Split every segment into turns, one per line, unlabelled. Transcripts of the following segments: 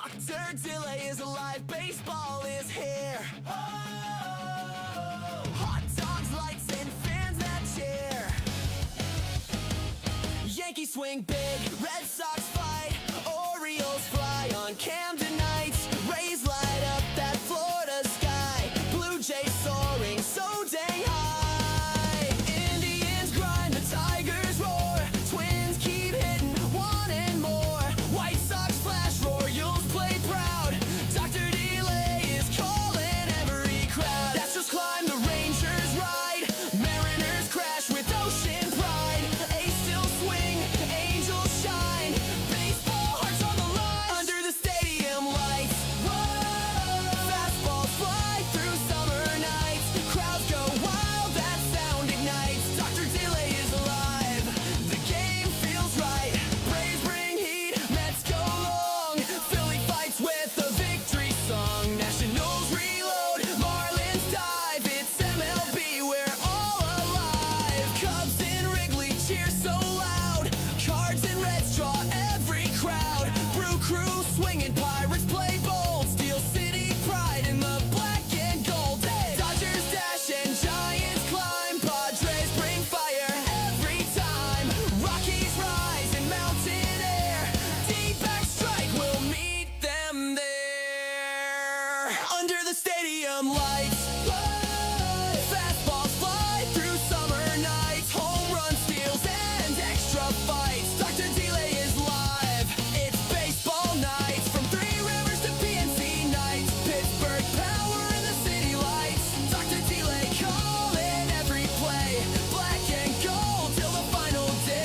Dr. Delay is alive, baseball is here. Oh! Hot dogs, lights, and fans that cheer. Yankees swing big, Red Sox fight, Orioles fly on Camden nights. Rays light up that Florida sky, Blue Jays soaring so dang high. Indians grind, the Tigers roar, Twins keep hitting, one and more. White Sox flash, Royals play proud, Dr. Delay is calling every crowd. Astros climb, the Rangers ride, Mariners crash with ocean pride. A's still swing, Angels shine, baseball hearts on the line under the stadium lights. Whoa! Fastballs fly through summer nights, crowds go wild, that sound ignites. Dr. Delay is alive, the game feels right. Braves bring heat, Mets go long, Philly fights with a victory song. Nationals reload, Marlins dive, it's MLB, we're all alive. Cubs in Wrigley cheer so loud, Cards and Reds draw every crowd. Brew crew swinging, Pirates play bold, Steel City pride in the black and gold. Hey! Dodgers dash and Giants climb, Padres bring fire every time. Rockies rise in mountain air, D-back strike, we'll meet them there under the stadium lights. Fastballs fly through summer nights, home run steals and extra fights. Dr. Delay is live, it's baseball nights, from Three Rivers to PNC nights. Pittsburgh power in the city lights, Dr. Delay calling every play, black and gold till the final day.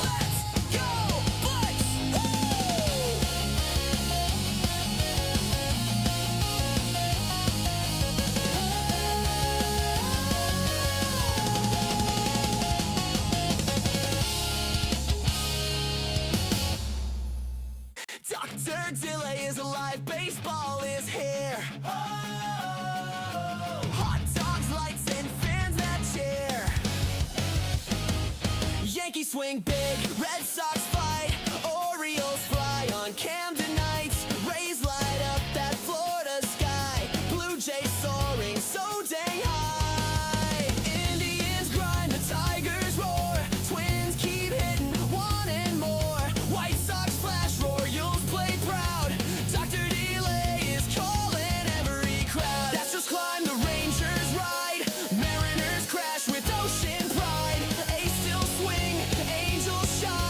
Let's go, Bucks! Dr. Delay is alive, baseball is here. Oh! Hot dogs, lights, and fans that cheer. Yankees swing big, Red Sox fight, Orioles fly on Camden nights. Rays light up that Florida sky, Blue Jays soaring so dang high. Indians grind, the Tigers roar, Twins keep hitting, one and more. White Sox flash, Royals play proud, Dr. Delay is calling every crowd. Astros climb, the Rangers ride, Mariners crash with ocean pride. A's still swing, Angels shine.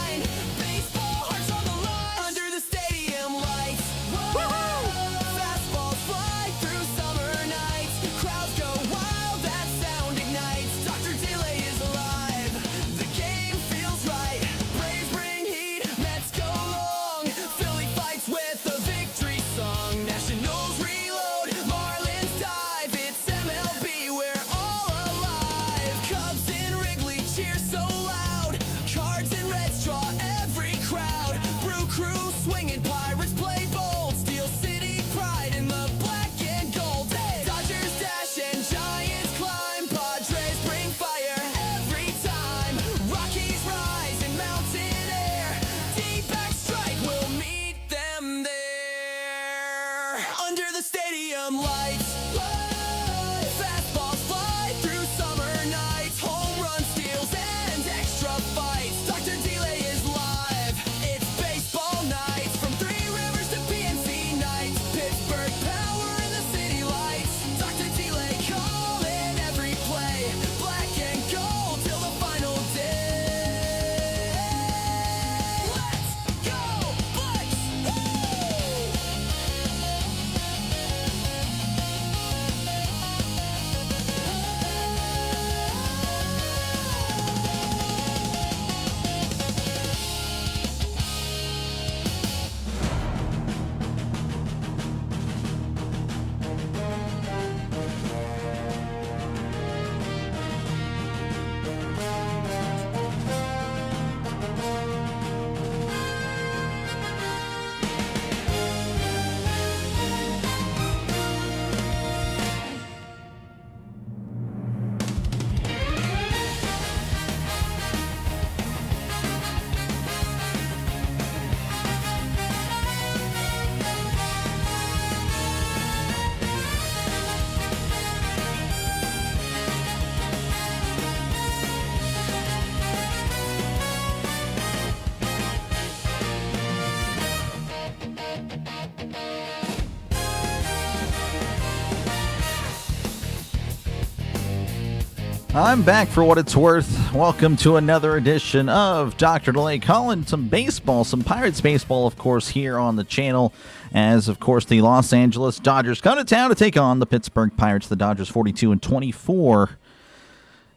I'm back for what it's worth. Welcome to another edition of Dr. DeLay, calling some baseball, some Pirates baseball, of course, here on the channel. As, of course, the Los Angeles Dodgers come to town to take on the Pittsburgh Pirates. The Dodgers 42-24.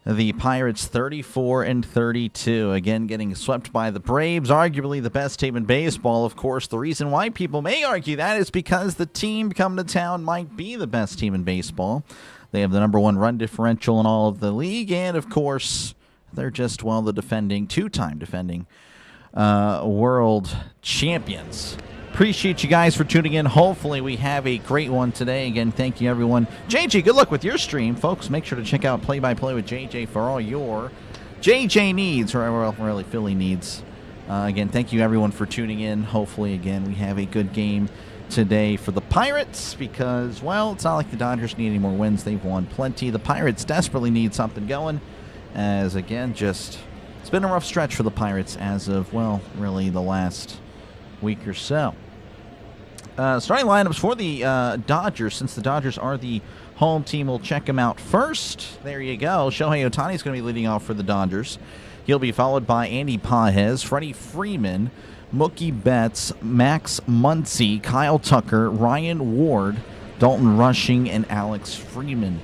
The Pirates 34-32. Again, getting swept by the Braves. Arguably the best team in baseball. Of course, the reason why people may argue that is because the team coming to town might be the best team in baseball. They have the #1 run differential in all of the league, and of course, they're just, well, the two-time defending world champions. Appreciate you guys for tuning in. Hopefully, we have a great one today. Again, thank you, everyone. JJ, good luck with your stream, folks. Make sure to check out Play-by-Play with JJ for all your JJ needs, or really Philly needs. Again, thank you, everyone, for tuning in. Hopefully, again, we have a good game today for the Pirates because, well, it's not like the Dodgers need any more wins. They've won plenty. The Pirates desperately need something going as, again, it's been a rough stretch for the Pirates as of, well, really the last week or so. Starting lineups for the Dodgers, since the Dodgers are the home team, we'll check them out first. There you go. Shohei Ohtani is going to be leading off for the Dodgers. He'll be followed by Andy Pages, Freddie Freeman, Mookie Betts, Max Muncy, Kyle Tucker, Ryan Ward, Dalton Rushing, and Alex Freeman.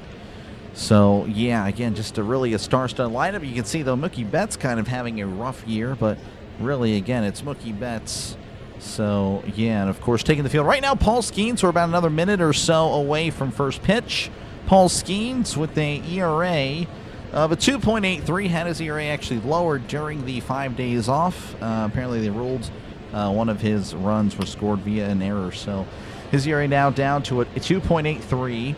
So, yeah, again, just a star-studded lineup. You can see, though, Mookie Betts kind of having a rough year, but really, again, it's Mookie Betts. So, yeah, and, of course, taking the field right now, Paul Skeens. We're about another minute or so away from first pitch. Paul Skeens with a ERA of a 2.83, had his ERA actually lowered during the 5 days off. Apparently they ruled one of his runs was scored via an error. So his ERA now down to a 2.83.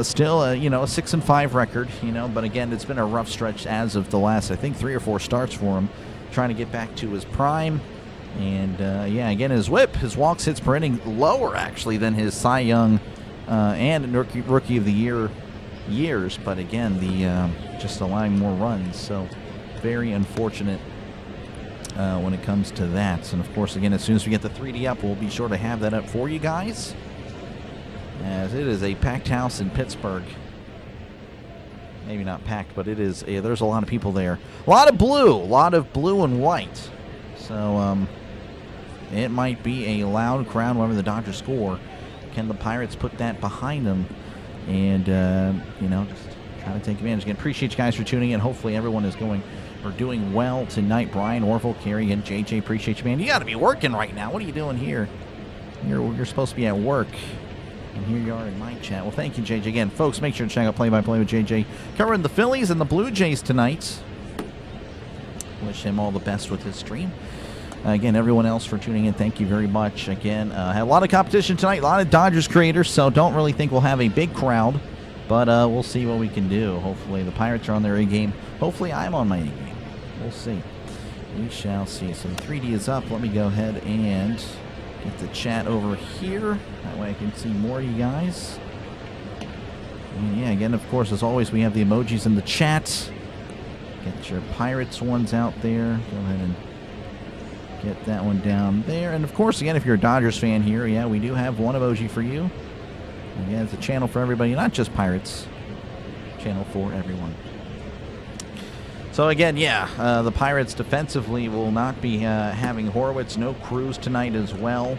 Still, a 6-5 record, but again, it's been a rough stretch as of the last, I think, 3 or 4 starts for him, trying to get back to his prime. And, yeah, again, his whip, his walks, hits per inning, lower, actually, than his Cy Young and Rookie of the Year years, but again, the just allowing more runs, so very unfortunate when it comes to that. And of course, again, as soon as we get the 3D up, we'll be sure to have that up for you guys, as it is a packed house in Pittsburgh. Maybe not packed, but it is. There's a lot of people there. A lot of blue and white. So it might be a loud crowd whenever the Dodgers score. Can the Pirates put that behind them? And, just trying to take advantage. Again, appreciate you guys for tuning in. Hopefully everyone is doing well tonight. Brian, Orville, Carrie, and JJ, appreciate you, man. You got to be working right now. What are you doing here? You're supposed to be at work. And here you are in my chat. Well, thank you, JJ. Again, folks, make sure to check out Play-by-Play with JJ. Covering the Phillies and the Blue Jays tonight. Wish him all the best with his stream. Again, everyone else for tuning in, thank you very much. Again, had a lot of competition tonight, a lot of Dodgers creators, so don't really think we'll have a big crowd, but we'll see what we can do. Hopefully the Pirates are on their A game. Hopefully I'm on my A game. We'll see. We shall see. So the 3D is up. Let me go ahead and get the chat over here. That way I can see more of you guys. And yeah, again, of course, as always, we have the emojis in the chat. Get your Pirates ones out there. Go ahead and get that one down there. And, of course, again, if you're a Dodgers fan here, yeah, we do have one emoji for you. Again, it's a channel for everybody, not just Pirates. Channel for everyone. So, again, yeah, the Pirates defensively will not be having Horwitz. No Cruz tonight as well.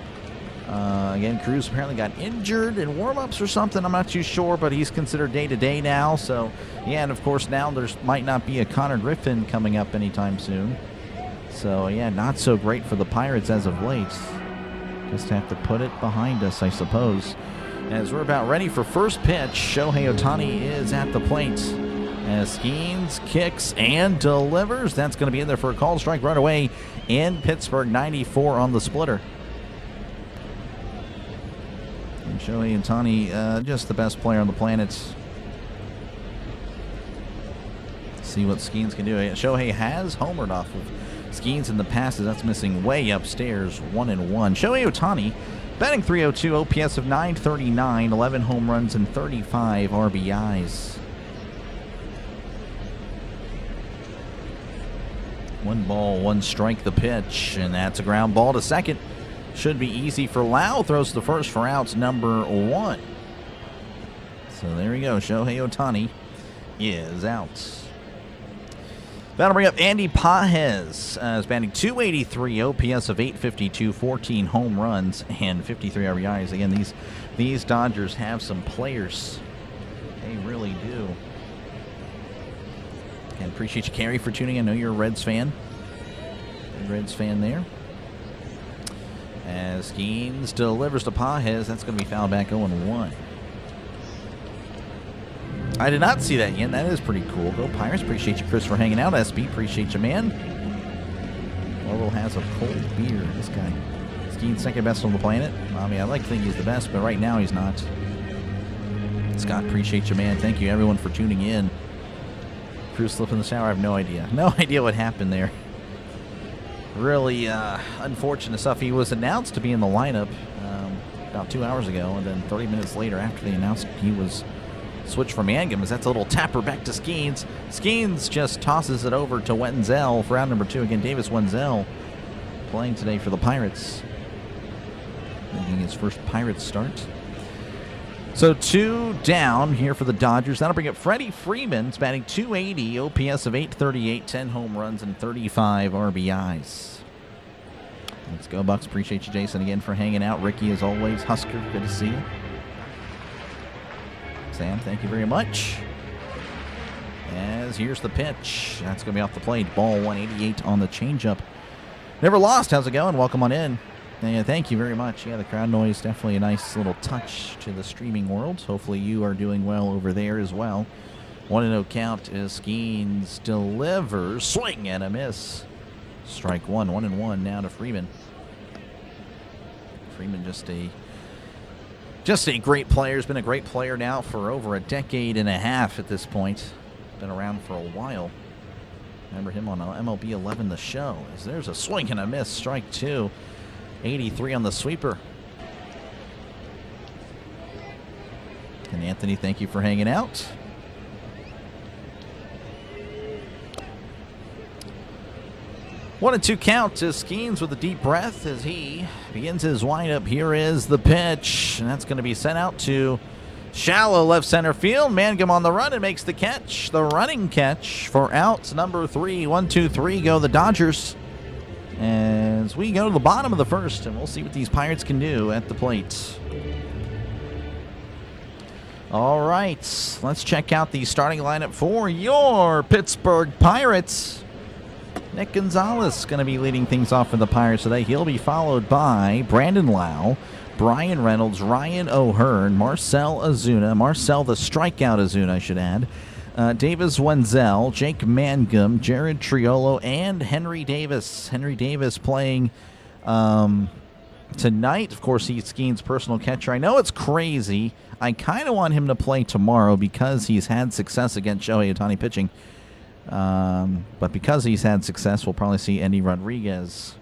Again, Cruz apparently got injured in warm-ups or something. I'm not too sure, but he's considered day-to-day now. So, yeah, and, of course, now there might not be a Connor Griffin coming up anytime soon. So, yeah, not so great for the Pirates as of late. Just have to put it behind us, I suppose. As we're about ready for first pitch, Shohei Ohtani is at the plate. As Skeens kicks and delivers. That's going to be in there for a called strike right away in Pittsburgh, 94 on the splitter. And Shohei Ohtani, just the best player on the planet. See what Skeens can do. Shohei has homered off of Skeens in the past, as that's missing way upstairs, 1-1. Shohei Ohtani, batting .302, OPS of .939, 11 home runs and 35 RBIs. 1 ball, 1 strike the pitch, and that's a ground ball to second. Should be easy for Lau. Throws the first for outs, number 1. So there we go. Shohei Ohtani is out. That'll bring up Andy Pages, is batting .283, OPS of .852, 14 home runs, and 53 RBIs. Again, these Dodgers have some players. They really do. And appreciate you, Carrie, for tuning in. I know you're a Reds fan. Big Reds fan there. As Skeens delivers to Pages, that's going to be fouled back 0-1. I did not see that yet. That is pretty cool. Go Pirates. Appreciate you, Chris, for hanging out. SB, appreciate you, man. Orville has a cold beer. This guy. Skeens second best on the planet. I mean, I like to think he's the best, but right now he's not. Scott, appreciate you, man. Thank you, everyone, for tuning in. Crew slip in the shower. I have no idea. No idea what happened there. Really unfortunate stuff. He was announced to be in the lineup about 2 hours ago, and then 30 minutes later, after they announced he was switched from Mangum, as that's a little tapper back to Skeens. Skeens just tosses it over to Wenzel for round number 2. Again, Davis Wenzel playing today for the Pirates, making his first Pirates start. So 2 down here for the Dodgers. That'll bring up Freddie Freeman. He's batting .280, OPS of .838, 10 home runs, and 35 RBIs. Let's go, Bucks. Appreciate you, Jason, again, for hanging out. Ricky, as always. Husker, good to see you. Sam, thank you very much. As here's the pitch. That's going to be off the plate. Ball 188 on the changeup. Never lost. How's it going? Welcome on in. Yeah, thank you very much. Yeah, the crowd noise, definitely a nice little touch to the streaming world. Hopefully you are doing well over there as well. 1-0 count as Skeens delivers. Swing and a miss. Strike one. 1-1 now to Freeman. Freeman just a great player. Has been a great player now for over a decade and a half at this point. Been around for a while. Remember him on MLB 11 The Show. As there's a swing and a miss. Strike 2. 83 on the sweeper. And Anthony, thank you for hanging out. One and 2 count to Skeens with a deep breath as he begins his windup. Here is the pitch, and that's going to be sent out to shallow left center field. Mangum on the run and makes the catch. The running catch for out number 3. 1, 2, 3 go the Dodgers. As we go to the bottom of the first, and we'll see what these Pirates can do at the plate. All right, let's check out the starting lineup for your Pittsburgh Pirates. Nick Gonzalez going to be leading things off for the Pirates today. He'll be followed by Brandon Lau, Brian Reynolds, Ryan O'Hearn, Marcell Ozuna, Marcell the strikeout Ozuna, I should add, Davis Wenzel, Jake Mangum, Jared Triolo, and Henry Davis. Henry Davis playing tonight. Of course, he's Skeens' personal catcher. I know it's crazy. I kind of want him to play tomorrow because he's had success against Shohei Ohtani pitching. But because he's had success, we'll probably see Endy Rodriguez.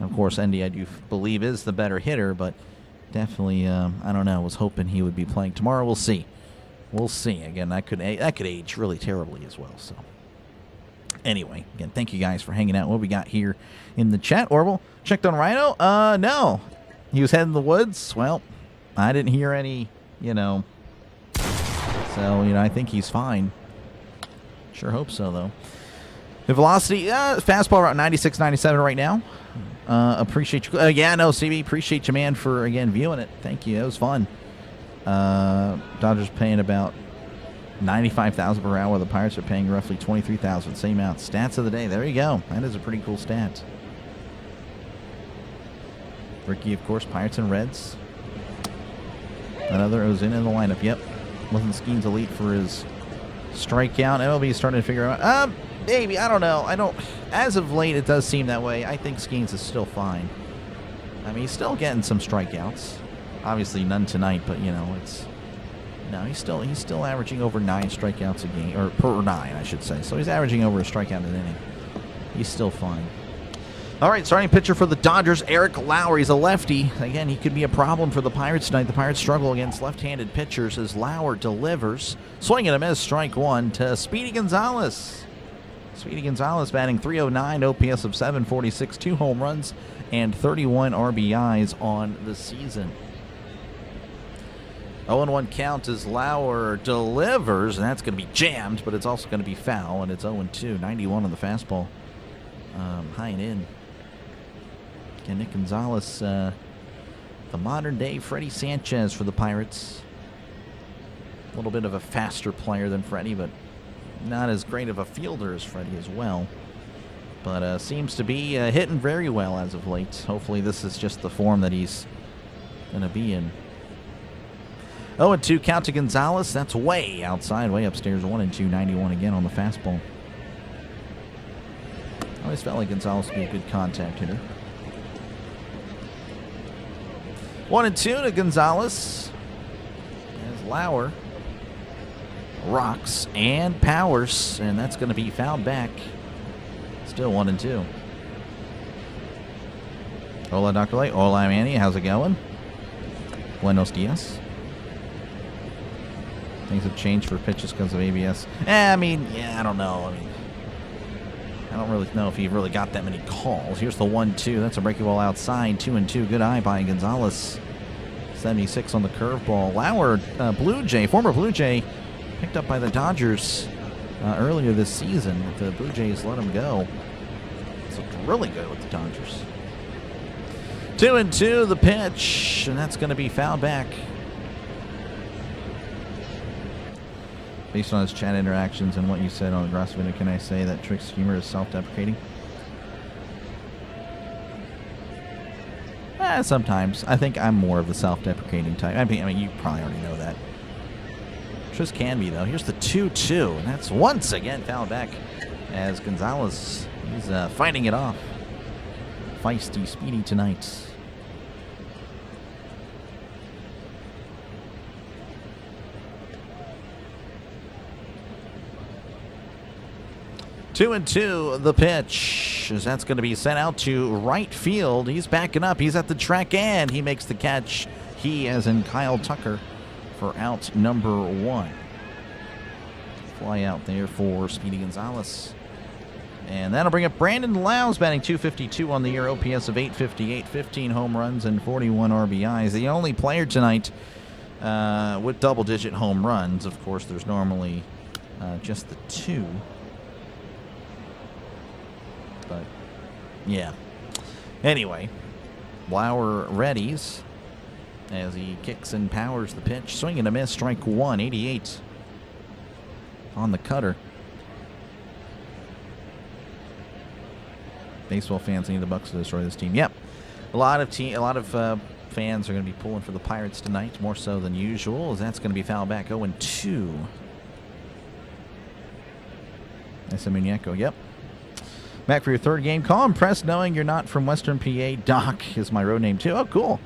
Of course, Endy, I do believe, is the better hitter, but definitely, I don't know. I was hoping he would be playing tomorrow. We'll see. We'll see. Again, that could age really terribly as well. So, anyway, again, thank you guys for hanging out. What we got here in the chat? Orville checked on Rhino. No, he was heading in the woods. Well, I didn't hear any. So I think he's fine. Sure hope so, though. The velocity, fastball around 96, 97 right now. Appreciate you. CB, appreciate you, man, for, again, viewing it. Thank you. It was fun. Dodgers paying about $95,000 per hour. The Pirates are paying roughly $23,000. Same amount. Stats of the day. There you go. That is a pretty cool stat. Ricky, of course, Pirates and Reds. Another Ozuna in the lineup. Yep. Wasn't Skeens elite for his strikeout. MLB is starting to figure out. Maybe. I don't know. As of late, it does seem that way. I think Skeens is still fine. I mean, he's still getting some strikeouts. Obviously, none tonight, but he's still averaging over 9 strikeouts a game, or per 9, I should say. So he's averaging over a strikeout an inning. He's still fine. All right, starting pitcher for the Dodgers, Eric Lowry. He's a lefty. Again, he could be a problem for the Pirates tonight. The Pirates struggle against left-handed pitchers as Lauer delivers. Swing and a miss, strike 1 to Speedy Gonzalez. Speedy Gonzalez batting .309, OPS of .746, 2 home runs, and 31 RBIs on the season. 0-1 count as Lauer delivers, and that's going to be jammed, but it's also going to be foul, and it's 0-2. 91 on the fastball. High and in. And Nick Gonzalez, the modern-day Freddie Sanchez for the Pirates. A little bit of a faster player than Freddie, but not as great of a fielder as Freddie as well. But seems to be hitting very well as of late. Hopefully this is just the form that he's going to be in. 0-2 count to Gonzalez. That's way outside, way upstairs. 1-2, 91 again on the fastball. I always felt like Gonzalez would be a good contact hitter. 1-2 to Gonzalez. As Lauer rocks and powers, and that's going to be fouled back. Still 1-2. Hola, Dr. Lake. Hola, Manny. How's it going? Buenos dias. Things have changed for pitches because of ABS. I mean, yeah, I don't know. I don't really know if he really got that many calls. Here's the 1-2. That's a breaking ball outside. 2-2. Good eye by Gonzalez. 76 on the curveball. Lauer, Blue Jay, former Blue Jay, picked up by the Dodgers earlier this season. The Blue Jays let him go. It's looked really good with the Dodgers. 2-2 the pitch, and that's going to be fouled back. Based on his chat interactions and what you said on the grass video, can I say that Trick's humor is self-deprecating? Sometimes. I think I'm more of the self-deprecating type. I mean, you probably already know that. Trish can be, though. Here's the 2-2, and that's once again fouled back as Gonzalez, he's fighting it off. Feisty, speedy tonight. 2-2 the pitch, as that's going to be sent out to right field. He's backing up. He's at the track, and he makes the catch. He, as in Kyle Tucker, for out number 1. Fly out there for Speedy Gonzalez. And that'll bring up Brandon Lowe's, batting .252 on the year, OPS of .858, 15 home runs and 41 RBIs. The only player tonight with double-digit home runs. Of course, there's normally just the 2. But, yeah. Anyway, Lauer readies as he kicks and powers the pitch. Swing and a miss, strike 1, 88 on the cutter. Baseball fans need the Bucks to destroy this team. Yep. A lot of fans are going to be pulling for the Pirates tonight, more so than usual, as that's going to be fouled back. 0-2. That's a Muñeco, yep. Back for your third game. Call. Impressed knowing you're not from Western PA. Doc is my road name, too. Oh, cool.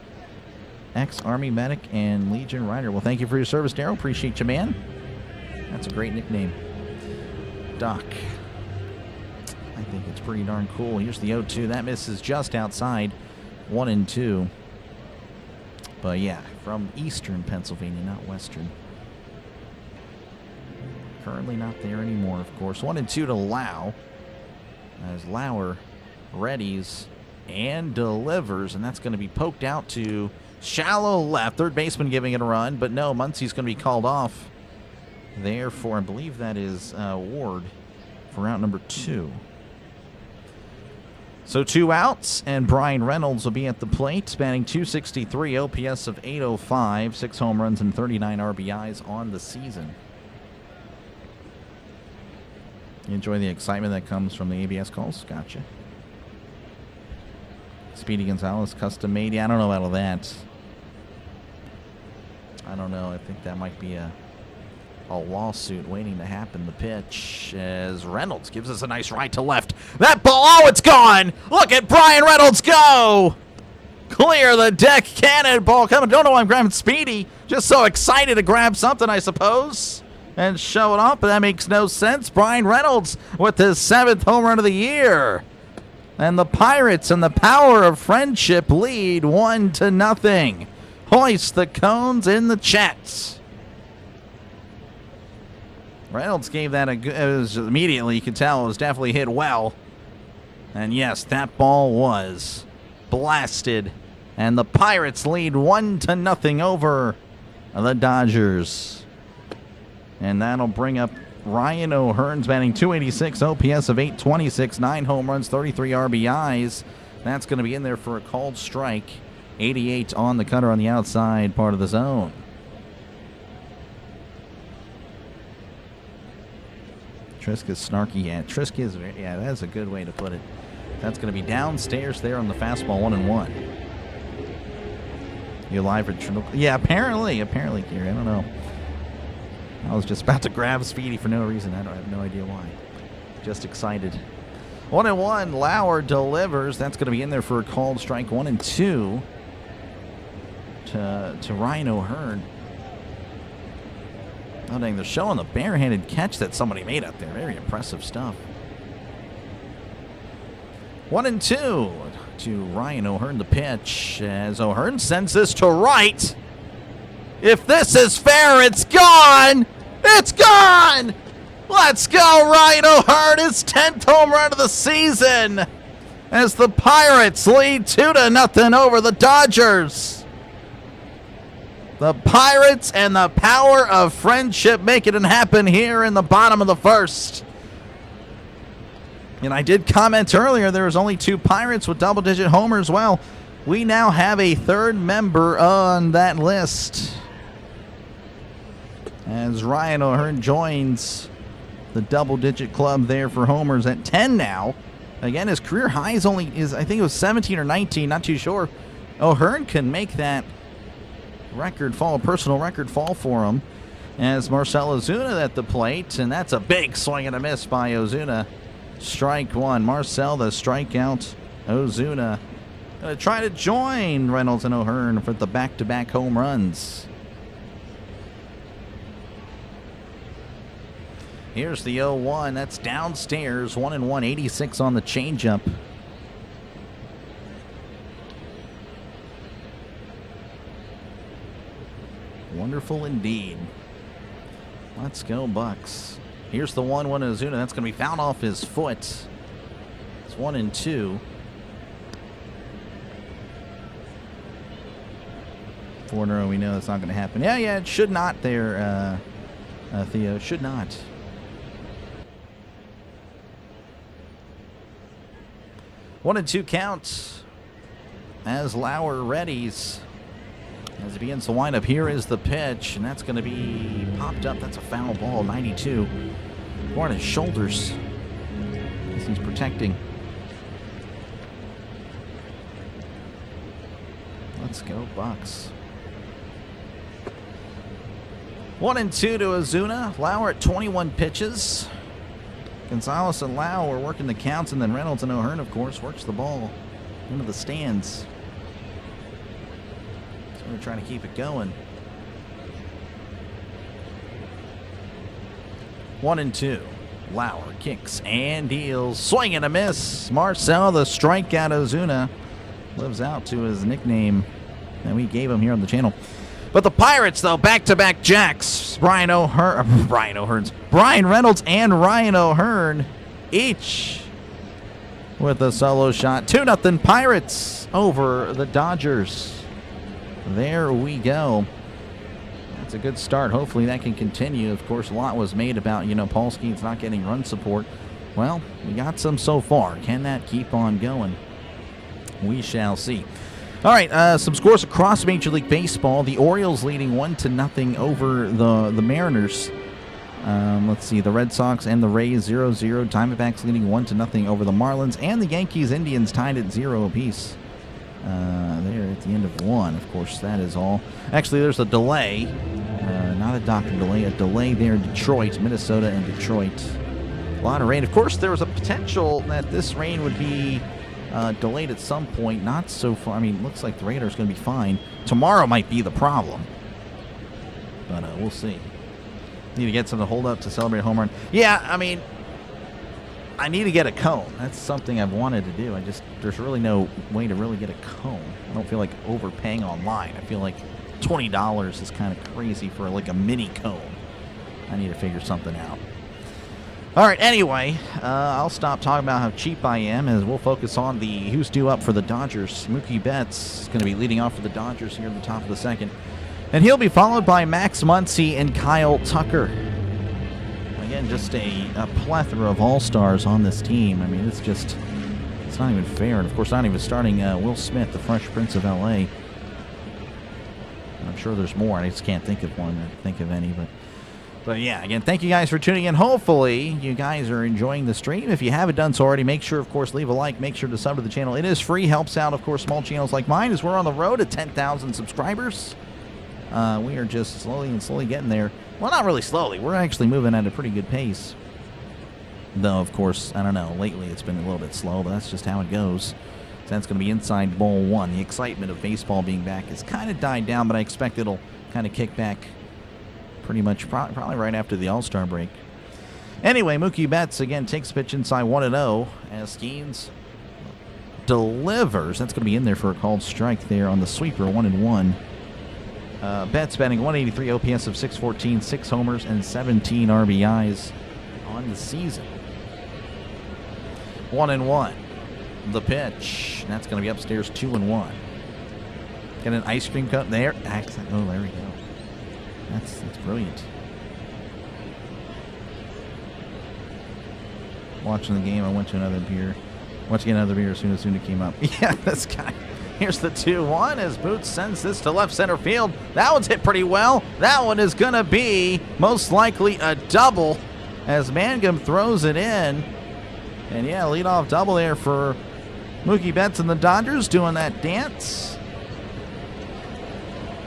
Ex-Army medic and Legion Rider. Well, thank you for your service, Daryl. Appreciate you, man. That's a great nickname. Doc. I think it's pretty darn cool. Here's the 0-2. That misses just outside. 1-2. But, yeah, from eastern Pennsylvania, not western. Currently not there anymore, of course. 1-2 to Lau. As Lauer readies and delivers, and that's going to be poked out to shallow left. Third baseman giving it a run, but no, Muncie's going to be called off. Therefore, I believe that is Ward for out number 2. So 2 outs, and Brian Reynolds will be at the plate, batting .263, OPS of .805, 6 home runs and 39 RBIs on the season. You enjoy the excitement that comes from the ABS calls? Gotcha. Speedy Gonzalez, custom made. Yeah, I don't know about all that. I don't know. I think that might be a lawsuit waiting to happen. The pitch as Reynolds gives us a nice right to left. That ball, oh, it's gone! Look at Brian Reynolds go! Clear the deck, cannonball coming. Don't know why I'm grabbing Speedy. Just so excited to grab something, I suppose, and show it off, but that makes no sense. Brian Reynolds with his 7th home run of the year. And the Pirates and the power of friendship lead 1-0. Hoist the cones in the chat. Reynolds gave that it was immediately, you could tell it was definitely hit well. And yes, that ball was blasted. And the Pirates lead 1-0 over the Dodgers. And that'll bring up Ryan O'Hearn's batting .286, OPS of .826, 9 home runs, 33 RBIs. That's going to be in there for a called strike. 88 on the cutter on the outside part of the zone. Triska's snarky. Yeah, Triska's, yeah, that's a good way to put it. That's going to be downstairs there on the fastball, 1-1. You live for yeah, apparently, Gary. I don't know. I was just about to grab Speedy for no reason. I have no idea why. Just excited. 1-1. Lauer delivers. That's going to be in there for a called strike. 1-2 to Ryan O'Hearn. Oh, dang, they're showing the barehanded catch that somebody made up there. Very impressive stuff. 1-2 to Ryan O'Hearn, the pitch, as O'Hearn sends this to right. If this is fair, it's gone! It's gone! Let's go, Ryan O'Hearn, his 10th home run of the season, as the Pirates lead 2-0 over the Dodgers. The Pirates and the power of friendship making it happen here in the bottom of the first. And I did comment earlier, there was only 2 Pirates with double-digit homers. Well, we now have a third member on that list, as Ryan O'Hearn joins the double-digit club there for homers at 10 now. Again, his career high is I think it was 17 or 19, not too sure. O'Hearn can make that record fall, a personal record fall for him, as Marcell Ozuna at the plate, and that's a big swing and a miss by Ozuna. Strike one. Marcell, the strikeout. Ozuna going to try to join Reynolds and O'Hearn for the back-to-back home runs. Here's the 0-1. That's downstairs. 1-1, 86 on the changeup. Wonderful indeed. Let's go, Bucks. Here's the 1-1 Ozuna. That's going to be fouled off his foot. It's 1-2. 4 in a row. We know that's not going to happen. Yeah, it should not there, Theo. Should not. One and two counts as Lauer readies. As he begins to wind up, here is the pitch, and that's going to be popped up. That's a foul ball, 92. More on his shoulders as he's protecting. Let's go, Bucks. 1-2 to Ozuna. Lauer at 21 pitches. Gonzalez and Lauer working the counts, and then Reynolds and O'Hearn, of course, works the ball into the stands. We're trying to keep it going. 1-2. Lauer kicks and deals. Swing and a miss. Marcell, the strikeout. Ozuna lives out to his nickname that we gave him here on the channel. But the Pirates, though, back-to-back jacks. Brian Reynolds and Ryan O'Hearn, each with a solo shot. 2-0 Pirates over the Dodgers. There we go. That's a good start. Hopefully that can continue. Of course, a lot was made about, Paul Skeens not getting run support. Well, we got some so far. Can that keep on going? We shall see. All right, some scores across Major League Baseball. The Orioles leading 1-0 over the Mariners. Let's see, the Red Sox and the Rays 0-0. Diamondbacks leading 1-0 over the Marlins, and the Yankees-Indians tied at 0 apiece. There at the end of one, of course, that is all. Actually, there's a delay, not a doctor delay, a delay there in Detroit, Minnesota and Detroit. A lot of rain. Of course, there was a potential that this rain would be delayed at some point. Not so far. I mean, looks like the Raiders going to be fine. Tomorrow might be the problem, but we'll see. Need to get some to hold up to celebrate a home run. Yeah, I mean, I need to get a cone. That's something I've wanted to do. There's really no way to really get a cone. I don't feel like overpaying online. I feel like $20 is kind of crazy for like a mini cone. I need to figure something out. All right, anyway, I'll stop talking about how cheap I am, as we'll focus on the who's due up for the Dodgers. Mookie Betts is going to be leading off for the Dodgers here at the top of the second. And he'll be followed by Max Muncy and Kyle Tucker. Again, just a plethora of all-stars on this team. I mean, it's not even fair. And, of course, not even starting Will Smith, the Fresh Prince of L.A. I'm sure there's more. I just can't think of one or think of any. But yeah, again, thank you guys for tuning in. Hopefully, you guys are enjoying the stream. If you haven't done so already, make sure, of course, leave a like. Make sure to sub to the channel. It is free. Helps out, of course, small channels like mine as we're on the road to 10,000 subscribers. We are just slowly getting there. Well, not really slowly. We're actually moving at a pretty good pace. Though, of course, I don't know. Lately, it's been a little bit slow, but that's just how it goes. So that's going to be inside Bowl 1. The excitement of baseball being back has kind of died down, but I expect it'll kind of kick back pretty much probably right after the All-Star break. Anyway, Mookie Betts, again, takes a pitch inside 1-0 as Skeens delivers. That's going to be in there for a called strike there on the sweeper, 1-1. Betts batting 183, OPS of 614, 6 homers, and 17 RBIs on the season. 1-1. The pitch. That's going to be upstairs, 2-1. Got an ice cream cup there. Oh, there we go. That's brilliant. Watching the game, I went to another beer. Went to get another beer as soon as it came up. Yeah, this guy. Here's the 2-1 as Boots sends this to left center field. That one's hit pretty well. That one is going to be most likely a double as Mangum throws it in. And yeah, leadoff double there for Mookie Betts and the Dodgers doing that dance.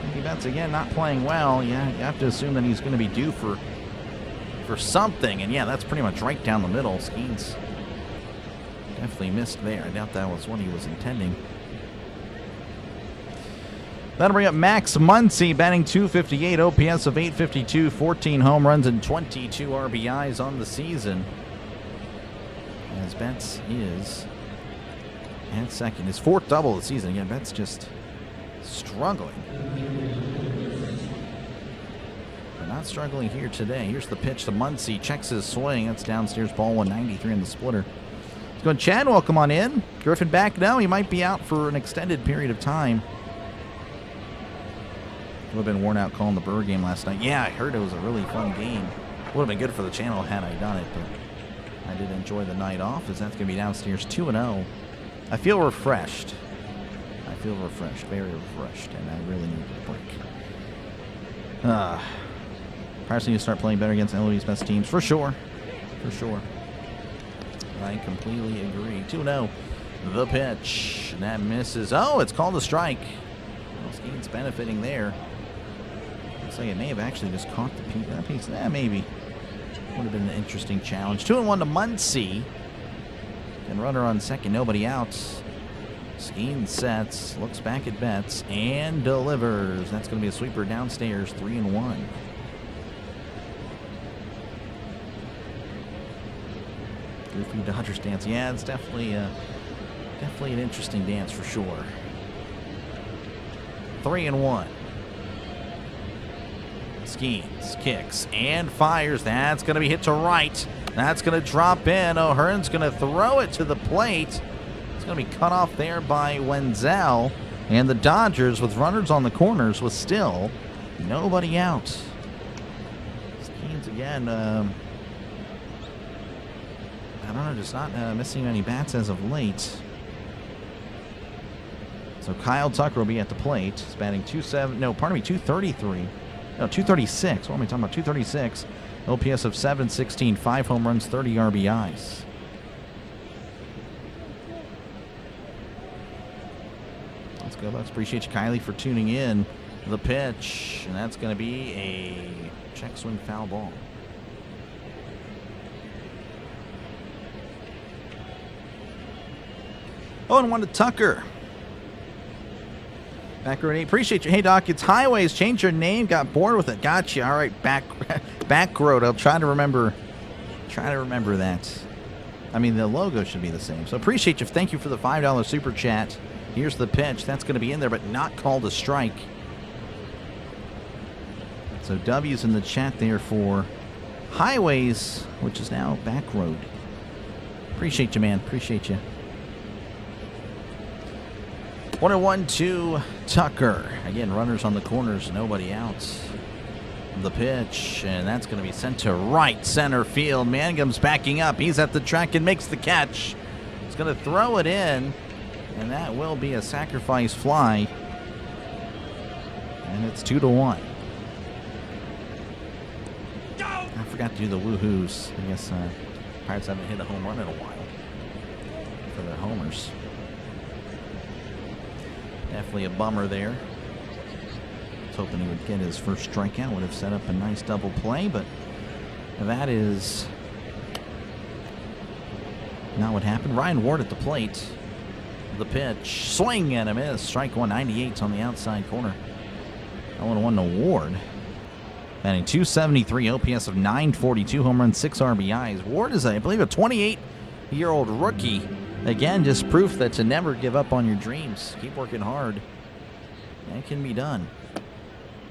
Mookie Betts again not playing well. Yeah, you have to assume that he's going to be due for something. And yeah, that's pretty much right down the middle. Skeens definitely missed there. I doubt that was what he was intending. That'll bring up Max Muncy, batting .258, OPS of 852, 14 home runs, and 22 RBIs on the season. As Betts is at second. His 4th double of the season. Again, Betts just struggling. But not struggling here today. Here's the pitch to Muncy. Checks his swing. That's downstairs, ball 193 in the splitter. Let's go, Chadwell, come on in. Griffin back now. He might be out for an extended period of time. Would have been worn out calling the Bird game last night. Yeah, I heard it was a really fun game. Would have been good for the channel had I done it, but I did enjoy the night off as that's going to be downstairs 2-0. I feel refreshed. Very refreshed, and I really need a break. Pirates need to start playing better against MLB's best teams, for sure. I completely agree. 2-0. The pitch. That misses. Oh, it's called a strike. Well, Skeens benefiting there. Looks like it may have actually just caught that piece. Maybe. Would have been an interesting challenge. 2-1 to Muncy. And runner on second, nobody out. Skeens sets, looks back at Betts, and delivers. That's going to be a sweeper downstairs, 3-1. Goofy Dodgers dance. Yeah, it's definitely an interesting dance for sure. 3-1. Skeens kicks and fires. That's going to be hit to right. That's going to drop in. O'Hearn's going to throw it to the plate. It's going to be cut off there by Wenzel. And the Dodgers, with runners on the corners, with still nobody out. Skeens again. I don't know, just not missing any bats as of late. So Kyle Tucker will be at the plate. He's batting 233. No, 236. What am I talking about? 236. OPS of 716, 5 home runs, 30 RBIs. Let's go, Bucks. Appreciate you, Kylie, for tuning in. The pitch, and that's going to be a check swing foul ball. Oh, and 1 to Tucker. Back road 8. Appreciate you. Hey, Doc, it's Highways. Change your name. Got bored with it. Gotcha. All right, back road. I'll try to remember that. I mean, the logo should be the same. So appreciate you. Thank you for the $5 super chat. Here's the pitch. That's going to be in there, but not called a strike. So W's in the chat there for Highways, which is now back road. Appreciate you, man. Appreciate you. 1-1 to Tucker. Again, runners on the corners, nobody out. The pitch, and that's going to be sent to right center field. Mangum's backing up. He's at the track and makes the catch. He's going to throw it in, and that will be a sacrifice fly. And it's 2-1. I forgot to do the woohoos. I guess Pirates haven't hit a home run in a while for their homers. Definitely a bummer there. I was hoping he would get his first strikeout. Would have set up a nice double play, but that is not what happened. Ryan Ward at the plate. The pitch. Swing and a miss. Strike 198 on the outside corner. 0-1 to Ward. Batting .273, OPS of .942, home run, 6 RBIs. Ward is, I believe, a 28-year-old rookie. Again, just proof that to never give up on your dreams. Keep working hard. It can be done.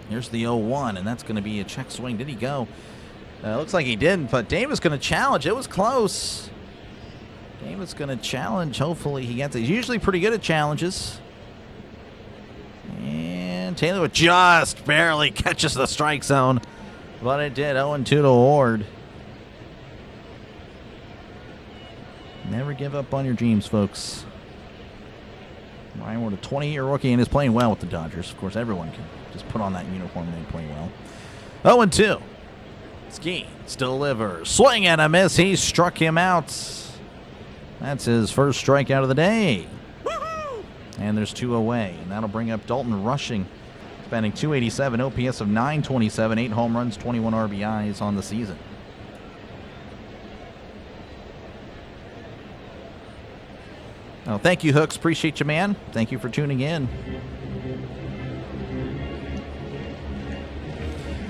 Here's the 0-1, and that's going to be a check swing. Did he go? Looks like he didn't, but Davis going to challenge. It was close. Davis going to challenge. Hopefully he gets it. He's usually pretty good at challenges. And Taylor would just barely catches the strike zone, but it did. 0-2 to Ward. Never give up on your dreams, folks. Ryan Ward, a 20-year rookie, and is playing well with the Dodgers. Of course, everyone can just put on that uniform and they play well. 0-2. Skeens delivers. Swing and a miss. He struck him out. That's his first strikeout of the day. And there's 2 away, and that'll bring up Dalton Rushing. Batting .287, OPS of .927, 8 home runs, 21 RBIs on the season. Oh, thank you, Hooks. Appreciate you, man. Thank you for tuning in.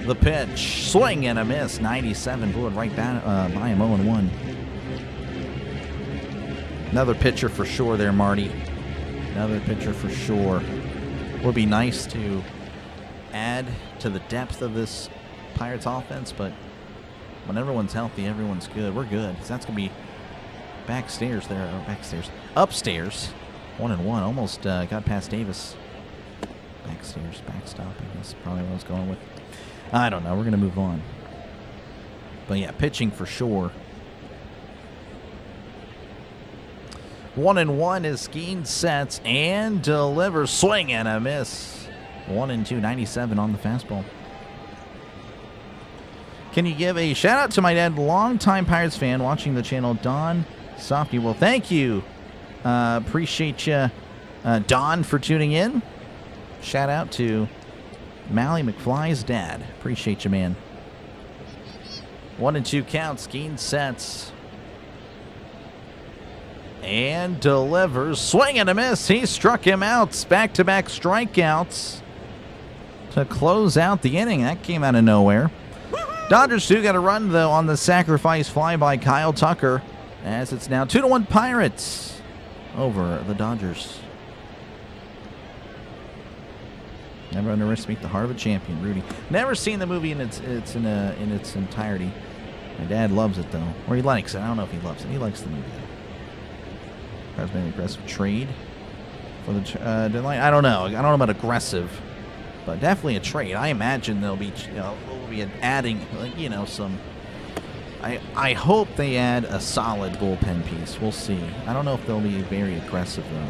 The pitch. Swing and a miss. 97. Blew it right by him. 0-1. Another pitcher for sure there, Marty. Another pitcher for sure. Would be nice to add to the depth of this Pirates offense, but when everyone's healthy, everyone's good. We're good. That's going to be backstairs there. Or backstairs. Upstairs. 1-1. Almost got past Davis. Backstairs. Backstop, I guess. Probably what I was going with. I don't know. We're going to move on. But yeah, pitching for sure. 1-1 is Skeens sets and delivers. Swing and a miss. 1-2, 97 on the fastball. Can you give a shout out to my dad, longtime Pirates fan, watching the channel, Don Softy? Well, thank you. Appreciate you, Don, for tuning in. Shout out to Mally McFly's dad. Appreciate you, man. 1-2 count. Skeens sets and delivers. Swing and a miss. He struck him out. Back-to-back strikeouts to close out the inning. That came out of nowhere. Dodgers do got a run, though, on the sacrifice fly by Kyle Tucker, as it's now 2-1 Pirates over the Dodgers. Never underestimate the heart of a champion, Rudy. Never seen the movie in its entirety. My dad loves it, though. Or he likes it. I don't know if he loves it. He likes the movie, though. Perhaps maybe aggressive trade for the deadline. I don't know. I don't know about aggressive, but definitely a trade. I imagine they'll be, adding, some. I hope they add a solid bullpen piece. We'll see. I don't know if they'll be very aggressive though.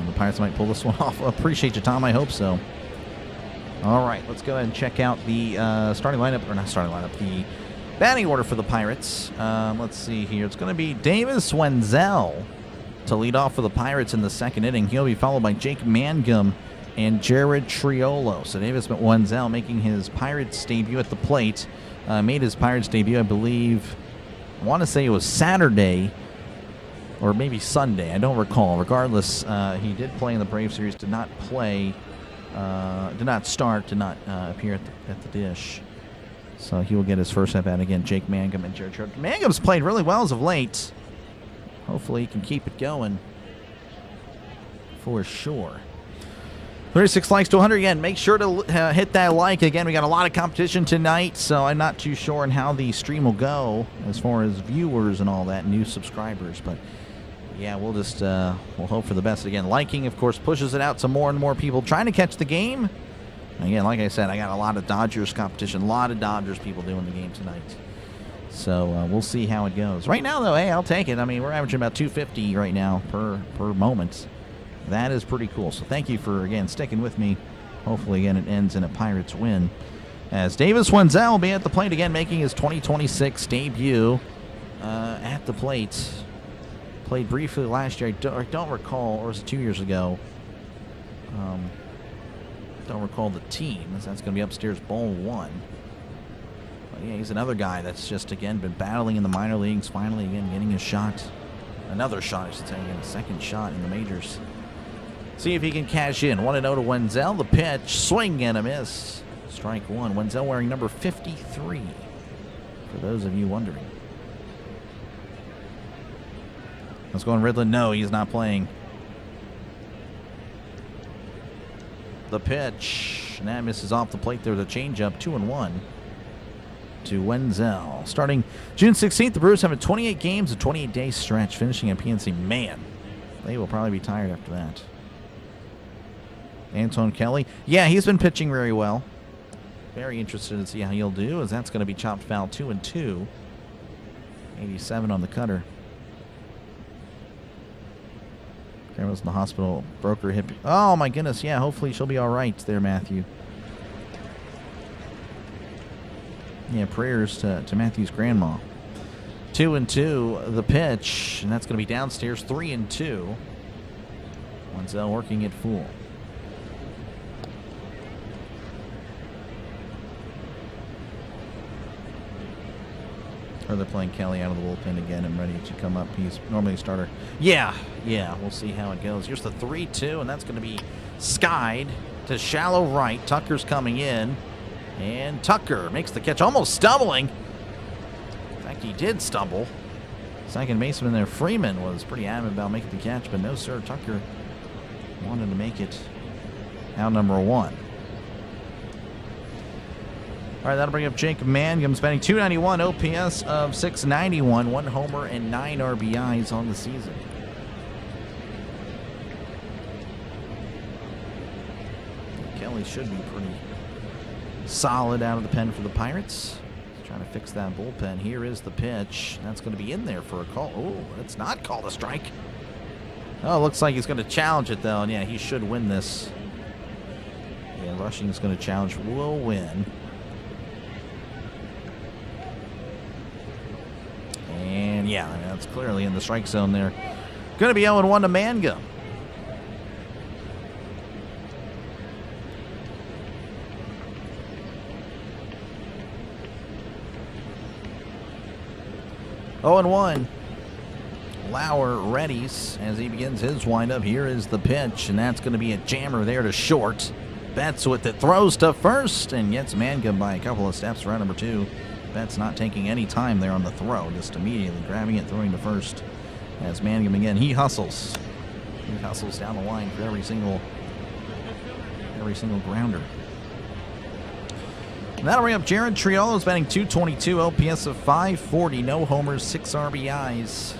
The Pirates might pull this one off. Appreciate you, Tom. I hope so. All right, let's go ahead and check out the starting lineup, or not starting lineup, the batting order for the Pirates. Let's see here. It's going to be Davis Wenzel to lead off for the Pirates in the second inning. He'll be followed by Jake Mangum and Jared Triolo. So Davis Wenzel making his Pirates debut at the plate. Made his Pirates debut, I believe, I want to say it was Saturday or maybe Sunday. I don't recall. Regardless, he did play in the Brave series, did not play, did not start, did not appear at the dish. So he will get his first at bat again. Jake Mangum and Jared Triolo. Mangum's played really well as of late. Hopefully he can keep it going for sure. 36 likes to 100. Again, make sure to hit that like. Again, we got a lot of competition tonight, so I'm not too sure on how the stream will go as far as viewers and all that, new subscribers. But yeah, we'll just we'll hope for the best. Again, liking, of course, pushes it out to more and more people trying to catch the game. Again, like I said, I got a lot of Dodgers competition, a lot of Dodgers people doing the game tonight. So we'll see how it goes. Right now, though, hey, I'll take it. I mean, we're averaging about 250 right now per moment. That is pretty cool. So thank you for, again, sticking with me. Hopefully, again, it ends in a Pirates win. As Davis Wenzel will be at the plate again, making his 2026 debut at the plate. Played briefly last year. I don't recall, or was it 2 years ago? Don't recall the team. That's going to be upstairs bowl 1. But yeah, he's another guy that's just, again, been battling in the minor leagues. Finally, again, getting a shot. Another shot, I should say. Again, a second shot in the majors. See if he can cash in. 1-0 to Wenzel. The pitch. Swing and a miss. Strike one. Wenzel wearing number 53. For those of you wondering. Let's go on Ridlin. No, he's not playing. The pitch. And that misses off the plate. There's a changeup. 2-1 to Wenzel. Starting June 16th, the Brewers have a 28 games, a 28-day stretch, finishing at PNC. Man, they will probably be tired after that. Anton Kelly. Yeah, he's been pitching very well. Very interested to see how he'll do, as that's going to be chopped foul. 2-2. 87 on the cutter. Grandma's in the hospital. Broke her hip. Oh, my goodness. Yeah, hopefully she'll be all right there, Matthew. Yeah, prayers to Matthew's grandma. 2-2, the pitch. And that's going to be downstairs. 3-2. Wenzel working it full. Or they're playing Kelly out of the bullpen again and ready to come up. He's normally a starter. Yeah, we'll see how it goes. Here's the 3-2, and that's going to be skied to shallow right. Tucker's coming in, and Tucker makes the catch, almost stumbling. In fact, he did stumble. Second baseman there, Freeman, was pretty adamant about making the catch, but no, sir, Tucker wanted to make it out number 1. All right, that'll bring up Jake Mangum, batting .291, OPS of .691, 1 homer and 9 RBIs on the season. Kelly should be pretty solid out of the pen for the Pirates. Trying to fix that bullpen. Here is the pitch. That's going to be in there for a call. Oh, it's not called a strike. Oh, looks like he's going to challenge it, though. And yeah, he should win this. Yeah, Rushing is going to challenge. Will win. And yeah, that's clearly in the strike zone there. Going to be 0-1 to Mangum. Oh, and 1. Lauer readies as he begins his windup. Here is the pitch, and that's going to be a jammer there to short. Betts with it, throws to first, and gets Mangum by a couple of steps. Round number 2. Betts not taking any time there on the throw, just immediately grabbing it, throwing to first. As Mangum again, he hustles. He hustles down the line for every single grounder. And that'll bring up Jared Triolo's batting .222, OPS of .540, no homers, 6 RBIs.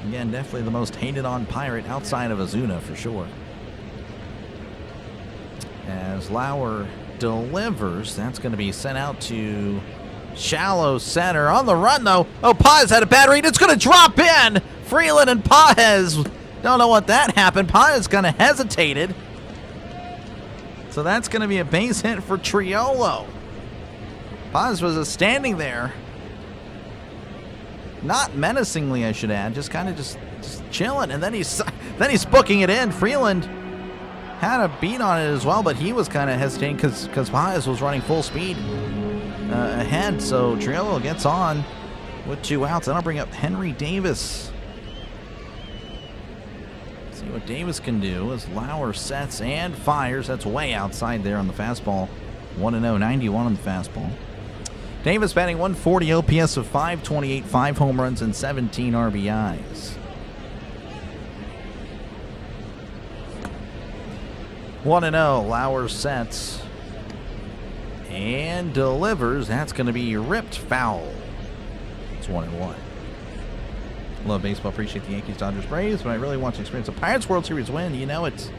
Again, definitely the most hated on Pirate outside of Ozuna for sure. As Lauer delivers, that's going to be sent out to shallow center. On the run, though. Oh, Paz had a bad read. It's going to drop in. Freeland and Paz. Don't know what that happened. Paz kind of hesitated. So that's going to be a base hit for Triolo. Paz was just standing there. Not menacingly, I should add. Just kind of just chilling. And then he's booking it in. Freeland had a beat on it as well, but he was kind of hesitating because Paz was running full speed ahead. So Triolo gets on with 2 outs. That'll bring up Henry Davis. See what Davis can do as Lauer sets and fires. That's way outside there on the fastball. 1-0, 91 on the fastball. Davis batting .140, OPS of .528, 5 home runs and 17 RBIs. 1-0, Lauer sets and delivers. That's going to be ripped foul. It's 1-1. Love baseball. Appreciate the Yankees, Dodgers, Braves, but I really want to experience a Pirates World Series win. You know it.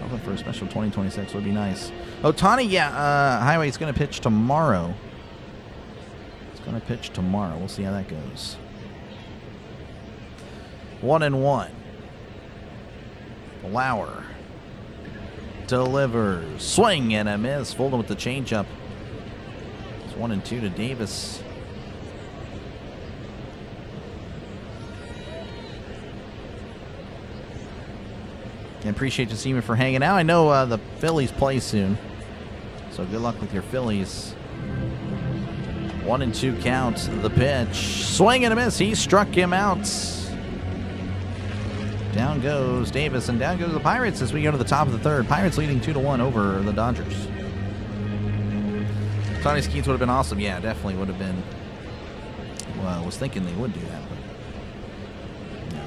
Hoping for a special 2026 would be nice. Ohtani, yeah, Highway's going to pitch tomorrow. It's going to pitch tomorrow. We'll see how that goes. 1-1. Lauer delivers. Swing and a miss. Folding with the changeup. It's 1-2 to Davis. And appreciate you, Seaman, for hanging out. I know the Phillies play soon, so good luck with your Phillies. 1-2 count. The pitch. Swing and a miss. He struck him out. Down goes Davis, and down goes the Pirates as we go to the top of the third. Pirates leading 2-1 over the Dodgers. Tony Skeets would have been awesome. Yeah, definitely would have been. Well, I was thinking they would do that, but no.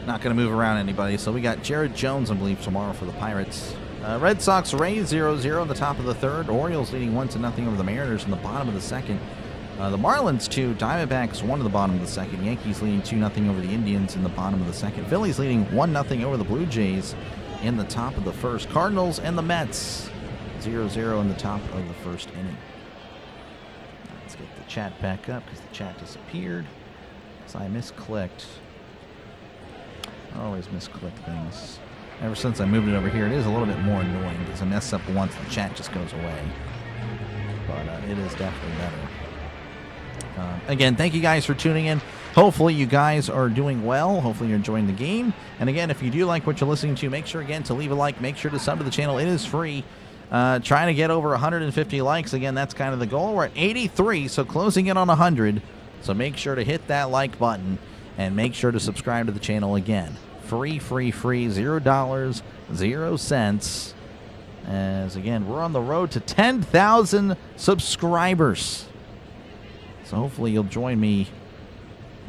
Not going to move around anybody. So we got Jared Jones, I believe, tomorrow for the Pirates. Red Sox Rays 0-0 in the top of the third. Orioles leading 1-0 over the Mariners in the bottom of the second. The Marlins 2, Diamondbacks 1 in the bottom of the second. Yankees leading 2-0 over the Indians in the bottom of the second. Phillies leading 1-0 over the Blue Jays in the top of the first. Cardinals and the Mets 0-0 in the top of the first inning. Let's get the chat back up because the chat disappeared. So I misclicked. I always misclick things. Ever since I moved it over here, it is a little bit more annoying because I mess up once, the chat just goes away. But it is definitely better. Again, thank you guys for tuning in. Hopefully you guys are doing well. Hopefully you're enjoying the game. And again, if you do like what you're listening to, make sure again to leave a like. Make sure to sub to the channel. It is free. Trying to get over 150 likes. Again, that's kind of the goal. We're at 83, so closing in on 100. So make sure to hit that like button and make sure to subscribe to the channel again. Free, $0, 0 cents. As again, we're on the road to 10,000 subscribers. So hopefully you'll join me,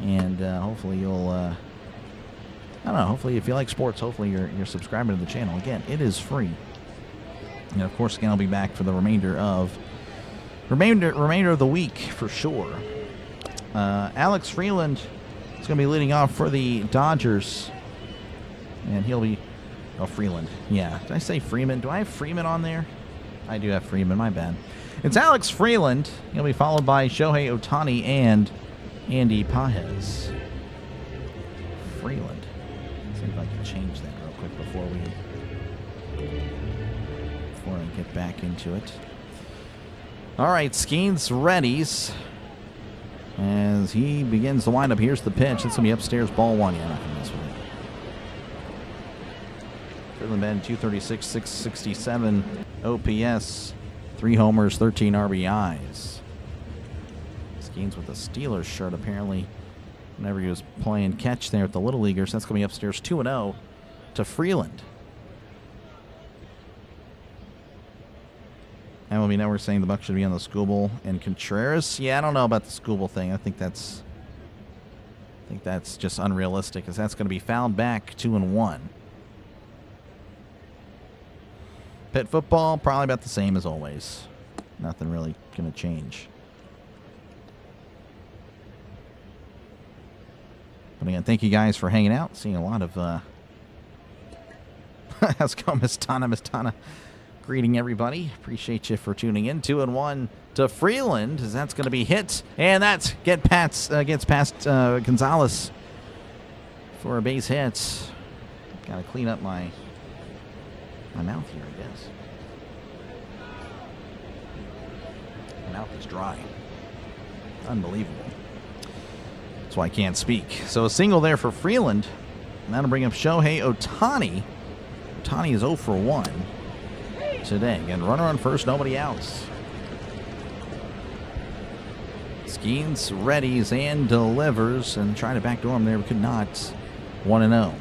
and hopefully you'll, I don't know, hopefully if you like sports, hopefully you're subscribing to the channel. Again, it is free. And of course, again, I'll be back for the remainder of the week for sure. Alex Freeland is going to be leading off for the Dodgers, and he'll be, oh, Freeland, yeah. Did I say Freeman? Do I have Freeman on there? I do have Freeman, my bad. It's Alex Freeland. He'll be followed by Shohei Ohtani and Andy Pajes. Freeland. Let's see if I can change that real quick before I get back into it. All right, Skeens readies as he begins the windup. Here's the pitch. It's going to be upstairs, ball one. Yeah, nothing this way. Freeland batting 236, 667 OPS. 3 homers, 13 RBIs. Skeens with a Steelers shirt, apparently, whenever he was playing catch there at the Little Leaguers. That's going to be upstairs 2-0 to Freeland. MLB Network saying the Bucs should be on the Skubal and Contreras. Yeah, I don't know about the Skubal thing. I think that's just unrealistic, because that's going to be fouled back 2-1. Pitt football, probably about the same as always. Nothing really going to change. But again, thank you guys for hanging out. Seeing a lot of... how's it going, Miss Tana? Miss Tana, greeting everybody. Appreciate you for tuning in. 2-1 to Freeland, as that's going to be hit. And that gets past Gonzalez for a base hit. Got to clean up my mouth here, I guess. My mouth is dry. Unbelievable. That's why I can't speak. So a single there for Freeland. And that'll bring up Shohei Ohtani. Ohtani is 0 for 1 today. Again, runner on first, nobody else. Skeens readies and delivers, and trying to backdoor him there, but could not. 1-0.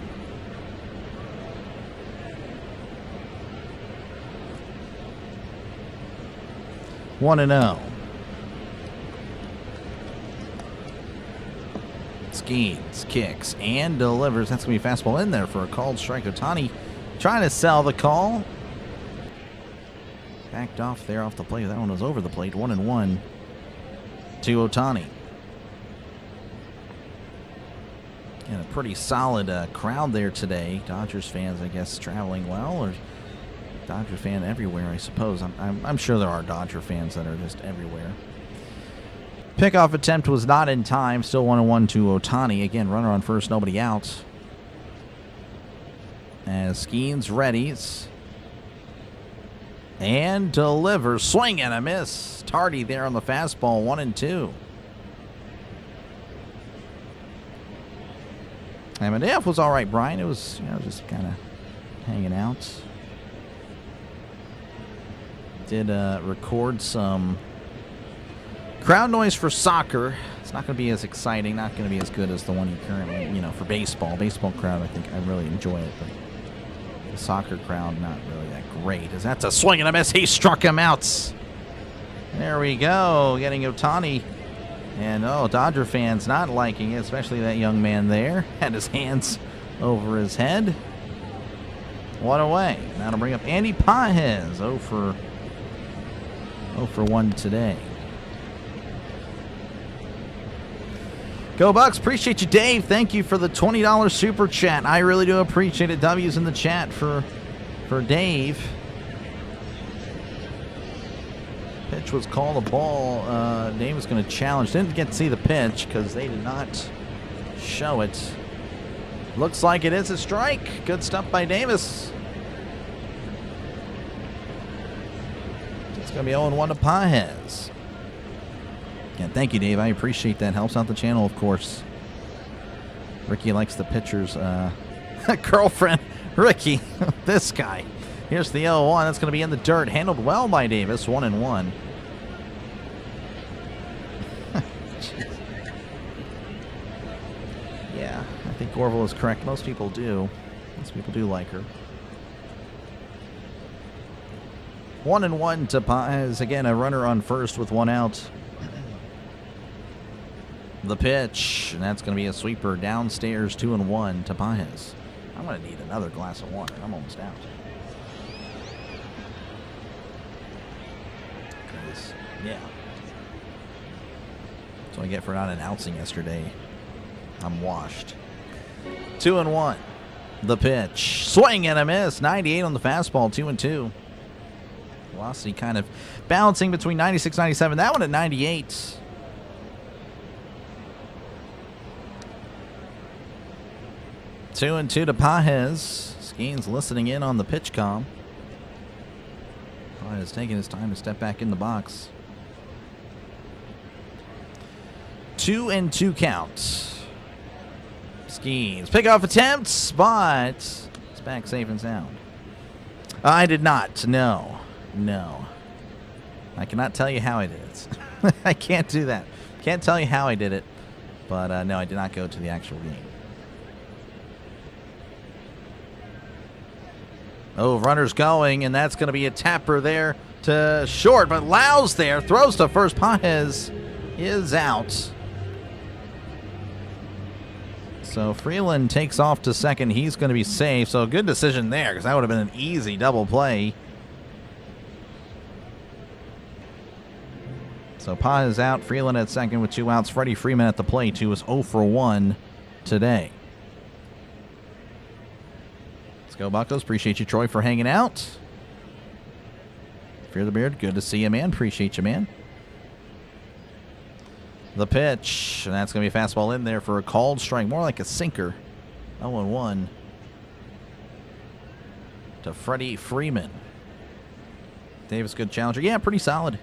Skeens kicks and delivers. That's going to be a fastball in there for a called strike. Ohtani trying to sell the call. Backed off there off the plate. That one was over the plate. 1-1 to Ohtani. And a pretty solid crowd there today. Dodgers fans, I guess, traveling well, or Dodger fan everywhere, I suppose. I'm sure there are Dodger fans that are just everywhere. Pickoff attempt was not in time. Still 1-1 to Ohtani. Again, runner on first, nobody out. As Skeens readies. And delivers. Swing and a miss. Tardy there on the fastball. 1-2. And my day off was all right, Brian. It was, just kind of hanging out. Did record some crowd noise for soccer. It's not going to be as exciting, not going to be as good as the one you currently, for baseball. Baseball crowd, I think I really enjoy it, but the soccer crowd, not really that great. As that's a swing and a miss. He struck him out. There we go, getting Ohtani. And, Dodger fans not liking it, especially that young man there. Had his hands over his head. One away. That'll bring up Andy Pages. 0 for 1 today. Go Bucks. Appreciate you, Dave. Thank you for the $20 super chat. I really do appreciate it. W's in the chat for Dave. Pitch was called a ball. Dave was going to challenge. Didn't get to see the pitch because they did not show it. Looks like it is a strike. Good stuff by Davis. It's going to be 0-1 to Pages. Yeah, thank you, Dave. I appreciate that. Helps out the channel, of course. Ricky likes the pitchers. Girlfriend, Ricky. This guy. Here's the 0-1. That's going to be in the dirt. Handled well by Davis. 1-1. Yeah, I think Orville is correct. Most people do. Most people do like her. 1-1 to Pages. Again, a runner on first with 1 out. The pitch, and that's going to be a sweeper downstairs. 2-1 to Pages. I'm going to need another glass of water. I'm almost out. Yeah. That's what I get for not announcing yesterday. I'm washed. 2-1. The pitch. Swing and a miss. 98 on the fastball. 2-2. Velocity kind of bouncing between 96 97. That one at 98. Two and 2 to Pages. Skeens listening in on the pitch comm. Pages taking his time to step back in the box. 2-2 count. Skeens. Pickoff attempts, but it's back safe and sound. I did not. No. I cannot tell you how I did it. I can't do that. Can't tell you how I did it. But no, I did not go to the actual game. Oh, runner's going, and that's going to be a tapper there to short. But Lau's there. Throws to first. Pages is out. So Freeland takes off to second. He's going to be safe. So a good decision there because that would have been an easy double play. So Pages out. Freeland at second with 2 outs. Freddie Freeman at the plate, who was 0 for 1 today. Let's go, Buccos. Appreciate you, Troy, for hanging out. Fear the Beard. Good to see you, man. Appreciate you, man. The pitch, and that's going to be a fastball in there for a called strike. More like a sinker. 0-1 to Freddie Freeman. Davis, good challenger. Yeah, pretty solid.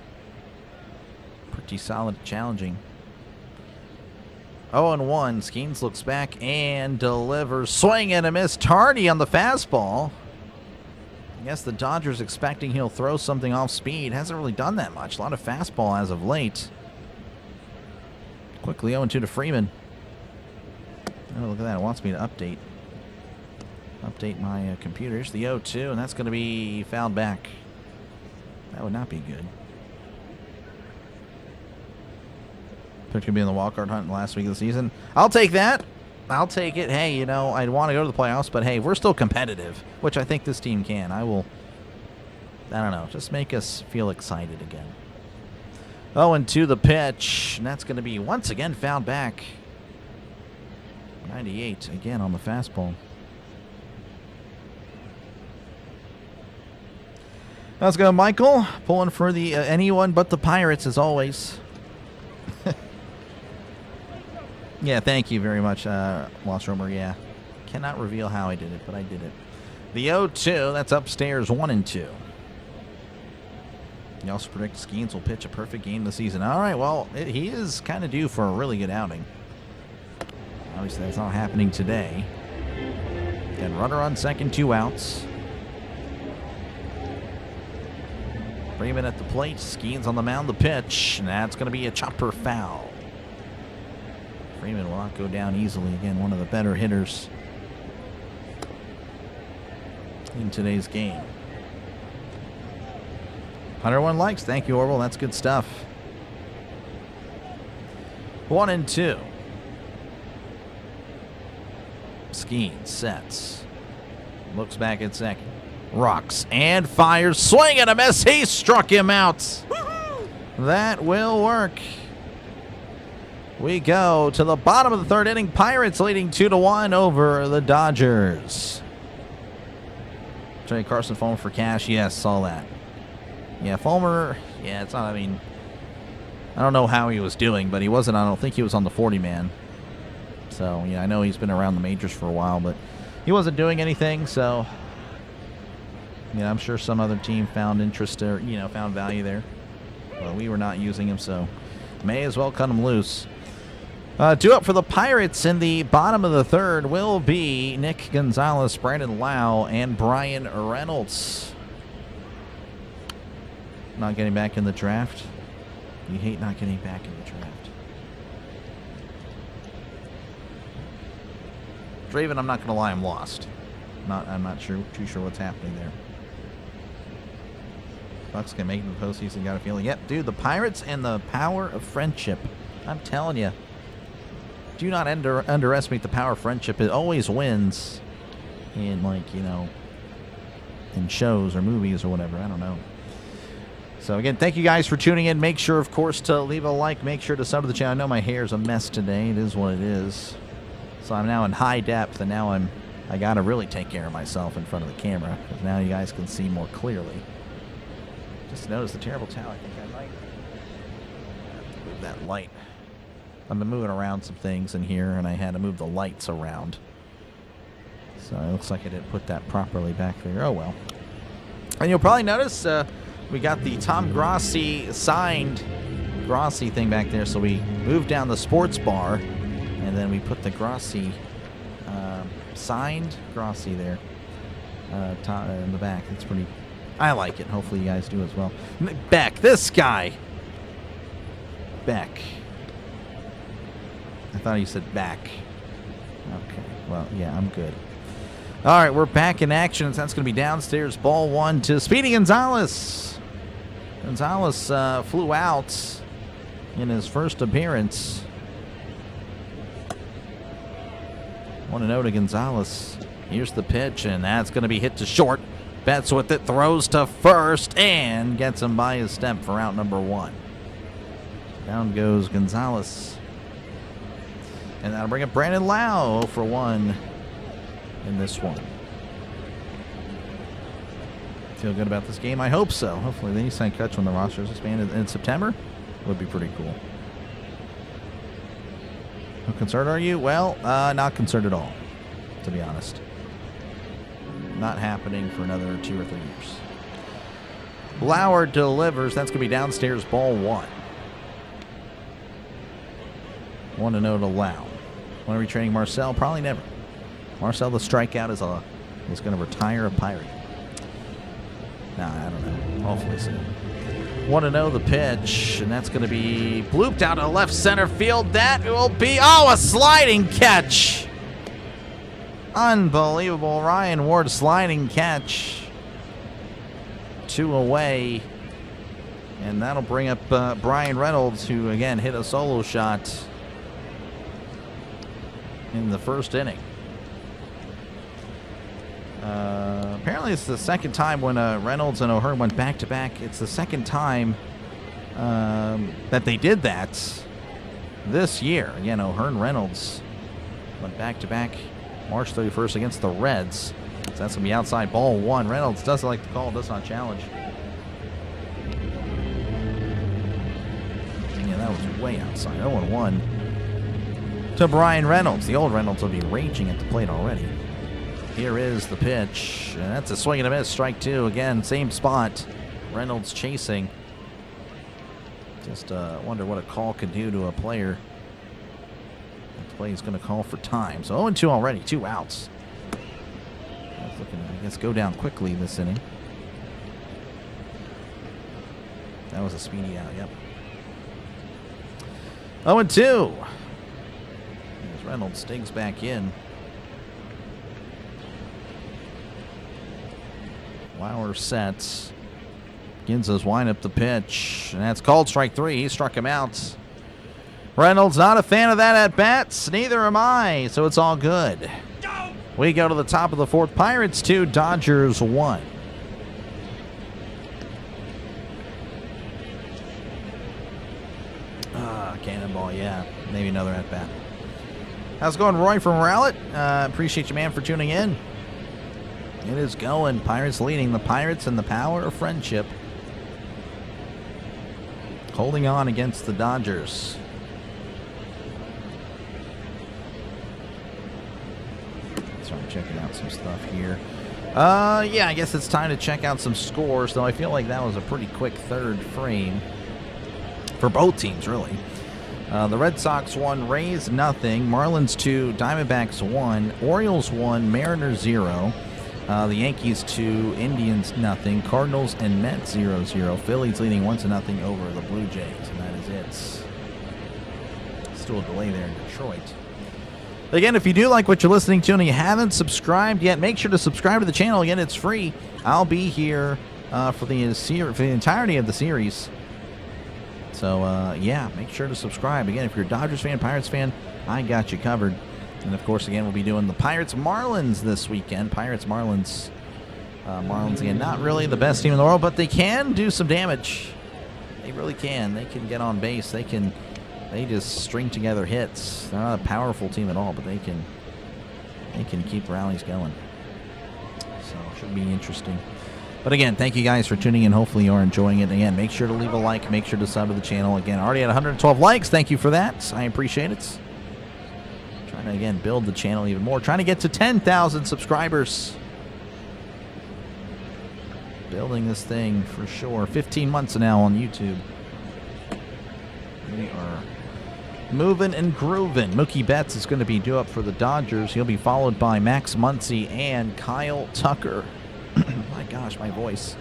Pretty solid challenging. 0-1. Skeens looks back and delivers. Swing and a miss. Tardy on the fastball. I guess the Dodgers expecting he'll throw something off speed. Hasn't really done that much. A lot of fastball as of late. Quickly 0-2 to Freeman. Oh, look at that. It wants me to update my computer. Here's the 0-2, and that's going to be fouled back. That would not be good. Pitch could be in the wildcard hunt last week of the season. I'll take that. I'll take it. Hey, I'd want to go to the playoffs, but hey, we're still competitive, which I think this team can. I don't know, just make us feel excited again. 0-2 the pitch, and that's going to be once again fouled back. 98 again on the fastball. Let's go, Michael. Pulling for the anyone but the Pirates as always. Yeah, thank you very much, Lost Romer. Yeah, cannot reveal how I did it, but I did it. The 0-2, that's upstairs 1-2. You also predict Skeens will pitch a perfect game this season. All right, well, he is kind of due for a really good outing. Obviously, that's not happening today. Again, runner on second, 2 outs. Freeman at the plate, Skeens on the mound, the pitch, and that's going to be a chopper foul. Freeman will not go down easily. Again, one of the better hitters in today's game. 101 likes. Thank you, Orville. That's good stuff. 1-2. Skeens sets. Looks back at second. Rocks and fires. Swing and a miss. He struck him out. That will work. We go to the bottom of the third inning. Pirates leading 2-1 over the Dodgers. Trey Carson Fulmer for cash. Yes, saw that. Yeah, Fulmer. Yeah, it's not. I mean, I don't know how he was doing, but he wasn't. I don't think he was on the 40-man. So yeah, I know he's been around the majors for a while, but he wasn't doing anything. So yeah, I'm sure some other team found interest or found value there. Well, we were not using him, so may as well cut him loose. 2 up for the Pirates in the bottom of the third will be Nick Gonzalez, Brandon Lau, and Brian Reynolds. Not getting back in the draft. You hate not getting back in the draft. Draven, I'm not going to lie, I'm lost. I'm not too sure what's happening there. Bucks can make it to the postseason. Got a feeling. Yep, dude, the Pirates and the power of friendship. I'm telling you. Do not underestimate the power of friendship. It always wins in, in shows or movies or whatever. I don't know. So, again, thank you guys for tuning in. Make sure, of course, to leave a like. Make sure to sub to the channel. I know my hair is a mess today. It is what it is. So I'm now in high depth, and now I got to really take care of myself in front of the camera, because now you guys can see more clearly. Just noticed the terrible towel. I think I might move that light. I've been moving around some things in here, and I had to move the lights around. So it looks like I didn't put that properly back there. Oh, well. And you'll probably notice we got the Tom Grossi signed Grossi thing back there. So we moved down the sports bar, and then we put the Grossi, signed Grossi there in the back. It's pretty... I like it. Hopefully you guys do as well. Beck, this guy. Beck. I thought you said back. Okay. Well, yeah, I'm good. All right, we're back in action. That's going to be downstairs. Ball 1 to Speedy Gonzalez. Gonzalez flew out in his first appearance. 1-0 to Gonzalez. Here's the pitch, and that's going to be hit to short. Betts with it, throws to first, and gets him by his step for out number 1. Down goes Gonzalez. And that'll bring up Brandon Lau for 1 in this one. Feel good about this game? I hope so. Hopefully they sign Kutch when the roster is expanded in September. Would be pretty cool. How concerned are you? Well, not concerned at all, to be honest. Not happening for another 2 or 3 years. Lauer delivers. That's going to be downstairs, ball 1. 1-0 to Lau. When are we training Marcel? Probably never. Marcel, the strikeout, is going to retire a Pirate. Nah, I don't know. Hopefully soon. 1-0 the pitch, and that's going to be blooped out to left center field. That will be, a sliding catch. Unbelievable. Ryan Ward sliding catch. 2 away. And that'll bring up Brian Reynolds, who, again, hit a solo shot in the first inning. Apparently it's the second time when Reynolds and O'Hearn went back-to-back. It's the second time that they did that this year. Again, O'Hearn Reynolds Went back-to-back March 31st against the Reds. So that's going to be outside ball 1. Reynolds doesn't like the call, does not challenge. Yeah, that was way outside. 0-1 to Brian Reynolds. The old Reynolds will be raging at the plate already. Here is the pitch. And that's a swing and a miss. Strike 2. Again, same spot. Reynolds chasing. Just wonder what a call could do to a player. The play is going to call for time. So 0-2 already. 2 outs. That's looking to, I guess, go down quickly this inning. That was a speedy out. Yep. 0-2. As Reynolds digs back in. Lauer sets. Begins his windup the pitch. And that's called strike 3. He struck him out. Reynolds not a fan of that at bats. Neither am I. So it's all good. We go to the top of the 4th. Pirates 2, Dodgers 1. Cannonball, yeah. Maybe another at bat. How's it going, Roy from Rowlett? Appreciate you, man, for tuning in. It is going. Pirates leading. The Pirates and the power of friendship. Holding on against the Dodgers. So I'm checking out some stuff here. Yeah, I guess it's time to check out some scores, though I feel like that was a pretty quick 3rd frame for both teams, really. The Red Sox won, Rays nothing, Marlins 2, Diamondbacks 1, Orioles 1, Mariners 0. The Yankees 2, Indians nothing, Cardinals and Mets 0-0. Phillies leading 1-0 over the Blue Jays, and that is it. Still a delay there in Detroit. Again, if you do like what you're listening to and you haven't subscribed yet, make sure to subscribe to the channel. Again, it's free. I'll be here for the entirety of the series. So, yeah, make sure to subscribe. Again, if you're a Dodgers fan, Pirates fan, I got you covered. And, of course, again, we'll be doing the Pirates-Marlins this weekend. Pirates-Marlins. Marlins, again, not really the best team in the world, but they can do some damage. They really can. They can get on base. They just string together hits. They're not a powerful team at all, but they can keep rallies going. So, should be interesting. But again, thank you guys for tuning in. Hopefully you are enjoying it. Again, make sure to leave a like. Make sure to sub to the channel. Again, already at 112 likes. Thank you for that. I appreciate it. Trying to, again, build the channel even more. Trying to get to 10,000 subscribers. Building this thing for sure. 15 months now on YouTube. We are moving and grooving. Mookie Betts is going to be due up for the Dodgers. He'll be followed by Max Muncy and Kyle Tucker. My gosh, my voice.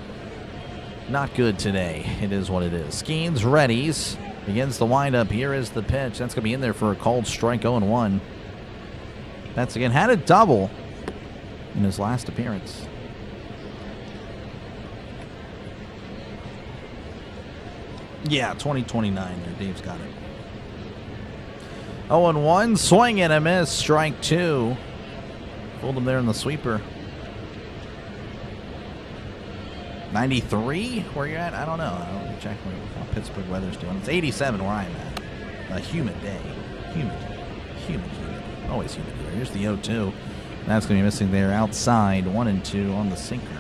Not good today. It is what it is. Skeens readies. Begins the windup. Here is the pitch. That's going to be in there for a called strike. 0-1. That's again had a double in his last appearance. Yeah, 2029 there. Dave's got it. 0-1. Swing and a miss. Strike 2. Pulled him there in the sweeper. 93? Where you're at? I don't know. I'll check how Pittsburgh weather's doing. It's 87 where I'm at. A humid day. Humid. Always humid here. Here's the 0-2. That's going to be missing there outside. 1-2 on the sinker.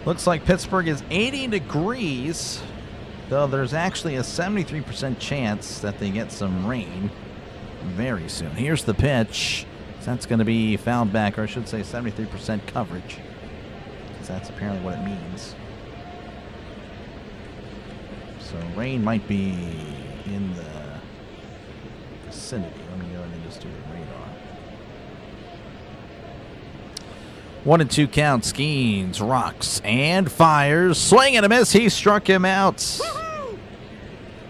Looks like Pittsburgh is 80 degrees, though there's actually a 73% chance that they get some rain very soon. Here's the pitch. That's going to be fouled back, or I should say 73% coverage. That's apparently what it means. So rain might be in the vicinity. Let me go ahead and just do the radar. 1-2 count. Skeens, rocks, and fires. Swing and a miss. He struck him out. Woo-hoo!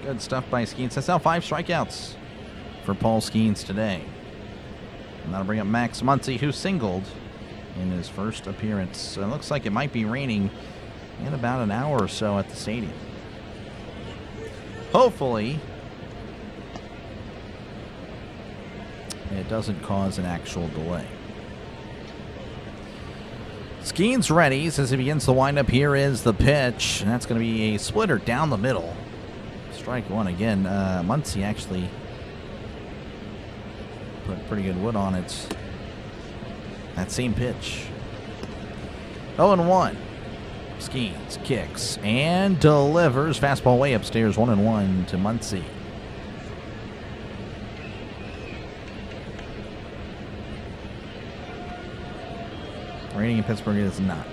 Good stuff by Skeens. That's now 5 strikeouts for Paul Skeens today. And that'll bring up Max Muncy, who singled in his first appearance. So it looks like it might be raining in about an hour or so at the stadium. Hopefully it doesn't cause an actual delay. Skeens readies as he begins the windup. Here is the pitch, and that's going to be a splitter down the middle. Strike 1 again. Muncy actually pretty good wood on it. That same pitch. 0-1. Skeens, kicks, and delivers. Fastball way upstairs, 1-1 to Muncy. Raining in Pittsburgh is not.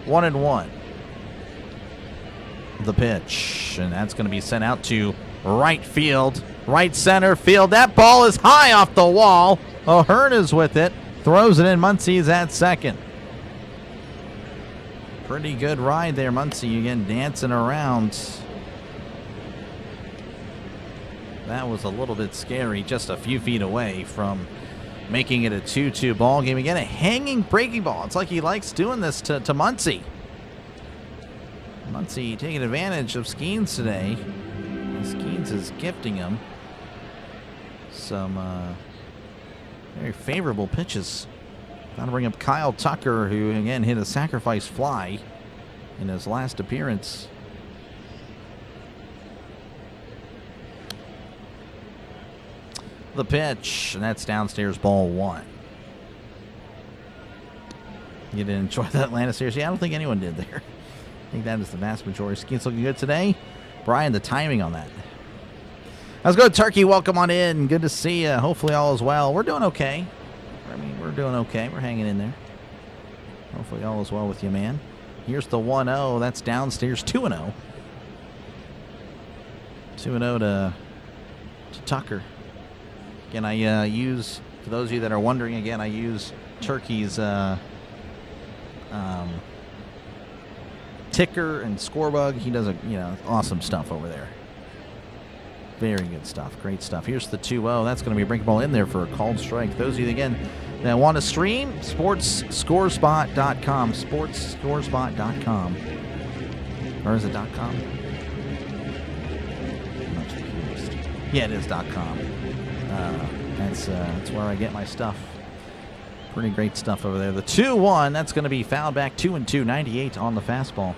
1-1. The pitch, and that's going to be sent out to right field, right center field. That ball is high off the wall. O'Hearn is with it. Throws it in. Muncy's at second. Pretty good ride there, Muncy again dancing around. That was a little bit scary, just a few feet away from making it a 2-2 ball game. Again, a hanging breaking ball. It's like he likes doing this to Muncy. Muncy taking advantage of Skeens today. Skeens is gifting him some very favorable pitches. Got to bring up Kyle Tucker, who again hit a sacrifice fly in his last appearance. The pitch, and that's downstairs, ball 1. You didn't enjoy that Atlanta series? Yeah, I don't think anyone did there. I think that is the vast majority. Skeens looking good today. Brian, the timing on that. Let's go, Turkey. Welcome on in. Good to see you. Hopefully all is well. We're doing okay. I mean, we're doing okay. We're hanging in there. Hopefully all is well with you, man. Here's the 1-0. That's downstairs, 2-0. 2-0 to Tucker. Again, I use, for those of you that are wondering, again, I use Turkey's ticker and scorebug. He does awesome stuff over there. Very good stuff. Great stuff. Here's the 2-0. That's going to be a breaking ball in there for a called strike. Those of you, again, that want to stream, sportsscorespot.com. Sportsscorespot.com. Or is it .com? I'm not too confused. Yeah, it is .com. That's where I get my stuff. Pretty great stuff over there. The 2-1, that's going to be fouled back. 2-2, 98 on the fastball.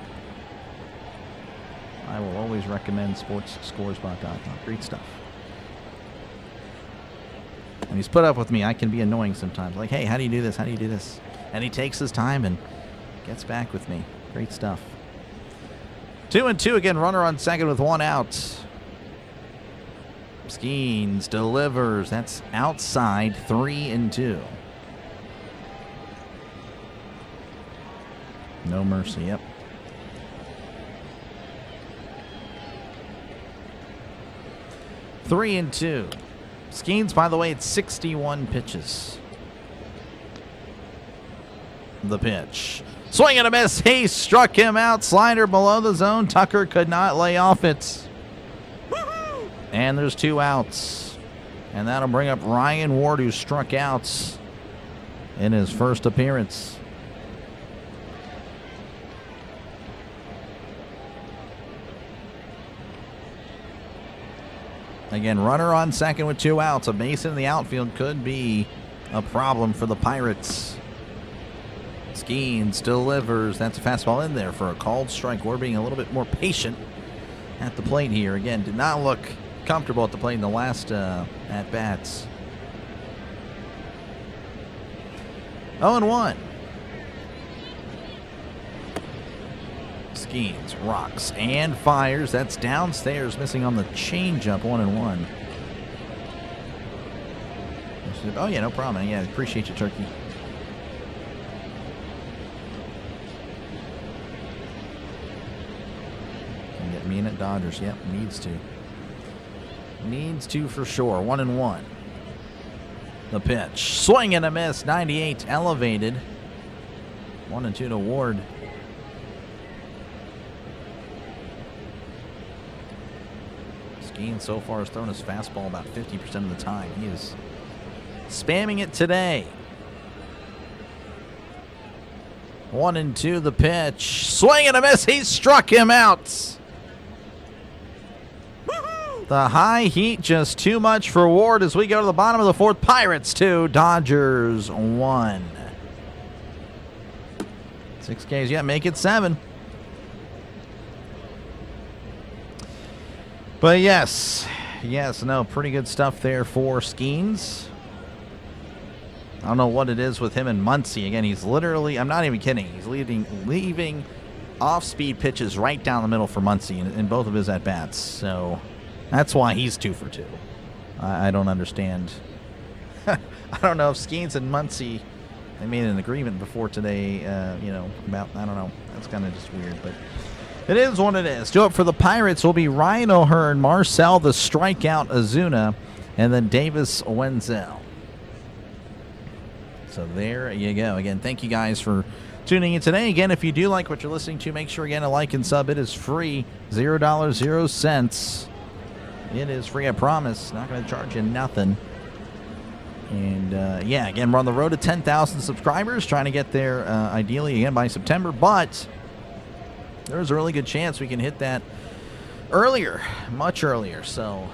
I will always recommend sportsscorespot.com. Great stuff. And he's put up with me. I can be annoying sometimes. Like, hey, how do you do this? How do you do this? And he takes his time and gets back with me. Great stuff. 2-2 again. Runner on second with 1 out. Skeens delivers. That's outside. 3-2. No mercy. Yep. 3-2. Skeens, by the way, it's 61 pitches. The pitch. Swing and a miss. He struck him out. Slider below the zone. Tucker could not lay off it. And there's 2 outs. And that'll bring up Ryan Ward, who struck out in his first appearance. Again, runner on second with 2 outs. A base in the outfield could be a problem for the Pirates. Skeens delivers. That's a fastball in there for a called strike. We're being a little bit more patient at the plate here. Again, did not look comfortable at the plate in the last at-bats. 0-1. Skeens rocks and fires. That's downstairs, missing on the changeup. 1-1. Oh yeah, no problem. Yeah, appreciate you, Turkey. Can get mean at Dodgers. Yep, needs to. Needs to for sure. 1-1. The pitch. Swing and a miss. 98 elevated. 1-2 to Ward. Skeens so far has thrown his fastball about 50% of the time. He is spamming it today. 1-2 the pitch. Swing and a miss. He struck him out. The high heat just too much for Ward as we go to the bottom of the 4th. Pirates 2, Dodgers 1. 6 Ks. Yeah, make it 7. But yes, Yes, no, pretty good stuff there for Skeens. I don't know what it is with him and Muncy. Again, he's literally, I'm not even kidding, he's leaving off-speed pitches right down the middle for Muncy in both of his at-bats. So that's why he's 2 for 2. I don't understand. I don't know if Skeens and Muncy, they made an agreement before today, about, I don't know. That's kind of just weird, but it is what it is. Do it for the Pirates will be Ryan O'Hearn, Marcell the strikeout Ozuna, and then Davis Wenzel. So there you go. Again, thank you guys for tuning in today. Again, if you do like what you're listening to, make sure again to like and sub. It is free, $0, 0 cents. It is free, I promise. Not going to charge you nothing. And yeah, again, we're on the road to 10,000 subscribers, trying to get there ideally again by September. But there's a really good chance we can hit that earlier, much earlier. So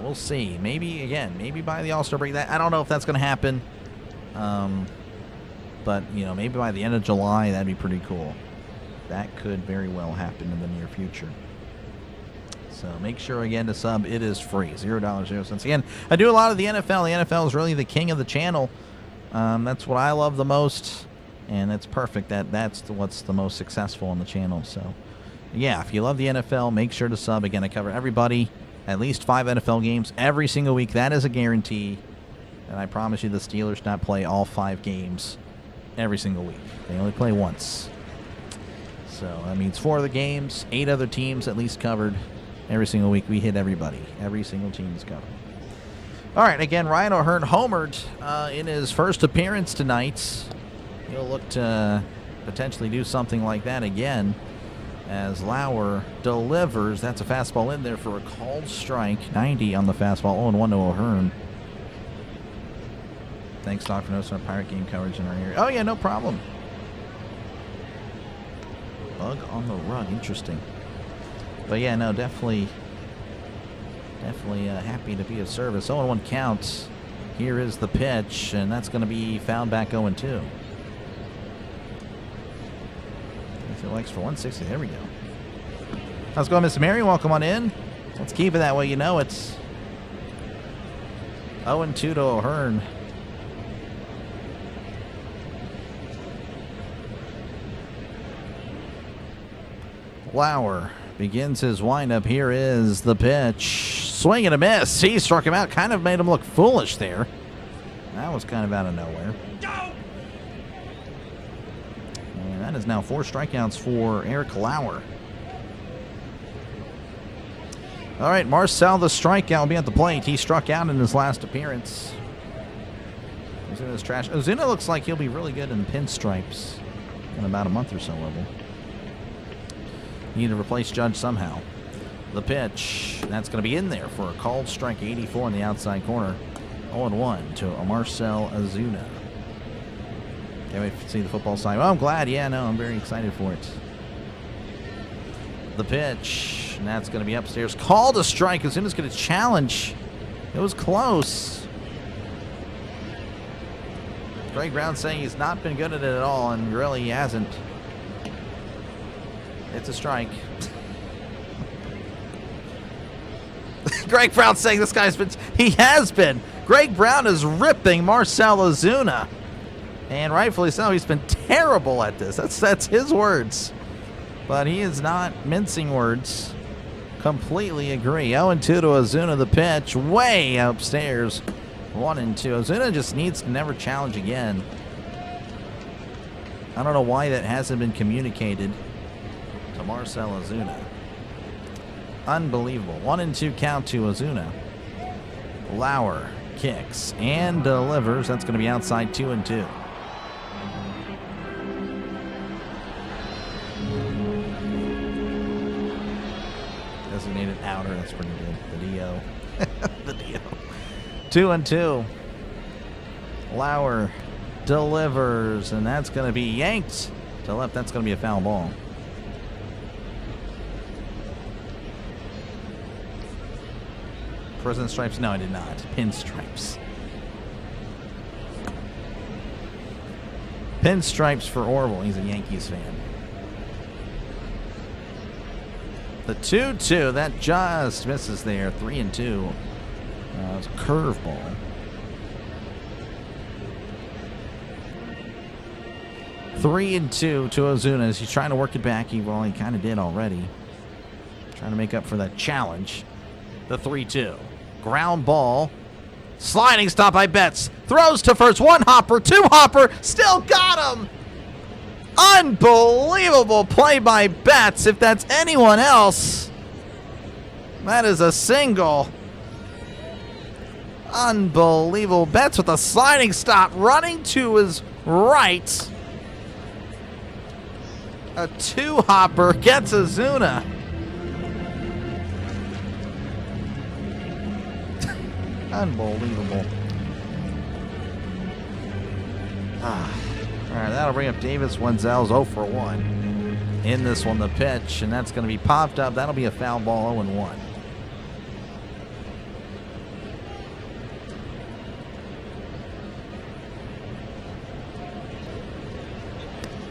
we'll see. Maybe by the All-Star break. I don't know if that's going to happen. But, maybe by the end of July, that'd be pretty cool. That could very well happen in the near future. So make sure, again, to sub. It is free, $0, 0 cents. Again, I do a lot of the NFL. The NFL is really the king of the channel. That's what I love the most, and it's perfect. That's what's the most successful on the channel. So, yeah, if you love the NFL, make sure to sub. Again, I cover everybody, at least 5 NFL games every single week. That is a guarantee. And I promise you the Steelers not play all 5 games every single week. They only play once. So that means 4 of the games, 8 other teams at least covered every single week. We hit everybody. Every single team is covered. All right, again, Ryan O'Hearn homered in his first appearance tonight. He'll look to potentially do something like that again as Lauer delivers. That's a fastball in there for a called strike. 90 on the fastball. 0-1 to O'Hearn. Thanks, Doc, for noticing our Pirate game coverage in our area. Oh, yeah, no problem. Bug on the rug. Interesting. But, yeah, no, definitely happy to be of service. 0-1 counts. Here is the pitch, and that's going to be fouled back 0-2. Legs for 160. There we go. How's it going, Miss Mary? Welcome on in. Let's keep it that way. It's 0-2 to O'Hearn. Lauer begins his windup. Here is the pitch. Swing and a miss. He struck him out. Kind of made him look foolish there. That was kind of out of nowhere. And that is now 4 strikeouts for Eric Lauer. All right, Marcell the strikeout will be at the plate. He struck out in his last appearance. Ozuna's trash. Ozuna looks like he'll be really good in pinstripes in about a month or so level. Need to replace Judge somehow. The pitch. That's going to be in there for a called strike. 84 in the outside corner. 0-1 to Marcell Ozuna. Can't wait to see the football side. Well, I'm glad. Yeah, no, I'm very excited for it. The pitch. And that's going to be upstairs. Called a strike. Ozuna's going to challenge. It was close. Greg Brown saying he's not been good at it at all, and really he hasn't. It's a strike. Greg Brown saying this guy's been... He has been. Greg Brown is ripping Marcell Ozuna. And rightfully so. He's been terrible at this. That's his words. But he is not mincing words. Completely agree. 0-2 to Ozuna. The pitch way upstairs. 1-2. Ozuna just needs to never challenge again. I don't know why that hasn't been communicated to Marcell Ozuna. Unbelievable. 1-2 count to Ozuna. Lauer kicks and delivers. That's going to be outside 2-2. Designated outer. That's pretty good. The DO. The DO. 2-2. Lauer delivers, and that's going to be yanked to left. That's going to be a foul ball. Prison stripes? No, I did not. Pinstripes. Pinstripes for Orville. He's a Yankees fan. The 2-2. That just misses there. 3-2. It's a curveball. 3-2 to Ozuna as he's trying to work it back. He kind of did already. Trying to make up for that challenge. The 3-2. Ground ball. Sliding stop by Betts. Throws to first. One hopper, two hopper. Still got him. Unbelievable play by Betts. If that's anyone else, that is a single. Unbelievable. Betts with a sliding stop, running to his right. A two-hopper gets Ozuna. Unbelievable. All right, that'll bring up Davis. Wenzel's 0 for 1 in this one, the pitch, and that's going to be popped up. That'll be a foul ball, 0-1.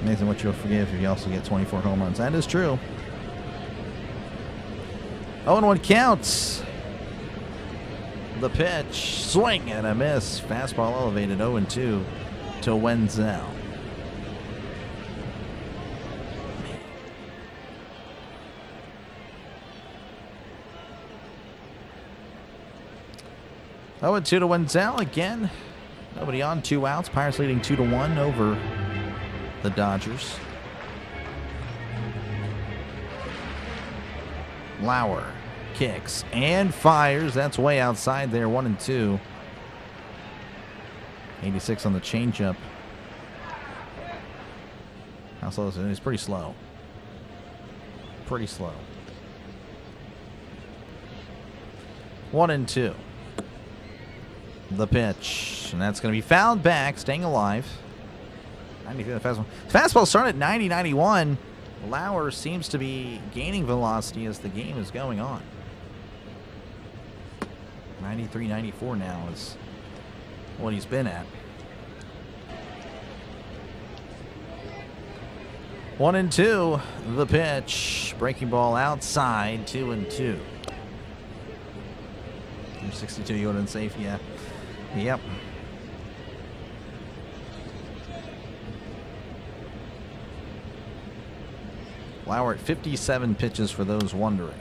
Amazing what you'll forgive if you also get 24 home runs. That is true. 0-1 counts. The pitch, swing and a miss. Fastball elevated, 0-2 to Wenzel. Oh, and 2 to Wenzel again. Nobody on, 2 outs. Pirates leading 2-1 over the Dodgers. Lauer kicks and fires. That's way outside there. 1-2. 86 on the changeup. How slow is it? It's pretty slow. Pretty slow. 1-2. The pitch, and that's going to be fouled back, staying alive. 93 the fastball. Fastball started at 90, 91. Lauer seems to be gaining velocity as the game is going on. 93, 94 now is what he's been at. 1-2. The pitch, breaking ball outside. 2-2. 62 you wouldn't safe, yeah. Yep. Lauer at 57 pitches for those wondering.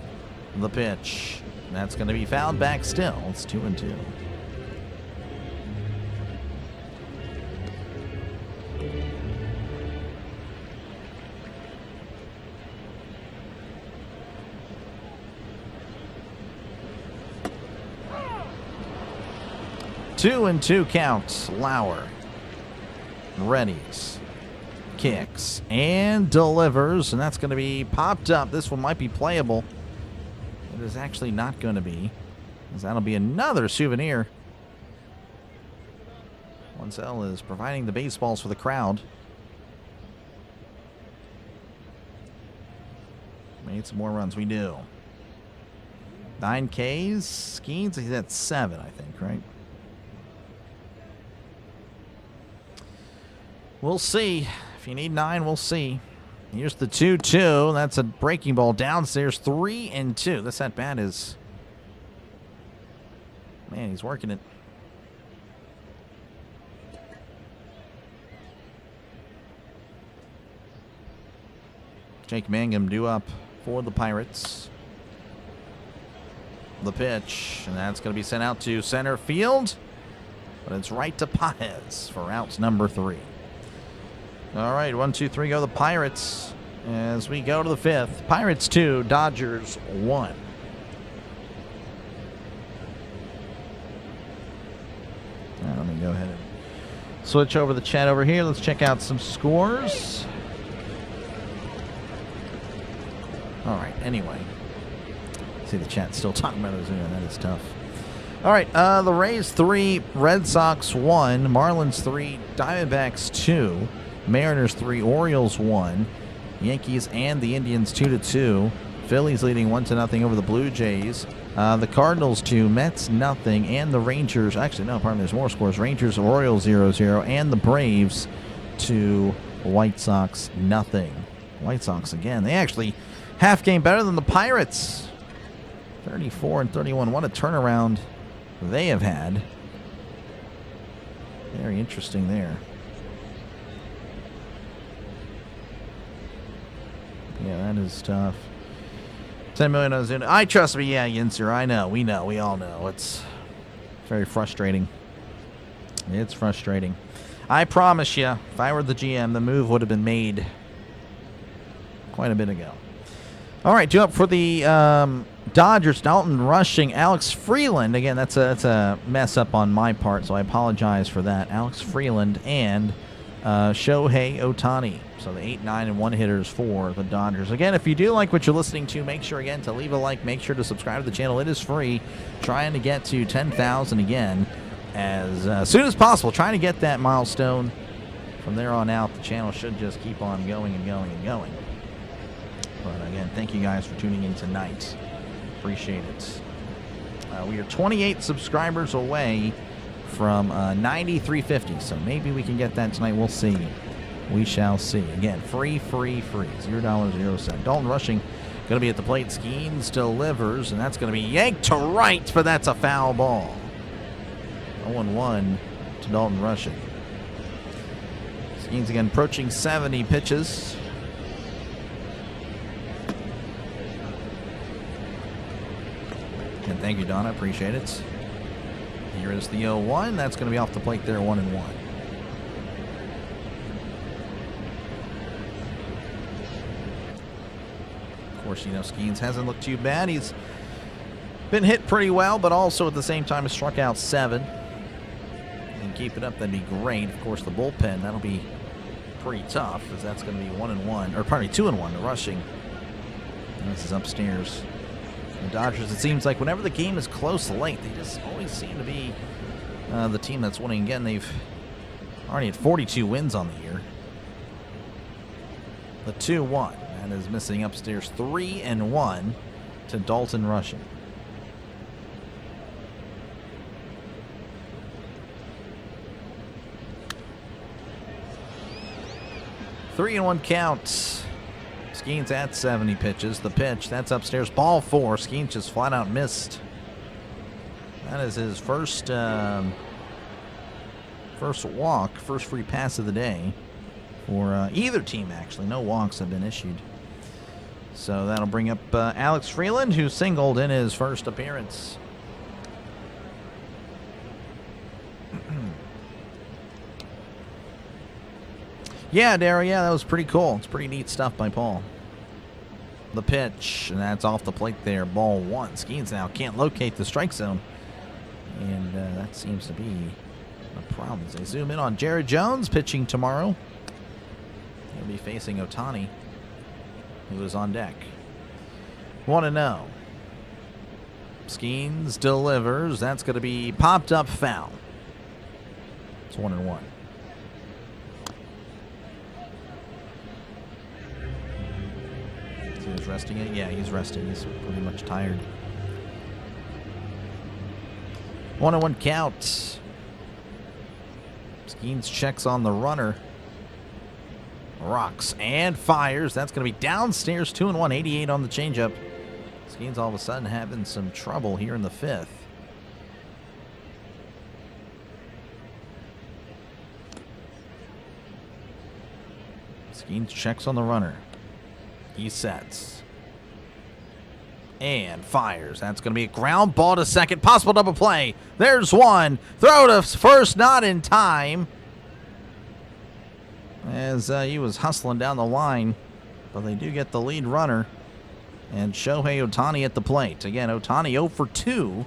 The pitch. That's going to be fouled back still. It's 2-2. Two and 2 counts. Lauer readies, kicks, and delivers, and that's going to be popped up. This one might be playable. It is actually not going to be, as that'll be another souvenir. Wenzel is providing the baseballs for the crowd. Made some more runs. We do. 9 Ks. Skeens, he's at 7, I think, right? We'll see. If you need 9, we'll see. Here's the 2-2. That's a breaking ball downstairs. 3-2. This at bat is... Man, he's working it. Jake Mangum due up for the Pirates. The pitch, and that's going to be sent out to center field. But it's right to Paez for out number 3. All right, 1, 2, 3 go the Pirates as we go to the 5th. Pirates 2, Dodgers 1. Let me go ahead and switch over the chat over here. Let's check out some scores. All right, anyway. See the chat still talking about Ozuna. That is tough. All right, the Rays 3, Red Sox 1, Marlins 3, Diamondbacks 2. Mariners 3, Orioles 1. Yankees and the Indians 2-2. Phillies leading 1-0 over the Blue Jays. The Cardinals 2, Mets nothing, and the Rangers. Actually, no, pardon me, there's more scores. Rangers, Orioles 0-0, and the Braves 2, White Sox nothing. White Sox again. They actually half game better than the Pirates. 34-31. What a turnaround they have had. Very interesting there. Yeah, that is tough. 10 million on Zuna. I trust me, yeah, Yinzer. I know. We all know. It's very frustrating. It's frustrating. I promise you, if I were the GM, the move would have been made quite a bit ago. All right, due up for the Dodgers. Dalton rushing. Alex Freeland. Again, that's a mess up on my part, so I apologize for that. Alex Freeland and Shohei Ohtani. So the 8, 9, and 1 hitters for the Dodgers. Again, if you do like what you're listening to, make sure, again, to leave a like. Make sure to subscribe to the channel. It is free. Trying to get to 10,000 again as soon as possible. Trying to get that milestone. From there on out, the channel should just keep on going and going and going. But again, thank you guys for tuning in tonight. Appreciate it. We are 28 subscribers away from 9,350, so maybe we can get that tonight. We'll see. We shall see. Again, free. $0.00. Dalton rushing, going to be at the plate. Skeens delivers, and that's going to be yanked to right, but that's a foul ball. 0-1 to Dalton rushing. Skeens again approaching 70 pitches. And thank you, Donna. Appreciate it. Here is the 0-1. That's going to be off the plate there, 1-1. Of course, you know, Skeens hasn't looked too bad. He's been hit pretty well, but also at the same time has struck out 7. And keep it up, that'd be great. Of course, the bullpen, that'll be pretty tough, because that's going to be 1-1, or pardon me, 2-1. The rushing. And this is upstairs. The Dodgers, it seems like whenever the game is close late, they just always seem to be the team that's winning. Again, they've already had 42 wins on the year. The 2-1. That is missing upstairs. 3-1 to Dalton rushing. Three and 1 count. Skeens at 70 pitches. The pitch, that's upstairs. Ball 4. Skeens just flat out missed. That is his first walk, first free pass of the day for either team, actually. No walks have been issued. So that'll bring up Alex Freeland, who singled in his first appearance. Yeah, Darryl, yeah, that was pretty cool. It's pretty neat stuff by Paul. The pitch, and that's off the plate there. Ball 1. Skeens now can't locate the strike zone. And that seems to be a problem. As they zoom in on Jared Jones pitching tomorrow. He'll be facing Ohtani, who is on deck. 1-0. Skeens delivers. That's going to be popped up foul. It's 1-1. He's resting it. Yeah, he's resting. He's pretty much tired. 1-1 count. Skeens checks on the runner. Rocks and fires. That's going to be downstairs. 2-1. 88 on the changeup. Skeens all of a sudden having some trouble here in the 5th. Skeens checks on the runner. He sets. And fires. That's going to be a ground ball to second. Possible double play. There's one. Throw to first, not in time. As he was hustling down the line. But they do get the lead runner. And Shohei Ohtani at the plate. Again, Ohtani 0 for 2.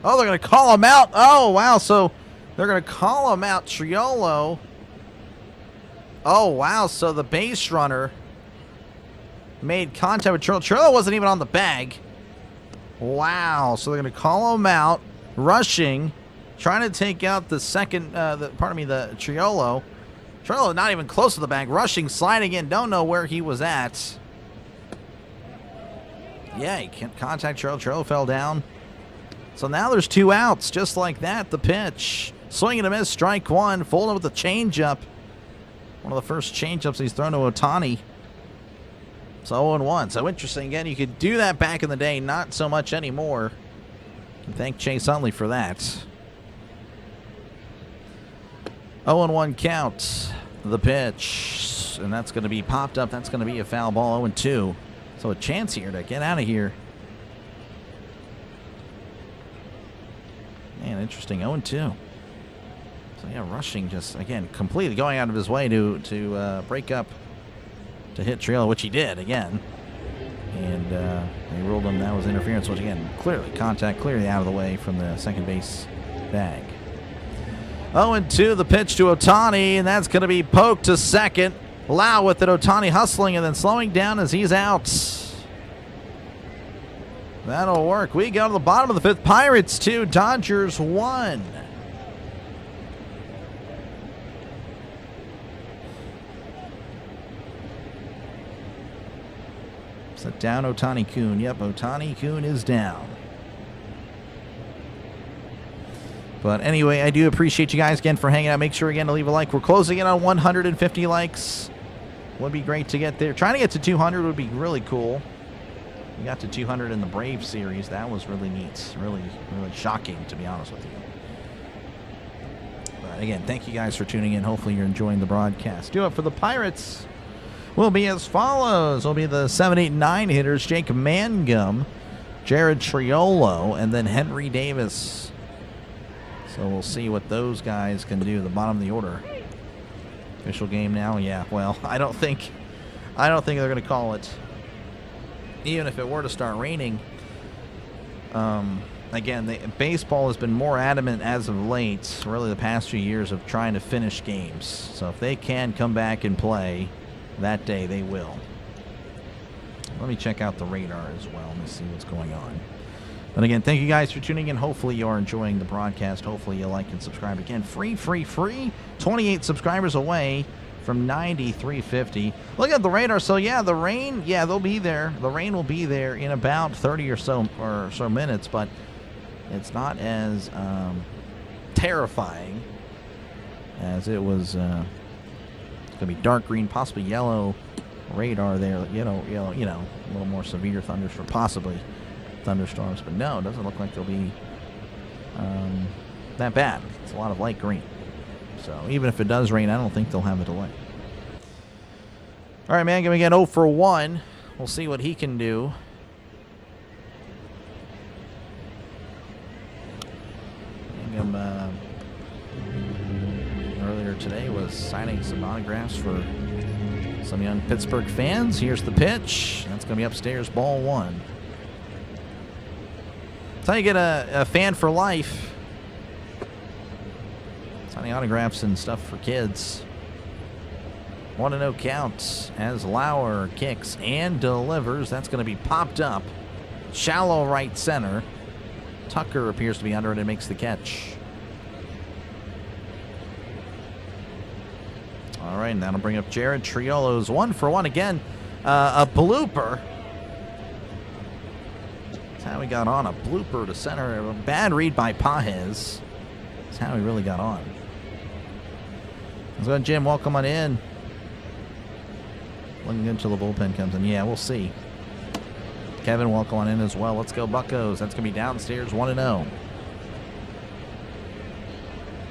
Oh, they're going to call him out. Oh, wow. So they're going to call him out. Triolo. Oh, wow. So the base runner made contact with Triolo. Triolo wasn't even on the bag. Wow. So they're going to call him out. Rushing. Trying to take out the second, the Triolo. Triolo not even close to the bag. Rushing, sliding in. Don't know where he was at. Yeah, he can't contact Triolo. Triolo fell down. So now there's 2 outs. Just like that, the pitch. Swing and a miss, strike 1. Folding with the changeup. One of the first changeups he's thrown to Ohtani. So 0-1. So interesting. Again, you could do that back in the day. Not so much anymore. And thank Chase Utley for that. 0-1 count. The pitch. And that's going to be popped up. That's going to be a foul ball. 0-2. So a chance here to get out of here. Man, interesting. 0-2. So yeah, rushing just, again, completely going out of his way to break up, to hit Triolo, which he did again. And they ruled him that was interference, which again, clearly contact, clearly out of the way from the second base bag. 0-2, the pitch to Ohtani, and that's going to be poked to second. Lau with it, Ohtani hustling and then slowing down as he's out. That'll work. We go to the bottom of the fifth. Pirates 2, Dodgers 1. Set down Ohtani Kuhn. Yep, Ohtani Kuhn is down. But anyway, I do appreciate you guys again for hanging out. Make sure again to leave a like. We're closing in on 150 likes. Would be great to get there. Trying to get to 200 would be really cool. We got to 200 in the Brave series. That was really neat. Really, really shocking, to be honest with you. But again, thank you guys for tuning in. Hopefully you're enjoying the broadcast. Do it for the Pirates. Will be as follows. Will be the 7, 8, 9 hitters. Jake Mangum, Jared Triolo, and then Henry Davis. So we'll see what those guys can do. The bottom of the order. Official game now. Yeah. Well, I don't think they're going to call it. Even if it were to start raining. Again, baseball has been more adamant as of late, really the past few years, of trying to finish games. So if they can come back and play that day, they will. Let me check out the radar as well. Let me see what's going on. But again, thank you guys for tuning in. Hopefully you are enjoying the broadcast. Hopefully you like and subscribe. Again, free. 28 subscribers away from 9350. Look at the radar. So yeah, the rain, yeah, they'll be there. The rain will be there in about 30 or so minutes, but it's not as terrifying as it was. It's gonna be dark green, possibly yellow radar there. You know, a little more severe possibly thunderstorms. But no, it doesn't look like they'll be that bad. It's a lot of light green. So even if it does rain, I don't think they'll have a delay. All right, man, we get 0 for 1. We'll see what he can do. Earlier today was signing some autographs for some young Pittsburgh fans. Here's the pitch. That's going to be upstairs, ball 1. That's how you get a fan for life. Signing autographs and stuff for kids. 1-0 count as Lauer kicks and delivers. That's going to be popped up. Shallow right center. Tucker appears to be under it and makes the catch. All right, and that'll bring up Jared Triolo's 1 for 1 again. A blooper. That's how he got on. A blooper to center. A bad read by Pajes. That's how he really got on. Let's go, Jim. Welcome on in. Looking good until the bullpen comes in. Yeah, we'll see. Kevin, welcome on in as well. Let's go, Buccos. That's going to be downstairs, 1-0.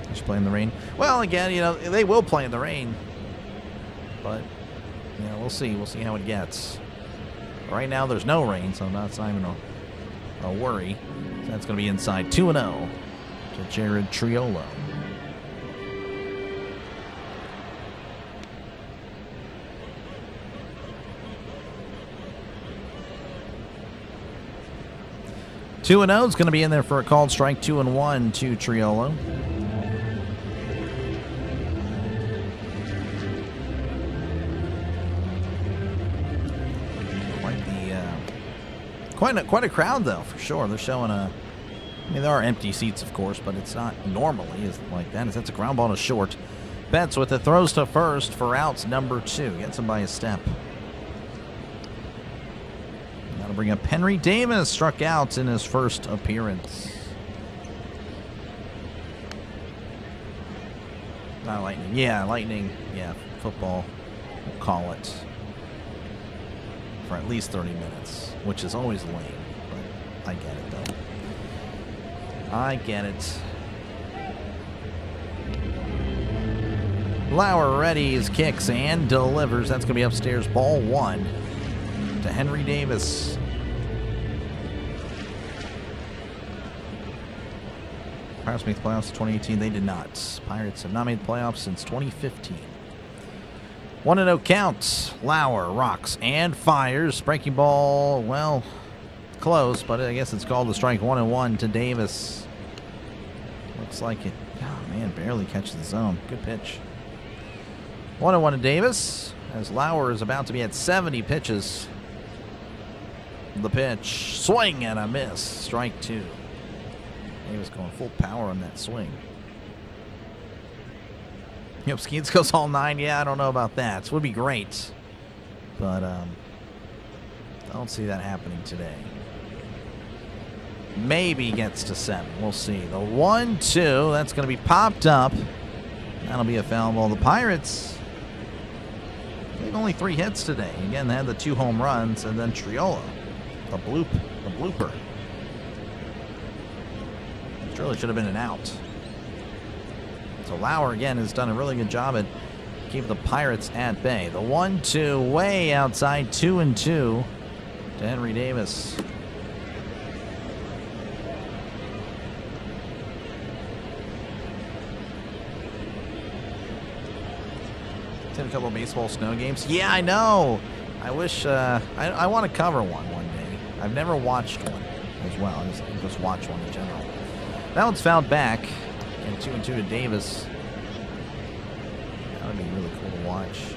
Just play in the rain. Well, again, they will play in the rain. But, we'll see. We'll see how it gets. Right now, there's no rain, so that's not even a worry. So that's going to be inside 2-0 to Jared Triolo. Two and 0 is going to be in there for a called strike. 2-1 to Triolo. Quite a crowd though, for sure. They're showing there are empty seats, of course, but it's not normally like that. That's a ground ball to short. Betts with it, throws to first for outs number 2. Gets him by a step. That'll bring up Henry Davis, struck out in his first appearance. Not lightning. Yeah, lightning. Yeah, football. We'll call it. for at least 30 minutes, which is always lame. But I get it, though. I get it. Lauer readies, kicks, and delivers. That's going to be upstairs. Ball 1 to Henry Davis. Pirates made the playoffs in 2018. They did not. Pirates have not made the playoffs since 2015. 1-0 count. Lauer rocks and fires. Breaking ball, well, close, but I guess it's called the strike. 1-1 to Davis. Looks like it. Oh, man, barely catches the zone. Good pitch. 1-1 to Davis, as Lauer is about to be at 70 pitches. The pitch, swing and a miss. Strike 2. Davis going full power on that swing. Yep, Skeens goes all 9. Yeah, I don't know about that. It would be great, but I don't see that happening today. Maybe gets to 7. We'll see. The 1-2, that's going to be popped up. That'll be a foul ball. The Pirates, they've only 3 hits today. Again, they had the 2 home runs, and then Triola, the blooper. Which really should have been an out. So Lauer, again, has done a really good job at keeping the Pirates at bay. The 1-2 way outside, 2-2 to Henry Davis. Did a couple of baseball snow games. Yeah, I know. I wish I want to cover one day. I've never watched one as well. I just watch one in general. That one's fouled back, and 2-2 to Davis. That would be really cool to watch.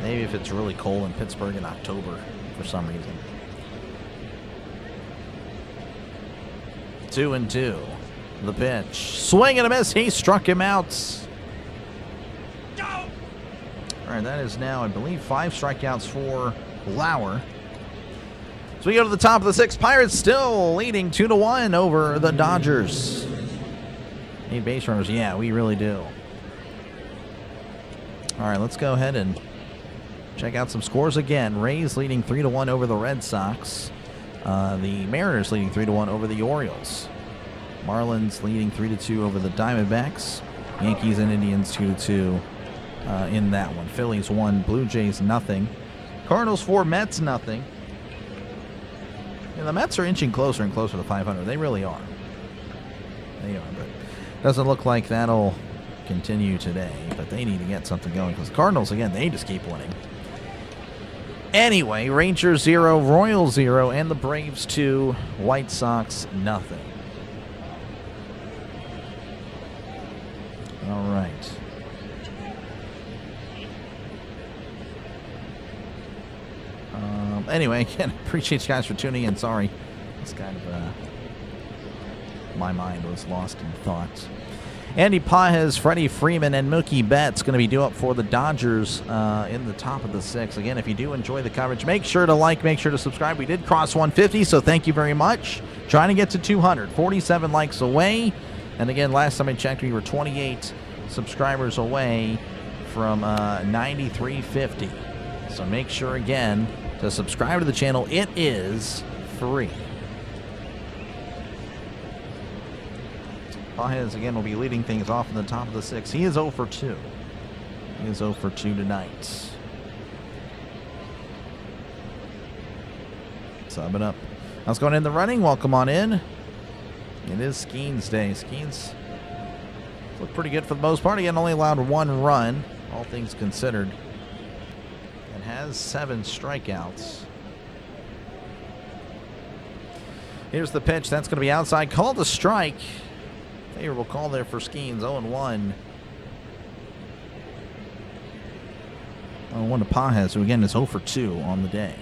Maybe if it's really cold in Pittsburgh in October for some reason. 2-2. The pitch. Swing and a miss. He struck him out. All right, that is now, I believe, 5 strikeouts for Lauer. So we go to the top of the 6th. Pirates still leading 2-1 over the Dodgers. Need base runners. Yeah, we really do. All right, let's go ahead and check out some scores again. Rays leading 3-1 over the Red Sox. The Mariners leading 3-1 over the Orioles. Marlins leading 3-2 over the Diamondbacks. Yankees and Indians 2-2 in that one. Phillies 1, Blue Jays nothing. Cardinals 4, Mets nothing. Yeah, the Mets are inching closer and closer to 500. They really are. They are, but doesn't look like that'll continue today. But they need to get something going because the Cardinals, again, they just keep winning. Anyway, Rangers 0, Royals 0, and the Braves 2, White Sox nothing. All right. Anyway, again, appreciate you guys for tuning in. Sorry, it's kind of my mind was lost in thoughts. Andy Pajes, Freddie Freeman, and Mookie Betts going to be due up for the Dodgers in the top of the 6th. Again, if you do enjoy the coverage, make sure to like, make sure to subscribe. We did cross 150, so thank you very much. Trying to get to 200, 47 likes away. And again, last time I checked, we were 28 subscribers away from 9350. So make sure, again, to subscribe to the channel. It is free. Pajes, again, will be leading things off in the top of the 6th. He is 0 for 2. He is 0 for 2 tonight. Sub it up. How's going in the running? Welcome on in. It is Skeens Day. Skeens look pretty good for the most part. Again, only allowed 1 run, all things considered. And has 7 strikeouts. Here's the pitch. That's going to be outside. Called a strike. Favorable call there for Skeens. 0-1. 0-1 to Pajes, who again is 0 for 2 on the day.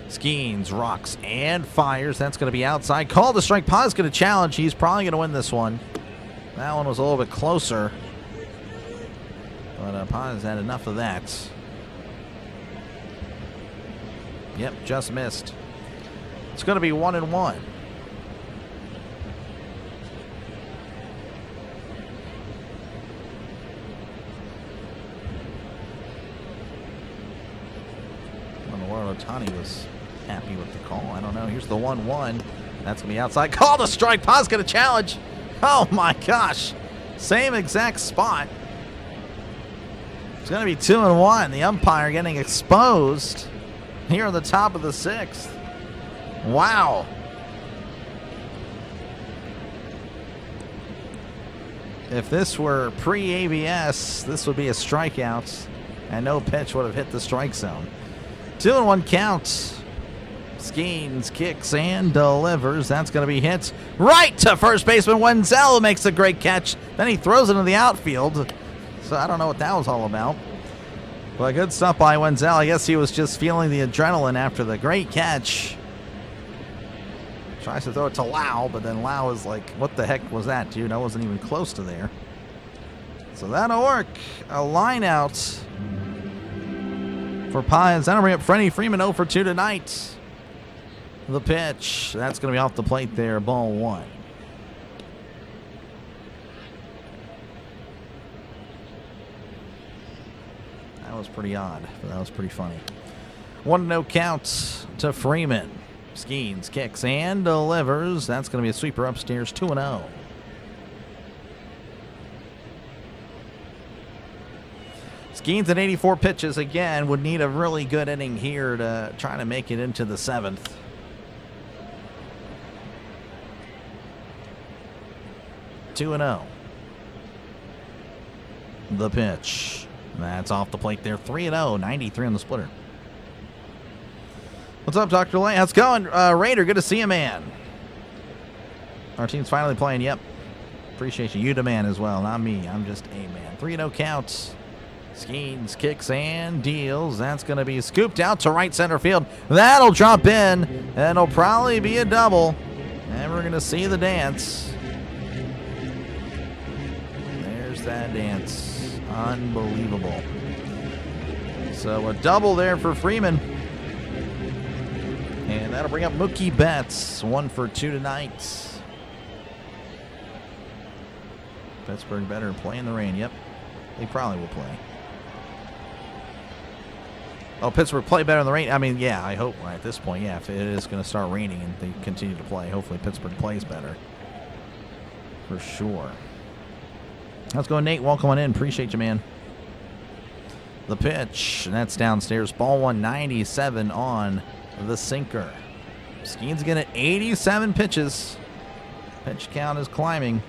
Skeens rocks and fires. That's going to be outside. Called a strike. Pajes going to challenge. He's probably going to win this one. That one was a little bit closer. But Pajes had enough of that. Yep, just missed. It's going to be 1-1. Ohtani was happy with the call. I don't know. Here's the 1-1. That's going to be outside. Called a strike. Paz going to challenge. Oh, my gosh. Same exact spot. It's going to be 2-1. The umpire getting exposed here on the top of the 6th. Wow. If this were pre-ABS, this would be a strikeout, and no pitch would have hit the strike zone. 2-1 count. Skeens kicks and delivers. That's going to be hit right to first baseman. Wenzel makes a great catch. Then he throws it into the outfield. So I don't know what that was all about. But good stuff by Wenzel. I guess he was just feeling the adrenaline after the great catch. Tries to throw it to Lau, but then Lau is like, what the heck was that, dude? I wasn't even close to there. So that'll work. A line out for Pines. That'll bring up Freddie Freeman 0 for 2 tonight. The pitch. That's going to be off the plate there. Ball 1. That was pretty odd, but that was pretty funny. 1-0 count to Freeman. Skeens kicks and delivers. That's going to be a sweeper upstairs. 2-0. Skeens at 84 pitches again would need a really good inning here to try to make it into the 7th. Two and 0. The pitch. That's off the plate there. 3-0. 93 on the splitter. What's up, Dr. Lane? How's it going? Raider, good to see you, man. Our team's finally playing. Yep. Appreciate you. You the man as well, not me. I'm just a man. 3-0 counts. Skeens kicks and deals. That's going to be scooped out to right center field. That'll drop in, and it'll probably be a double. And we're going to see the dance. There's that dance. Unbelievable. So a double there for Freeman. And that'll bring up Mookie Betts. 1 for 2 tonight. Pittsburgh better play in the rain. Yep. They probably will play. Oh, Pittsburgh play better in the rain. I mean, yeah, I hope at this point, yeah, if it is going to start raining and they continue to play, hopefully Pittsburgh plays better. For sure. How's it going, Nate? Welcome on in. Appreciate you, man. The pitch. And that's downstairs. Ball 197 on the sinker. Skeens again at 87 pitches. Pitch count is climbing.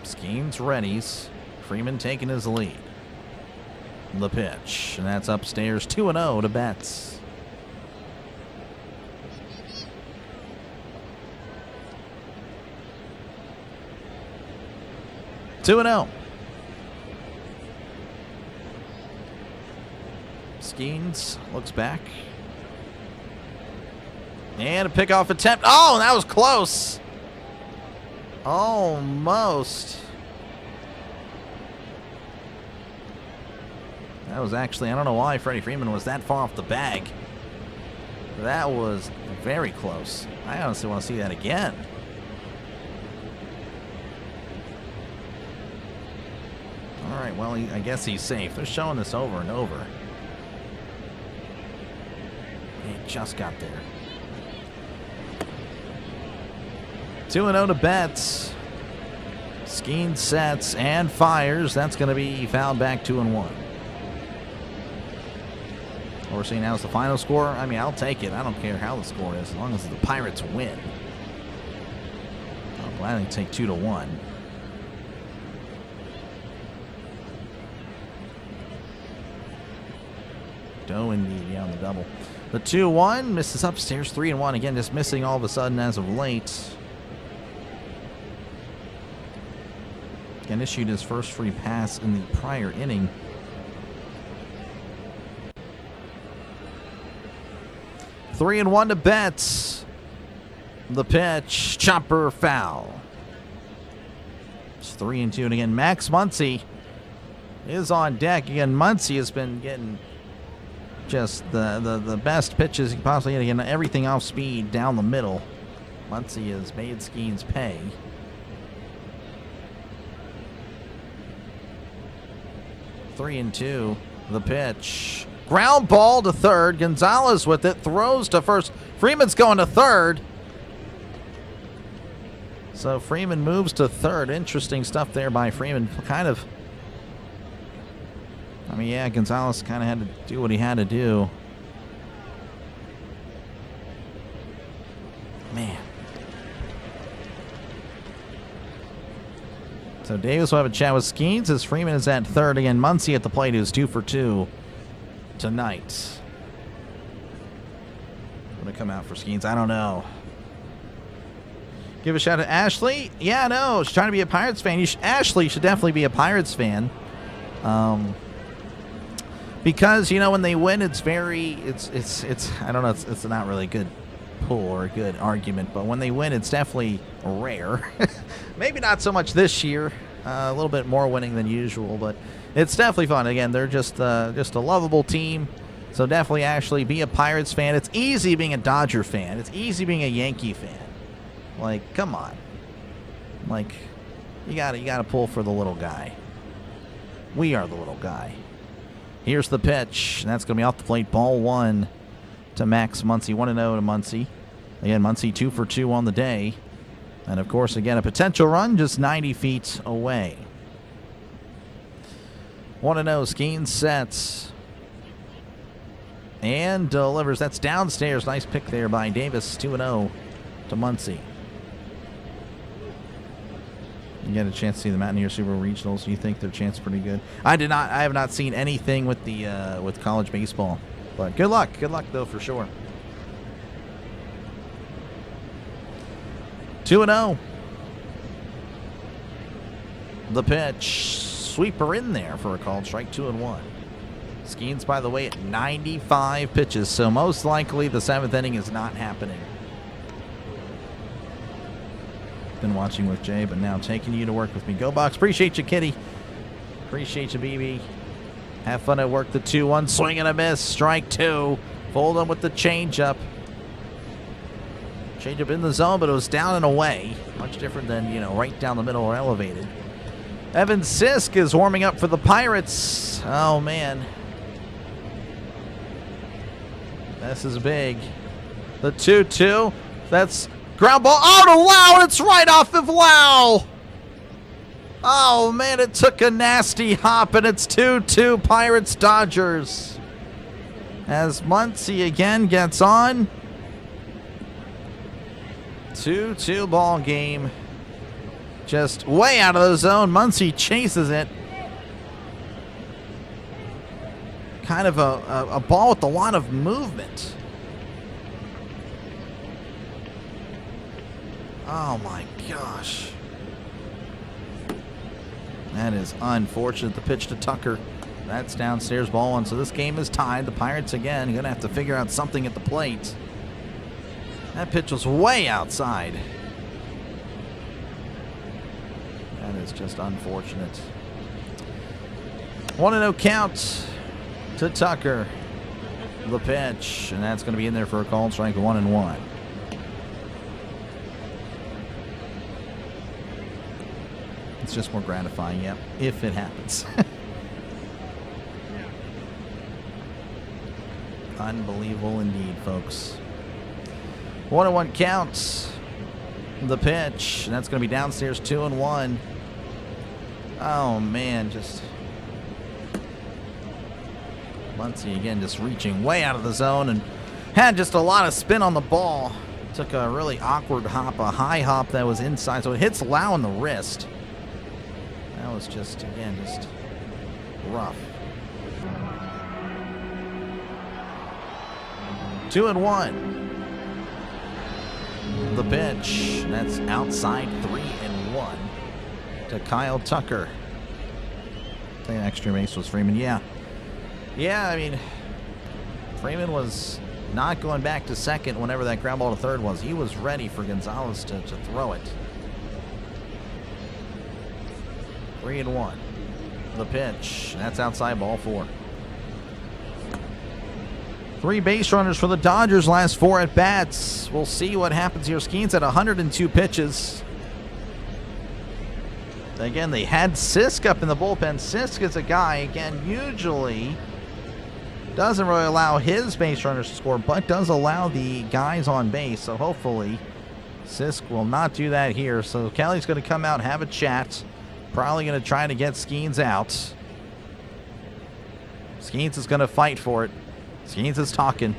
Skeens readies. Freeman taking his lead. The pitch. And that's upstairs. 2-0 to Betts. Two and 0. Skeens looks back. And a pickoff attempt. Oh, that was close. Almost. That was actually, I don't know why Freddie Freeman was that far off the bag. That was very close. I honestly want to see that again. All right, well, I guess he's safe. They're showing this over and over. He just got there. 2-0 to Betts. Skeens sets and fires. That's going to be fouled back 2-1. What we're seeing now is the final score. I mean, I'll take it. I don't care how the score is as long as the Pirates win. I'll gladly take 2-1. Oh, indeed. Yeah, on the double. The 2-1 misses upstairs. 3-1. Again, just missing all of a sudden as of late. Again, issued his first free pass in the prior inning. Three and 1 to Betts. The pitch. Chopper foul. It's 3-2. And again, Max Muncy is on deck. Again, Muncy has been getting just the best pitches he can possibly get. Again, everything off speed down the middle. Muncy has made Skeens pay. 3-2. The pitch. Ground ball to third. Gonzalez with it. Throws to first. Freeman's going to third. So Freeman moves to third. Interesting stuff there by Freeman. Kind of. I mean, yeah, Gonzalez kind of had to do what he had to do. Man. So Davis will have a chat with Skeens as Freeman is at third. Again, Muncy at the plate, who's 2 for 2 tonight. Going to come out for Skeens? I don't know. Give a shout out to Ashley. Yeah, no, she's trying to be a Pirates fan. Ashley should definitely be a Pirates fan. Because, you know, when they win, it's very, it's I don't know, it's not really a good pull or a good argument, but when they win, it's definitely rare. Maybe not so much this year, a little bit more winning than usual, but it's definitely fun. Again, they're just a lovable team, so definitely, Ashley, be a Pirates fan. It's easy being a Dodger fan. It's easy being a Yankee fan. Like, come on. Like, you gotta pull for the little guy. We are the little guy. Here's the pitch, and that's going to be off the plate. Ball 1 to Max Muncy. 1-0 to Muncy. Again, Muncy 2 for 2 on the day. And, of course, again, a potential run just 90 feet away. 1-0. Skeens sets. And delivers. That's downstairs. Nice pick there by Davis. 2-0 to Muncy. You get a chance to see the Mountaineer Super Regionals. Do you think their chance is pretty good? I have not seen anything with the with college baseball. But good luck. Good luck, though, for sure. 2-0. The pitch. Sweeper in there for a called strike. 2-1. Skeens, by the way, at 95 pitches. So most likely the 7th inning is not happening. Been watching with Jay, but now taking you to work with me. Go Bucks. Appreciate you, Kitty. Appreciate you, BB. Have fun at work. The 2-1 swing and a miss. Strike 2. Fold him with the changeup. Changeup in the zone, but it was down and away. Much different than, you know, right down the middle or elevated. Evan Sisk is warming up for the Pirates. Oh, man. This is big. The 2-2. That's ground ball. Oh, to Lau, and it's right off of Lau. Oh, man, it took a nasty hop, and it's 2-2 Pirates-Dodgers. As Muncy again gets on. 2-2 ball game. Just way out of the zone. Muncy chases it. Kind of a ball with a lot of movement. Oh, my gosh. That is unfortunate. The pitch to Tucker. That's downstairs, ball 1. So this game is tied. The Pirates, again, going to have to figure out something at the plate. That pitch was way outside. That is just unfortunate. 1-0 count to Tucker. The pitch, and that's going to be in there for a called strike. 1-1. It's just more gratifying, yep, if it happens. Unbelievable indeed, folks. 1-1 counts. The pitch, and that's going to be downstairs. 2-1. Oh, man, just Muncy again just reaching way out of the zone and had just a lot of spin on the ball. Took a really awkward hop, a high hop that was inside, so it hits Lau in the wrist. That was just, again, just rough. 2-1. The pitch, that's outside. 3-1 to Kyle Tucker. I think extra base was Freeman. Yeah, I mean, Freeman was not going back to second whenever that ground ball to third was. He was ready for Gonzalez to throw it. 3-1. The pitch, that's outside, ball 4. 3 base runners for the Dodgers last 4 at bats. We'll see what happens here. Skeens at 102 pitches. Again, they had Sisk up in the bullpen. Sisk is a guy, again, usually doesn't really allow his base runners to score, but does allow the guys on base. So hopefully Sisk will not do that here. So Kelly's going to come out and have a chat. Probably going to try to get Skeens out. Skeens is going to fight for it. Skeens is talking.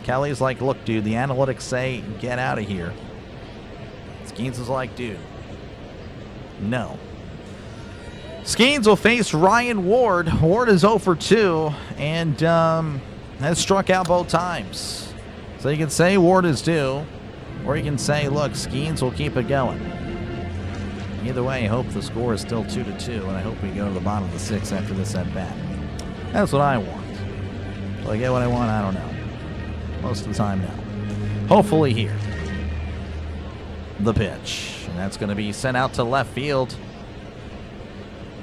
Kelly's like, look, dude, the analytics say get out of here. Skeens is like, dude, no. Skeens will face Ryan Ward. Ward is 0 for 2 and has struck out both times. So you can say Ward is due, or you can say, look, Skeens will keep it going. Either way, I hope the score is still 2-2, and I hope we go to the bottom of the 6th after this at-bat. That's what I want. Will I get what I want? I don't know. Most of the time, no. Hopefully here. The pitch. And that's going to be sent out to left field.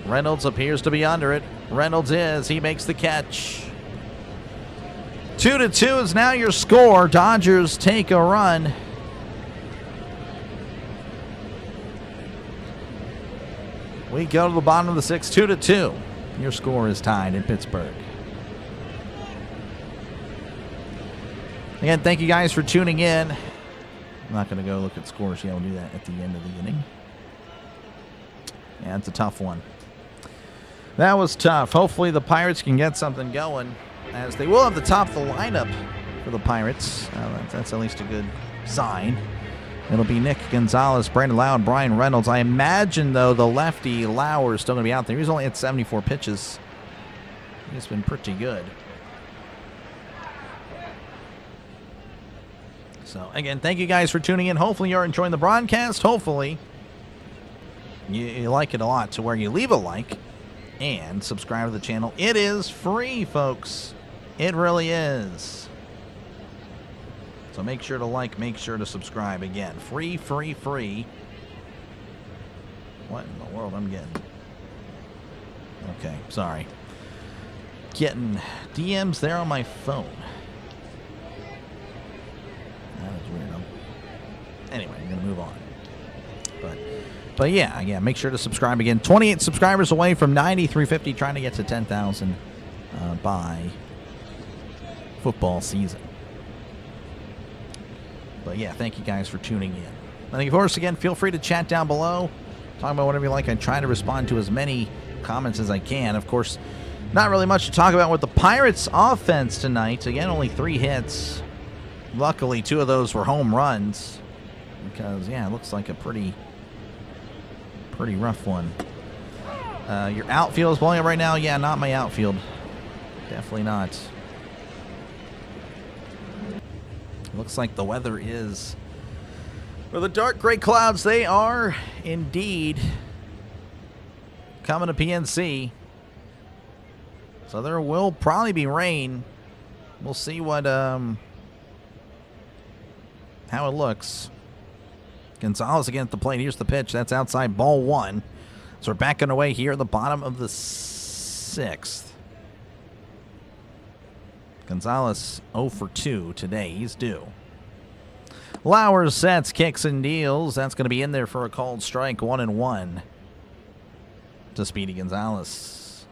Reynolds appears to be under it. Reynolds is. He makes the catch. 2-2 is now your score. Dodgers take a run. We go to the bottom of the 6th, 2-2. Your score is tied in Pittsburgh. Again, thank you guys for tuning in. I'm not going to go look at scores yet. We'll do that at the end of the inning. Yeah, it's a tough one. That was tough. Hopefully the Pirates can get something going, as they will have the top of the lineup for the Pirates. That's at least a good sign. It'll be Nick Gonzalez, Brandon Lau, and Brian Reynolds. I imagine, though, the lefty Lauer is still going to be out there. He's only at 74 pitches. He's been pretty good. So, again, thank you guys for tuning in. Hopefully you're enjoying the broadcast. Hopefully you like it a lot to where you leave a like and subscribe to the channel. It is free, folks. It really is. So make sure to like, make sure to subscribe. Again, free, free, free. What in the world I'm getting? Okay, sorry. Getting DMs there on my phone. That was weird. Anyway, I'm going to move on. But yeah, make sure to subscribe again. 28 subscribers away from 9,350, trying to get to 10,000 by football season. But yeah, thank you guys for tuning in. And of course, again, feel free to chat down below. Talk about whatever you like. I try to respond to as many comments as I can. Of course, not really much to talk about with the Pirates offense tonight. Again, only 3 hits. Luckily, 2 of those were home runs. Because, yeah, it looks like a pretty rough one. Your outfield is blowing up right now. Yeah, not my outfield. Definitely not. Looks like the weather is, for the dark gray clouds, they are indeed coming to PNC. So there will probably be rain. We'll see what how it looks. Gonzalez again at the plate. Here's the pitch. That's outside, ball 1. So we're backing away here at the bottom of the 6th. Gonzalez 0 for 2 today. He's due. Lauer sets, kicks, and deals. That's going to be in there for a called strike. 1-1 to Speedy Gonzalez.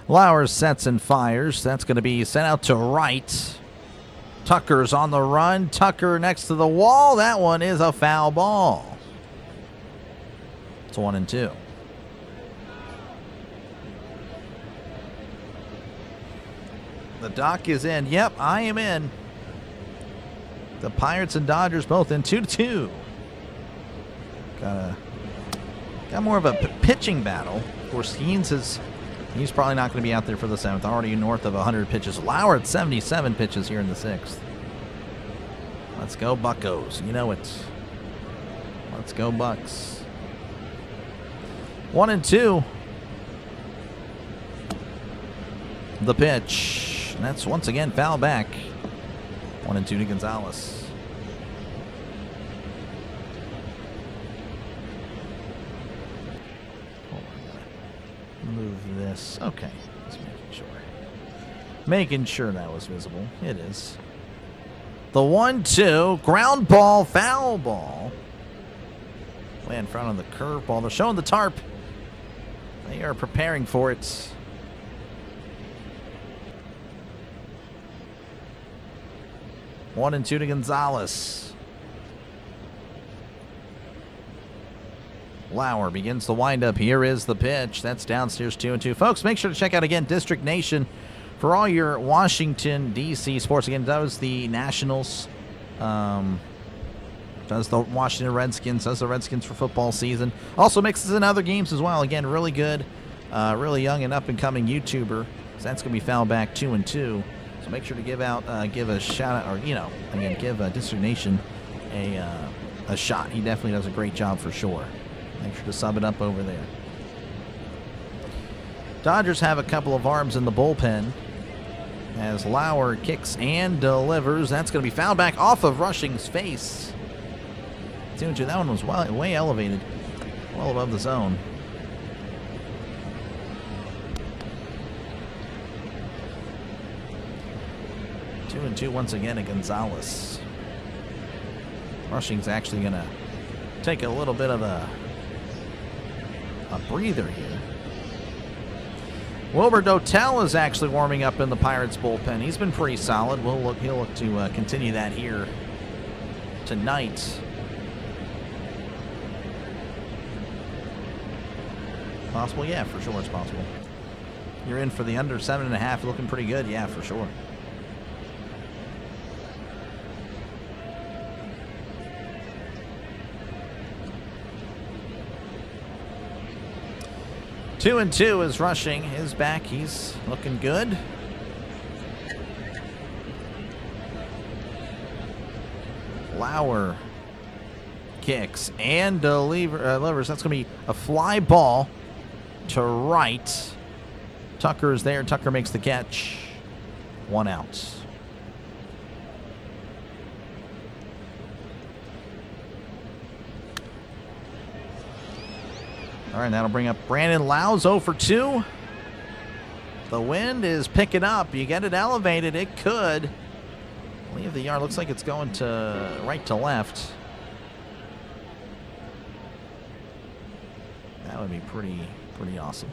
Lauer sets and fires. That's going to be sent out to right. Tucker's on the run. Tucker next to the wall. That one is a foul ball. It's 1-2. The doc is in. Yep, I am in. The Pirates and Dodgers both in 2-2. Got more of a pitching battle. Of course, he's probably not going to be out there for the 7th. Already north of 100 pitches. Lauer at 77 pitches here in the 6th. Let's go Buccos. You know it. Let's go Bucks. 1-2. The pitch. And that's once again foul back. 1-2 to Gonzalez. Hold on. Move this. Okay. Just making sure. Making sure that was visible. It is. The 1-2. Ground ball, foul ball. Way in front of the curveball. They're showing the tarp. They are preparing for it. 1-2 to Gonzalez. Lauer begins the windup. Here is the pitch. That's downstairs 2-2. Folks, make sure to check out again District Nation for all your Washington, D.C. sports. Again, does the Nationals, does the Washington Redskins, does the Redskins for football season. Also mixes in other games as well. Again, really good, really young and up-and-coming YouTuber. So that's going to be foul back 2-2. So make sure to give a shout out, or again, give District Nation a shot. He definitely does a great job for sure. Make sure to sub it up over there. Dodgers have a couple of arms in the bullpen as Lauer kicks and delivers. That's going to be fouled back off of Rushing's face. 2-2. That one was way elevated, well above the zone. Two and two once again at Gonzalez. Rushing's actually going to take a little bit of a breather here. Wilbur Dotel is actually warming up in the Pirates bullpen. He's been pretty solid. He'll look to continue that here tonight. Possible? Yeah, for sure it's possible. You're in for the under 7.5. Looking pretty good. Yeah, for sure. Two and two is Rushing. His back, he's looking good. Lauer kicks and delivers. That's going to be a fly ball to right. Tucker is there. Tucker makes the catch. 1 out. All right, that'll bring up Brandon Lowe's 0 for 2. The wind is picking up. You get it elevated. It could leave the yard. Looks like it's going to right to left. That would be pretty awesome.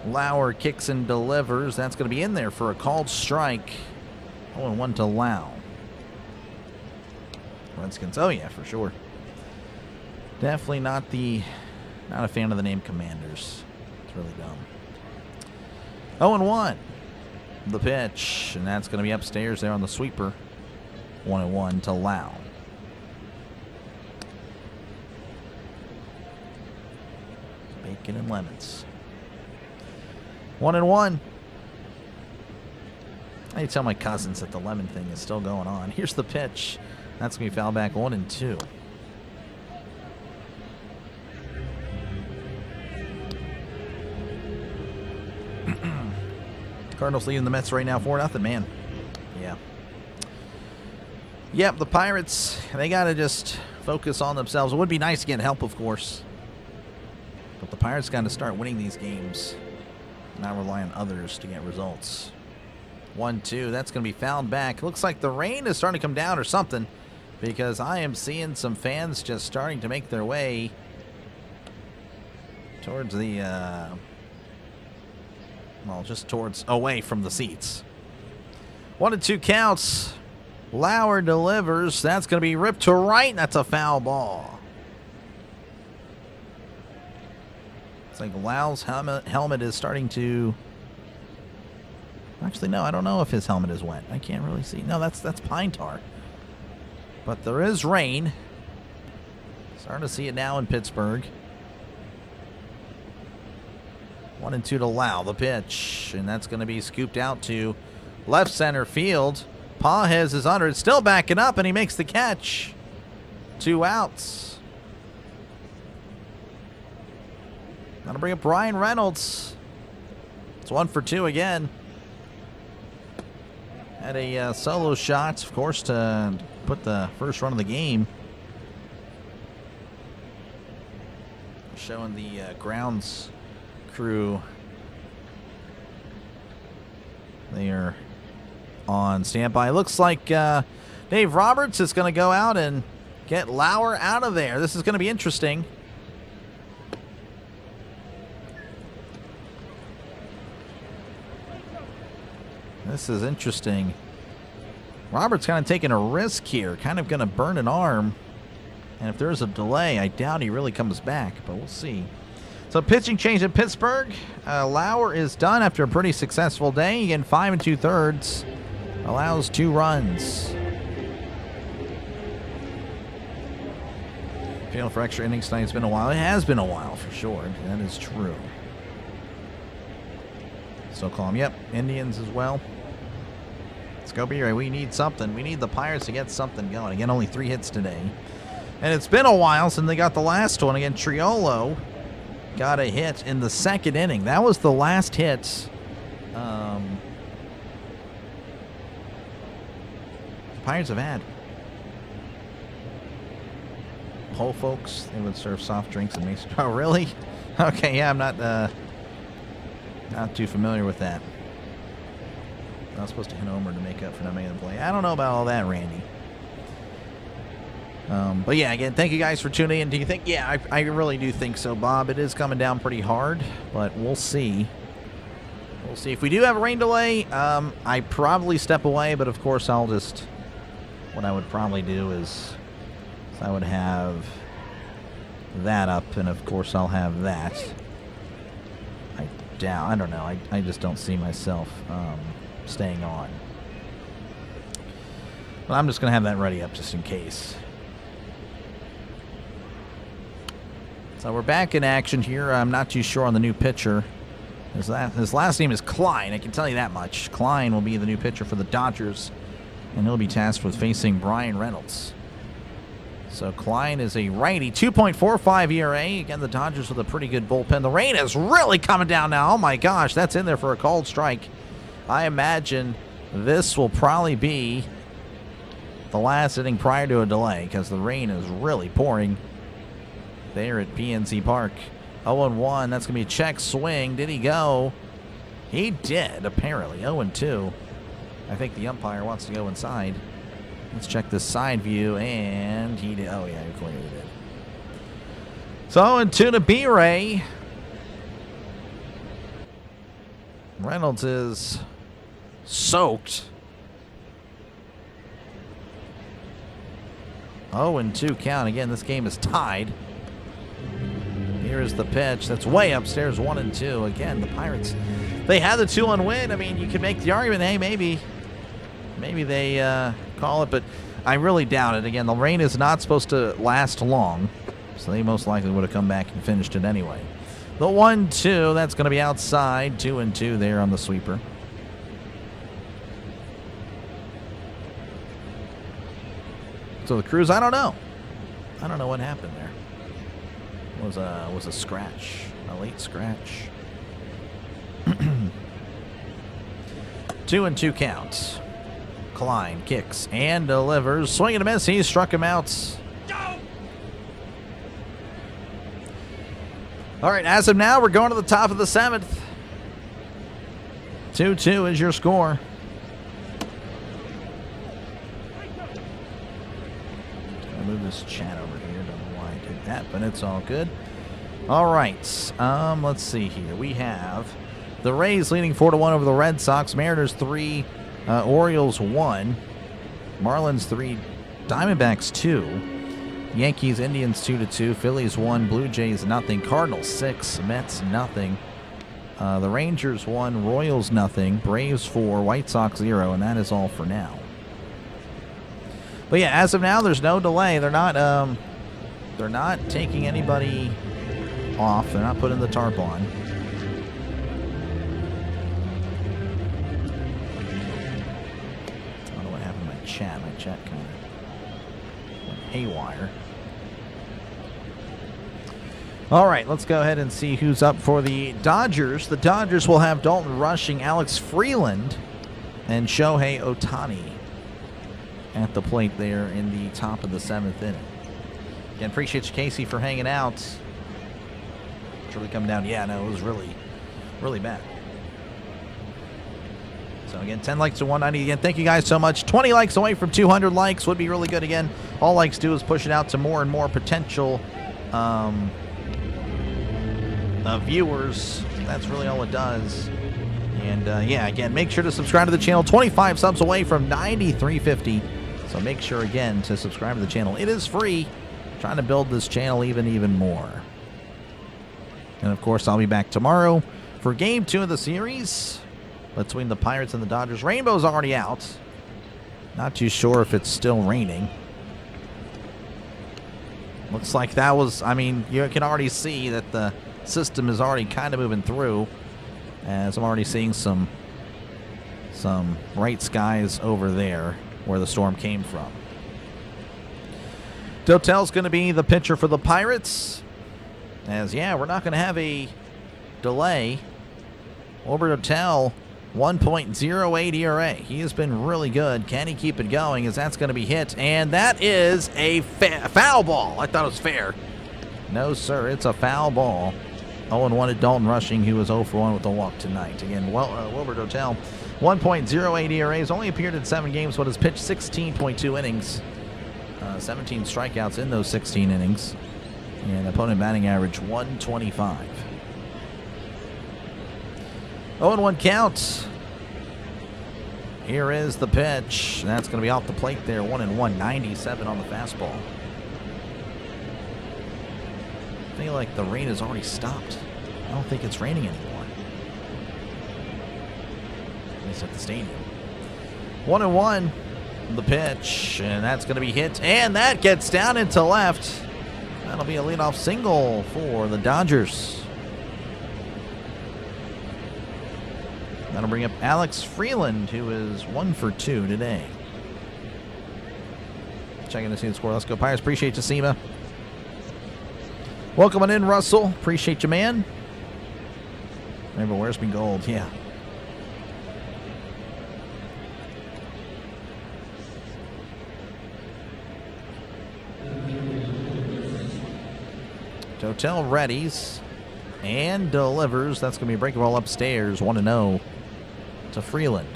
Lauer kicks and delivers. That's going to be in there for a called strike. 0-1 to Lau. Redskins. Oh yeah, for sure. Definitely not a fan of the name Commanders. It's really dumb. 0-1. The pitch, and that's going to be upstairs there on the sweeper. 1-1 to Lau. Bacon and lemons. 1-1. I tell my cousins that the lemon thing is still going on. Here's the pitch. That's going to be foul back 1-2. Cardinals leading the Mets right now 4-0, man. Yeah. Yep, the Pirates, they got to just focus on themselves. It would be nice to get help, of course. But the Pirates got to start winning these games. Not rely on others to get results. 1-2, that's going to be fouled back. Looks like the rain is starting to come down or something, because I am seeing some fans just starting to make their way towards the... well, just towards away from the seats. 1-2 counts. Lauer delivers. That's going to be ripped to right. That's a foul ball. It's like Lau's helmet is starting to... Actually, no, I don't know if his helmet is wet. I can't really see. No, that's pine tar. But there is rain. Starting to see it now in Pittsburgh. 1-2 to Lau, the pitch, and that's going to be scooped out to left center field. Pajes is under it, still backing up, and he makes the catch. 2 outs. That'll bring up Brian Reynolds. It's 1 for 2 again. Had a solo shot, of course, to put the first run of the game. Showing the grounds crew They are on standby. Looks like Dave Roberts is going to go out and get Lauer out of there. This is going to be interesting. This is interesting. Roberts kind of taking a risk here. Kind of going to burn an arm. And if there's a delay, I doubt he really comes back, but we'll see. So pitching change in Pittsburgh. Lauer is done after a pretty successful day. Again, 5 2/3. Allows 2 runs. Feeling for extra innings tonight. It's been a while. It has been a while for sure. That is true. So calm. Yep. Indians as well. Let's go, B-Ray. We need something. We need the Pirates to get something going. Again, only 3 hits today. And it's been a while since they got the last one. Again, Triolo got a hit in the 2nd inning. That was the last hit the Pirates have had. Whole folks, they would serve soft drinks and Mason. Oh, really? Okay, yeah, I'm not too familiar with that. I was supposed to hit homer to make up for not making the play. I don't know about all that, Randy. But yeah, again, thank you guys for tuning in. Do you think? Yeah, I really do think so, Bob. It is coming down pretty hard, but we'll see. We'll see. If we do have a rain delay, I probably step away, but of course I'll just... What I would probably do is I would have that up, and of course I'll have that. I don't know. I just don't see myself staying on. But I'm just going to have that ready up just in case. So we're back in action here. I'm not too sure on the new pitcher. His last name is Klein. I can tell you that much. Klein will be the new pitcher for the Dodgers, and he'll be tasked with facing Brian Reynolds. So Klein is a righty, 2.45 ERA. Again, the Dodgers with a pretty good bullpen. The rain is really coming down now. Oh my gosh, that's in there for a called strike. I imagine this will probably be the last inning prior to a delay because the rain is really pouring there at PNC Park. 0-1. That's going to be a check swing. Did he go? He did, apparently. 0-2. I think the umpire wants to go inside. Let's check this side view, and he did. Oh, yeah, he clearly did. So 0-2 to B-Ray. Reynolds is soaked. 0-2 count. Again, this game is tied. Here is the pitch. That's way upstairs, 1-2. Again, the Pirates, they had the 2-1 win. I mean, you could make the argument, hey, maybe they call it, but I really doubt it. Again, the rain is not supposed to last long, so they most likely would have come back and finished it anyway. The 1-2, that's going to be outside. 2-2 there on the sweeper. So the Crews, I don't know. I don't know what happened there. Was a scratch, a late scratch. 2-2 counts. Klein kicks and delivers. Swing and a miss. He struck him out. All right, as of now, we're going to the top of the 7th. 2-2 is your score. I'll move this chat over here. Don't know why I did that, but it's all good. All right, let's see here. We have the Rays leading 4-1 over the Red Sox. Mariners 3, Orioles 1, Marlins 3, Diamondbacks 2. Yankees, Indians 2-2, Phillies 1, Blue Jays nothing, Cardinals 6, Mets nothing, the Rangers 1, Royals nothing, Braves 4, White Sox 0, and that is all for now. But yeah, as of now, there's no delay. They're not taking anybody off. They're not putting the tarp on. I don't know what happened to my chat. My chat kind of went haywire. All right, let's go ahead and see who's up for the Dodgers. The Dodgers will have Dalton Rushing, Alex Freeland, and Shohei Ohtani at the plate there in the top of the 7th inning. Again, appreciate you, Casey, for hanging out. It's really come down. Yeah, no, it was really, really bad. So again, 10 likes to 190. Again, thank you guys so much. 20 likes away from 200 likes would be really good. Again, all likes do is push it out to more and more potential viewers. That's really all it does. And yeah, again, make sure to subscribe to the channel. 25 subs away from 9350. So make sure again to subscribe to the channel. It is free. I'm trying to build this channel even more. And of course, I'll be back tomorrow for Game 2 of the series between the Pirates and the Dodgers. Rainbow's already out. Not too sure if it's still raining. Looks like that was, I mean, you can already see that the system is already kind of moving through, as I'm already seeing some bright skies over there where the storm came from. Dotel's going to be the pitcher for the Pirates. As, yeah, we're not going to have a delay. Albert Dotel, 1.08 ERA. He has been really good. Can he keep it going? As that's going to be hit. And that is a foul ball. I thought it was fair. No, sir. It's a foul ball. 0-1 at Dalton Rushing, who was 0-for-1 with a walk tonight. Again, Wilbur Dotel, 1.08 ERA. Has only appeared in 7 games, but has pitched 16.2 innings. 17 strikeouts in those 16 innings. And opponent batting average 125. 0-1 count. Here is the pitch. That's going to be off the plate there. 1-1, 97 on the fastball. I feel like the rain has already stopped. I don't think it's raining anymore. At least at the stadium. 1-1, the pitch, and that's going to be hit, and that gets down into left. That'll be a leadoff single for the Dodgers. That'll bring up Alex Freeland, who is 1 for 2 today. Checking to see the score. Let's go Pirates. Appreciate you, Seema. Welcome on in, Russell. Appreciate you, man. Remember, where's me gold? Yeah. Dotel readies and delivers. That's going to be a breaking ball upstairs. 1-0 to Freeland.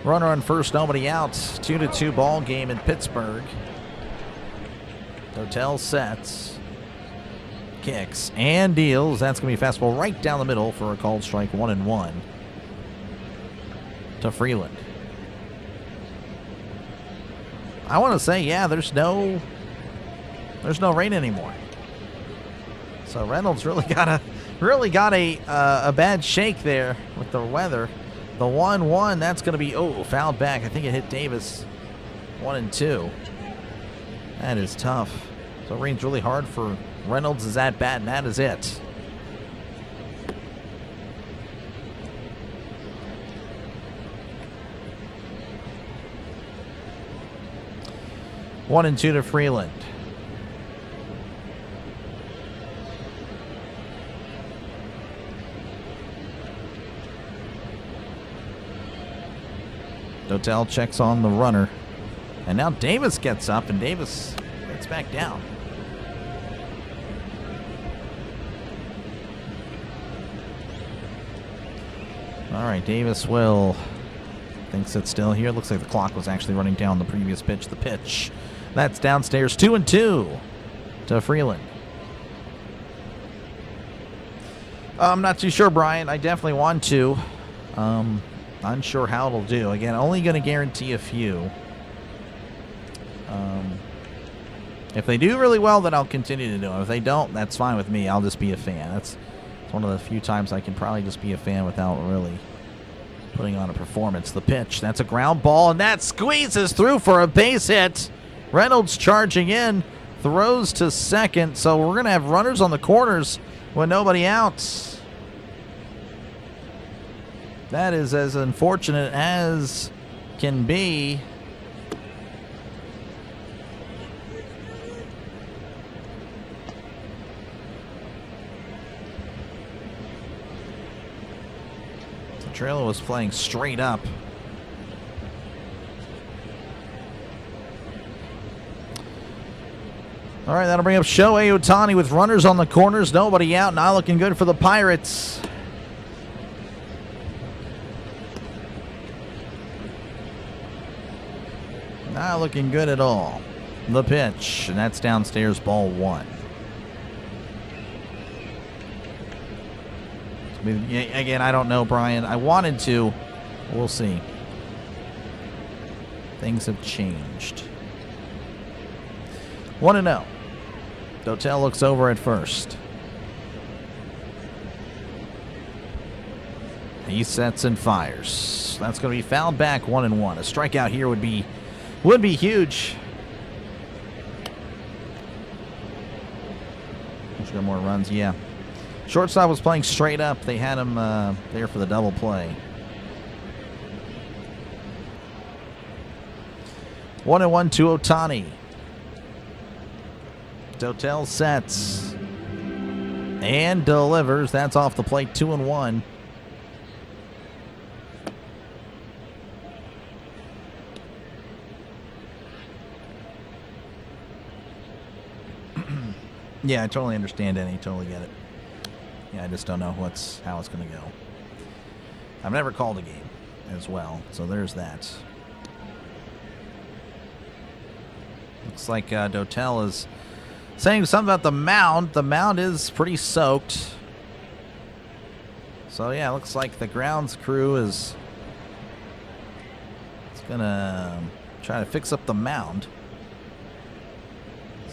Runner on first, nobody out. 2-2 ball game in Pittsburgh. Dotel sets, kicks, and deals. That's going to be a fastball right down the middle for a called strike. 1-1 to Freeland. I want to say, yeah, there's no rain anymore. So Reynolds really got a bad shake there with the weather. The 1-1, that's going to be, fouled back. I think it hit Davis. 1-2. That is tough. So it rains really hard for Reynolds is at bat, and that is it. One and 2 to Freeland. Dotel checks on the runner. And now Davis gets up, and Davis gets back down. All right, Davis thinks it's still here. Looks like the clock was actually running down the previous pitch. The pitch. That's downstairs. 2-2 to Freeland. I'm not too sure, Brian. I definitely want to. Unsure how it'll do. Again, only going to guarantee a few. If they do really well, then I'll continue to do it. If they don't, that's fine with me. I'll just be a fan. It's one of the few times I can probably just be a fan without really putting on a performance. The pitch. That's a ground ball, and that squeezes through for a base hit. Reynolds charging in, throws to second. So we're going to have runners on the corners with nobody out. That is as unfortunate as can be. The trailer was playing straight up. All right, that'll bring up Shohei Ohtani with runners on the corners. Nobody out. Not looking good for the Pirates. Not looking good at all. The pitch, and that's downstairs, ball 1. Again, I don't know, Brian. I wanted to. We'll see. Things have changed. 1-0. Dotel looks over at first. He sets and fires. That's going to be fouled back, 1-1. A strikeout here would be huge. Let's go more runs, yeah. Shortstop was playing straight up. They had him there for the double play. 1-1 to Ohtani. Dotel sets and delivers. That's off the plate, 2-1. Yeah, I totally understand Eddie. Totally get it. Yeah, I just don't know how it's going to go. I've never called a game as well, so there's that. Looks like Dotel is saying something about the mound. The mound is pretty soaked. So, yeah, looks like the grounds crew is going to try to fix up the mound.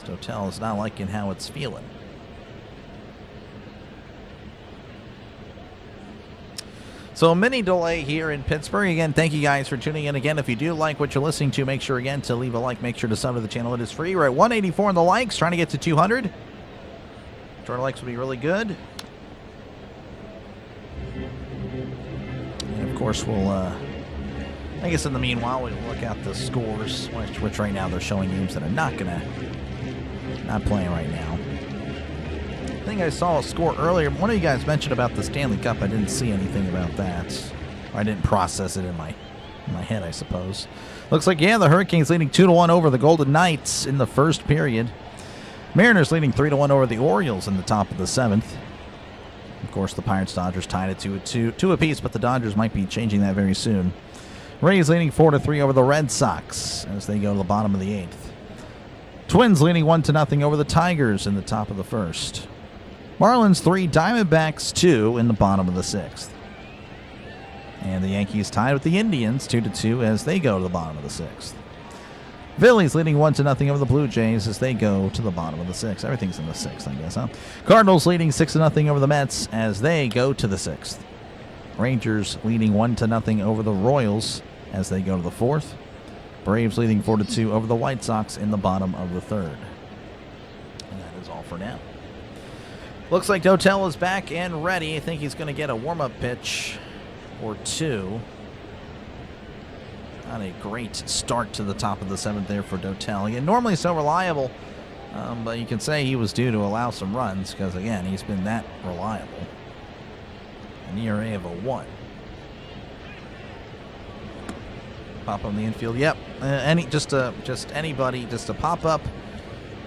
Dotel is not liking how it's feeling. So a mini delay here in Pittsburgh. Again, thank you guys for tuning in. Again, if you do like what you're listening to, make sure again to leave a like. Make sure to sub to the channel. It is free. We're at 184 in the likes, trying to get to 200. 200 likes would be really good. And of course, we'll, I guess in the meanwhile, we'll look at the scores, which right now they're showing games that are not playing right now. I think I saw a score earlier. One of you guys mentioned about the Stanley Cup. I didn't see anything about that. Or I didn't process it in my head, I suppose. Looks like, yeah, the Hurricanes leading 2-1 over the Golden Knights in the first period. Mariners leading 3-1 over the Orioles in the top of the 7th. Of course, the Pirates-Dodgers tied it 2 apiece, but the Dodgers might be changing that very soon. Rays leading 4-3 over the Red Sox as they go to the bottom of the 8th. Twins leading 1-0 over the Tigers in the top of the 1st. Marlins 3, Diamondbacks 2 in the bottom of the 6th. And the Yankees tied with the Indians 2-2 as they go to the bottom of the 6th. Phillies leading 1-0 over the Blue Jays as they go to the bottom of the 6th. Everything's in the 6th, I guess, huh? Cardinals leading 6-0 over the Mets as they go to the 6th. Rangers leading 1-0 over the Royals as they go to the 4th. Braves leading 4-2 over the White Sox in the bottom of the 3rd. And that is all for now. Looks like Dotel is back and ready. I think he's going to get a warm-up pitch or 2. Not a great start to the top of the 7th there for Dotel. Again, normally so reliable, but you can say he was due to allow some runs because, again, he's been that reliable. An ERA of a 1. Pop on the infield. Yep. Just anybody, just a pop up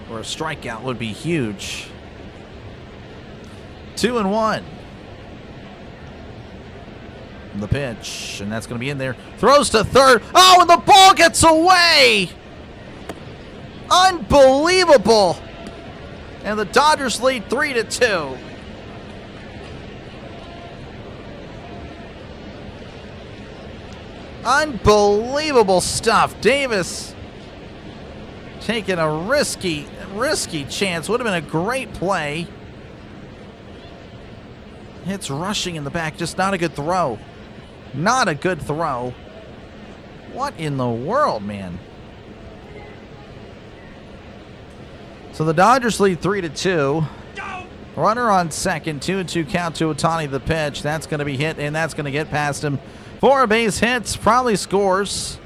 or a strikeout would be huge. 2-1. The pitch, and that's going to be in there. Throws to third. Oh, and the ball gets away. Unbelievable. And the Dodgers lead 3-2. Unbelievable stuff. Davis taking a risky chance. Would have been a great play. Hits rushing in the back. Just not a good throw. Not a good throw. What in the world, man? So the Dodgers lead 3-2. Runner on second. 2-2 count to Ohtani, the pitch. That's going to be hit, and that's going to get past him. 4 base hits, probably scores.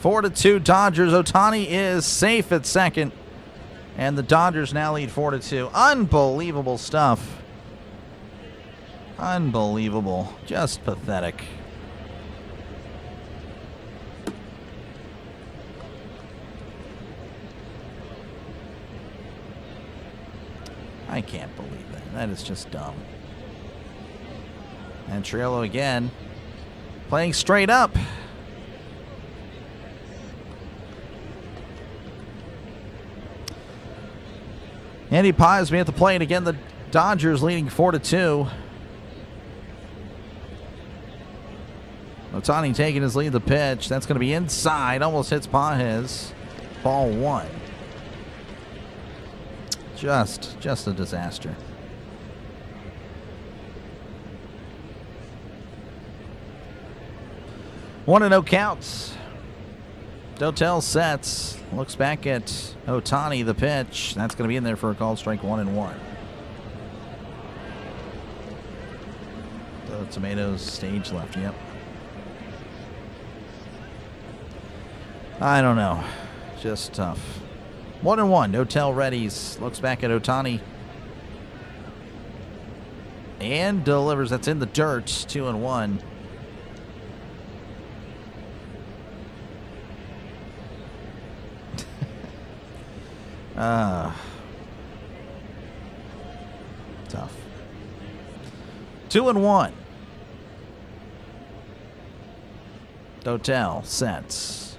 4-2 Dodgers. Ohtani is safe at second. And the Dodgers now lead 4-2. Unbelievable stuff. Unbelievable. Just pathetic. I can't believe that. That is just dumb. And Triolo again, playing straight up. Andy Posby at the plate again. The Dodgers leading 4-2. Ohtani taking his lead. The pitch. That's going to be inside. Almost hits Pages. Ball 1. Just a disaster. 1-0 counts. Dotel sets. Looks back at Ohtani, the pitch. That's going to be in there for a called strike 1-1. The Tomatoes stage left, yep. I don't know. Just tough. 1-1. Dotel readies. Looks back at Ohtani. And delivers. That's in the dirt. 2-1. Tough. 2-1. Dotel sets,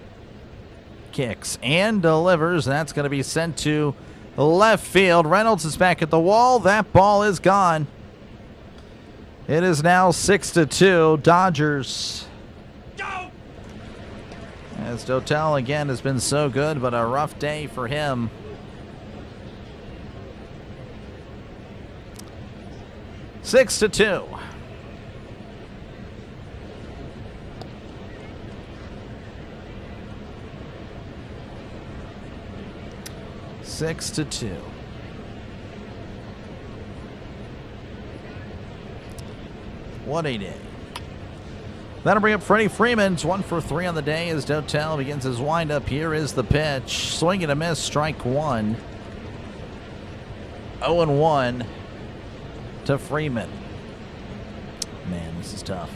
kicks, and delivers. That's going to be sent to left field. Reynolds is back at the wall. That ball is gone. It is now 6-2. Dodgers. Go! As Dotel again has been so good, but a rough day for him. Six to 2. Six to 2. What a day. That'll bring up Freddie Freeman's 1 for 3 on the day as Dotel begins his windup. Here is the pitch. Swing and a miss, strike 1. 0-1 to Freeman. Man, this is tough.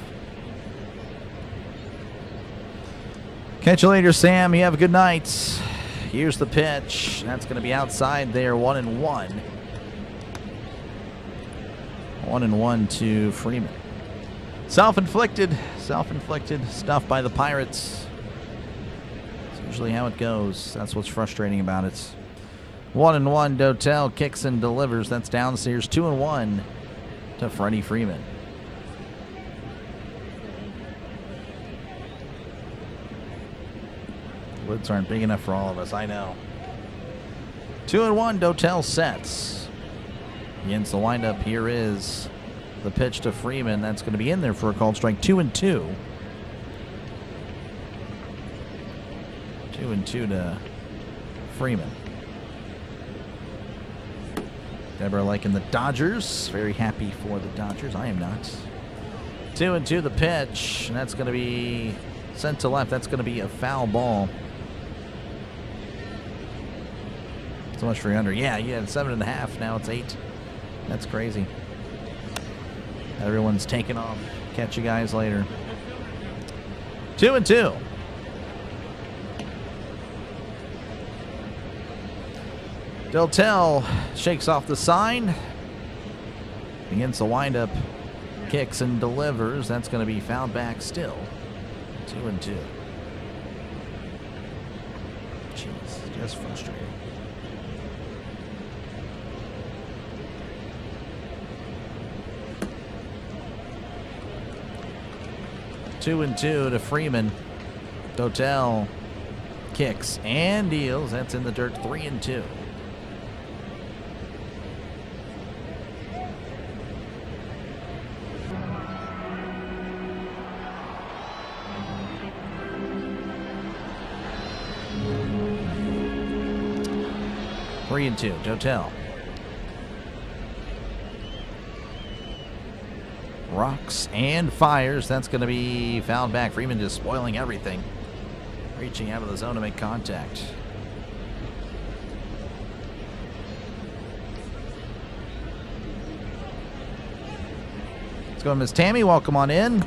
Catch you later, Sam. You have a good night. Here's the pitch. That's going to be outside there. 1-1. 1-1 to Freeman. Self-inflicted stuff by the Pirates. It's usually how it goes. That's what's frustrating about it. 1-1. Dotel kicks and delivers. That's downstairs. 2-1 to Freddie Freeman. Woods aren't big enough for all of us, I know. 2-1. Dotel sets. Begins the windup. Here is the pitch to Freeman. That's going to be in there for a called strike. 2-2. 2-2 to Freeman. Deborah liking the Dodgers. Very happy for the Dodgers. I am not. 2-2 the pitch. And that's going to be sent to left. That's going to be a foul ball. So much for your under. Yeah, you had 7.5. Now it's 8. That's crazy. Everyone's taking off. Catch you guys later. 2-2. Dotel shakes off the sign. Begins the windup. Kicks and delivers. That's going to be fouled back still. 2-2. Jeez, just frustrating. Two and 2 to Freeman. Dotel kicks and deals. That's in the dirt. 3-2. Dotel rocks and fires. That's going to be fouled back. Freeman just spoiling everything. Reaching out of the zone to make contact. Let's go, Miss Tammy. Welcome on in.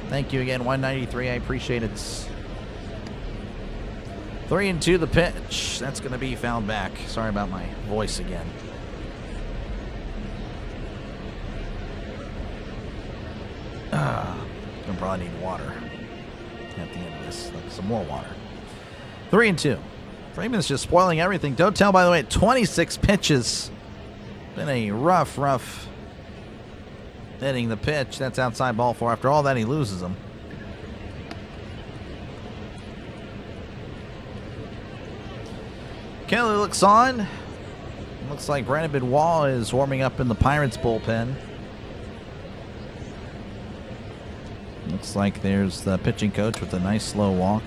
Thank you again. 193. I appreciate it. 3-2 the pitch. That's going to be fouled back. Sorry about my voice again. Gonna probably need water at the end of this, like some more water. 3-2. Freeman's just spoiling everything. Don't tell, by the way, 26 pitches. Been a rough hitting the pitch. That's outside ball 4. After all that, he loses them. Kelly looks on. Looks like Brandon Benoit is warming up in the Pirates bullpen. Looks like there's the pitching coach with a nice slow walk.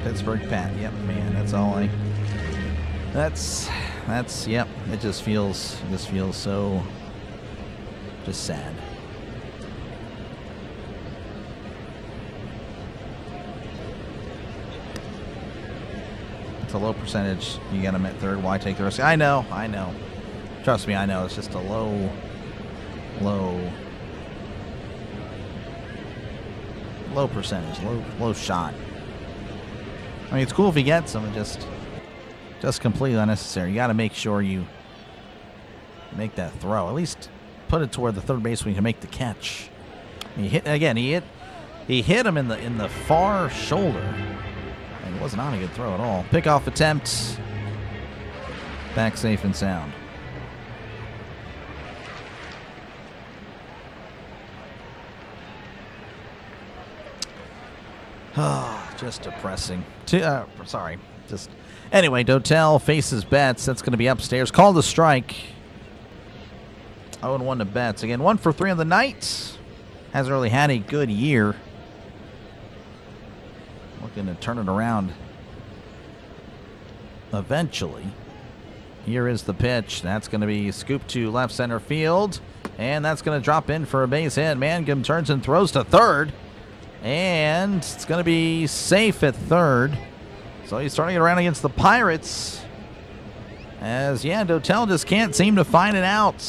Pittsburgh Pat. Yep, man, that's all I. That's yep. It just feels so just sad. It's a low percentage. You got him at third. Why take the risk? I know. Trust me, I know. It's just a low percentage, low shot. I mean, it's cool if he gets them. Just completely unnecessary. You got to make sure you make that throw. At least put it to where the third baseman can make the catch. He hit again. He hit him in the far shoulder, and it was not a good throw at all. Pickoff attempt. Back safe and sound. Just depressing. Sorry. Anyway, Dotel faces Betts. That's going to be upstairs. Called a strike. 0-1 to Betts. Again, 1 for 3 on the night. Hasn't really had a good year. Looking to turn it around eventually. Here is the pitch. That's going to be scooped to left center field. And that's going to drop in for a base hit. Mangum turns and throws to third. And it's going to be safe at third. So he's starting it around against the Pirates. As, yeah, Dotel just can't seem to find an out.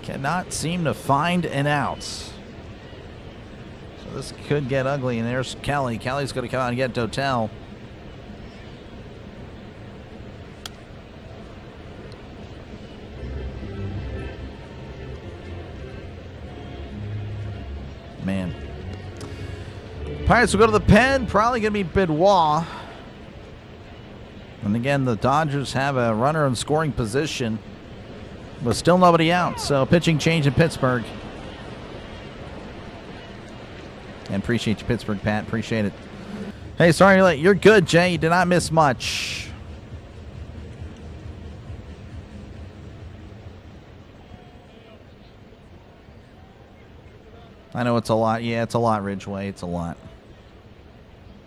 Cannot seem to find an out. So this could get ugly. And there's Kelly. Kelly's going to come out and get Dotel. Man. Pirates will go to the pen. Probably going to be Benoit. And again, the Dodgers have a runner in scoring position, but still nobody out. So pitching change in Pittsburgh. And appreciate you, Pittsburgh, Pat. Appreciate it. Hey, sorry you're late. You're good, Jay. You did not miss much. I know it's a lot. Yeah, it's a lot, Ridgeway. It's a lot.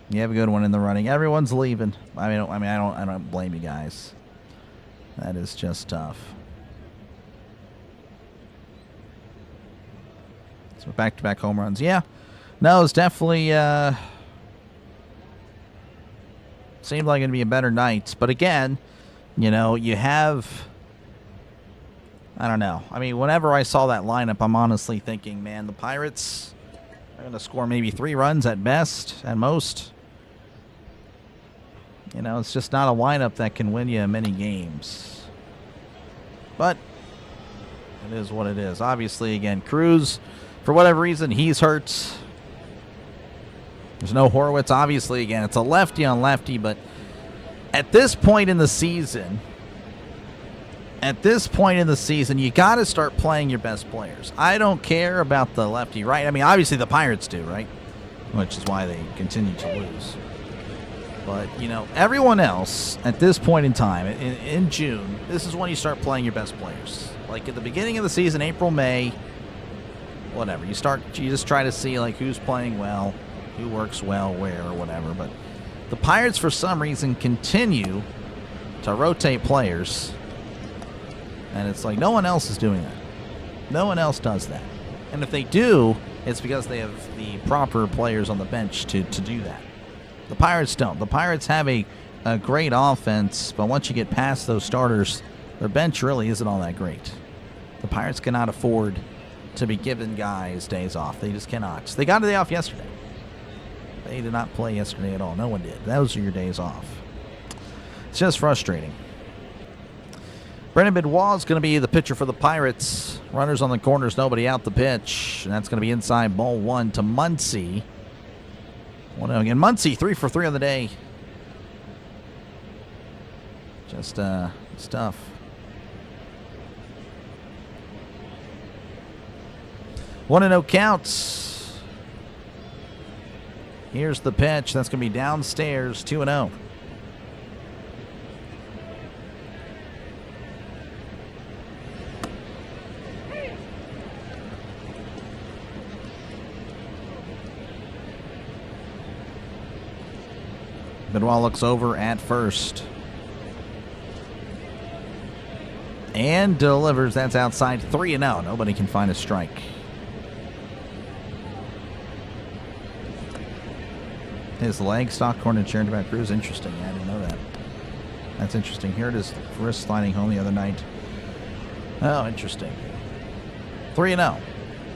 You have a good one in the running. Everyone's leaving. I don't blame you guys. That is just tough. So back-to-back home runs. Yeah. No, it's definitely seemed like it'd be a better night. But again, you know, you have, I don't know. I mean, whenever I saw that lineup, I'm honestly thinking, man, the Pirates are going to score maybe 3 runs at best, at most. You know, it's just not a lineup that can win you many games. But it is what it is. Obviously, again, Cruz, for whatever reason, he's hurt. There's no Horwitz. Obviously, again, it's a lefty on lefty. But at this point in the season, you got to start playing your best players. I don't care about the lefty, right? I mean, obviously the Pirates do, right? Which is why they continue to lose. But, you know, everyone else at this point in time, in June, this is when you start playing your best players. Like at the beginning of the season, April, May, whatever. You just try to see, like, who's playing well, who works well, where, or whatever. But the Pirates, for some reason, continue to rotate players. And it's like no one else is doing that. No one else does that. And if they do, it's because they have the proper players on the bench to do that. The Pirates don't. The Pirates have a great offense, but once you get past those starters, their bench really isn't all that great. The Pirates cannot afford to be giving guys days off. They just cannot. They got a day off yesterday. They did not play yesterday at all. No one did. Those are your days off. It's just frustrating. Brendan Benoit is going to be the pitcher for the Pirates. Runners on the corners, nobody out the pitch. And that's going to be inside ball 1 to Muncy. 1-0 again. Muncy, 3 for 3 on the day. Just stuff. 1-0 counts. Here's the pitch. That's going to be downstairs, 2-0. Benoit looks over at first. And delivers. That's outside, 3-0. Nobody can find a strike. His leg, stock corner, chair back Cruz. Interesting. I didn't know that. That's interesting. Here it is. Wrist sliding home the other night. Oh, interesting. 3-0.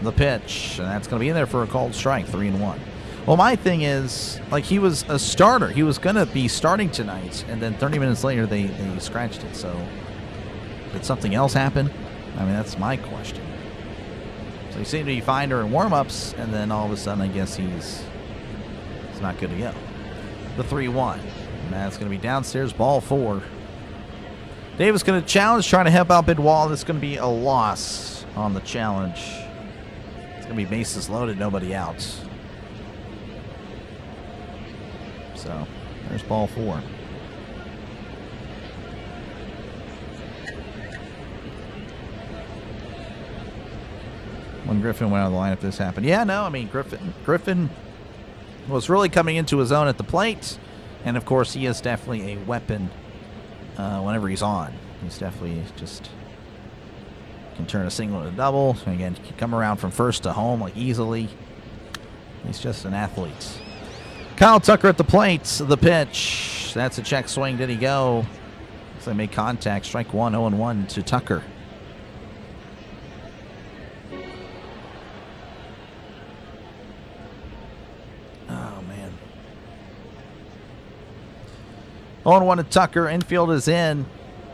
The pitch. And that's going to be in there for a called strike. 3-1. Well, my thing is, like, he was a starter. He was going to be starting tonight. And then 30 minutes later, they scratched it. So, did something else happen? I mean, that's my question. So, he seemed to be fine during warm-ups. And then all of a sudden, I guess he's not good to go. The 3-1. And that's going to be downstairs, ball 4. Davis going to challenge, trying to help out Benoit. This is going to be a loss on the challenge. It's going to be bases loaded, nobody out. So, there's ball 4. When Griffin went out of the lineup, this happened. Yeah, no, I mean, Griffin was really coming into his own at the plate. And, of course, he is definitely a weapon whenever he's on. He's definitely just can turn a single into a double. So, again, he can come around from first to home, like, easily. He's just an athlete. Kyle Tucker at the plate. The pitch. That's a check swing. Did he go? So they made contact. Strike 1, 0-1 to Tucker. Oh, man. 0-1 to Tucker. Infield is in.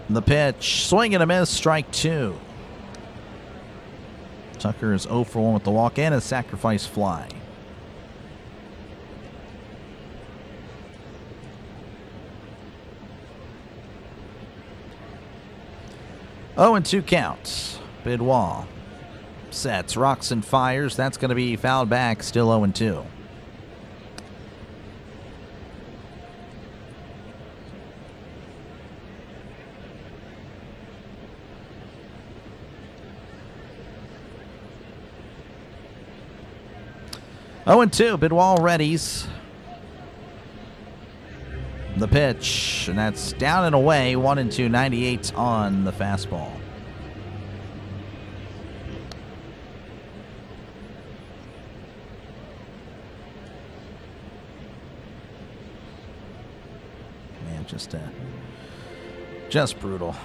The pitch. Swing and a miss. Strike 2. Tucker is 0 for 1 with the walk and a sacrifice fly. Oh, and 2 counts. Benoit sets, rocks and fires. That's going to be fouled back. Still 0-2. Oh, and 2. Benoit readies. The pitch, and that's down and away. 1-2, 98 on the fastball. Man, just brutal.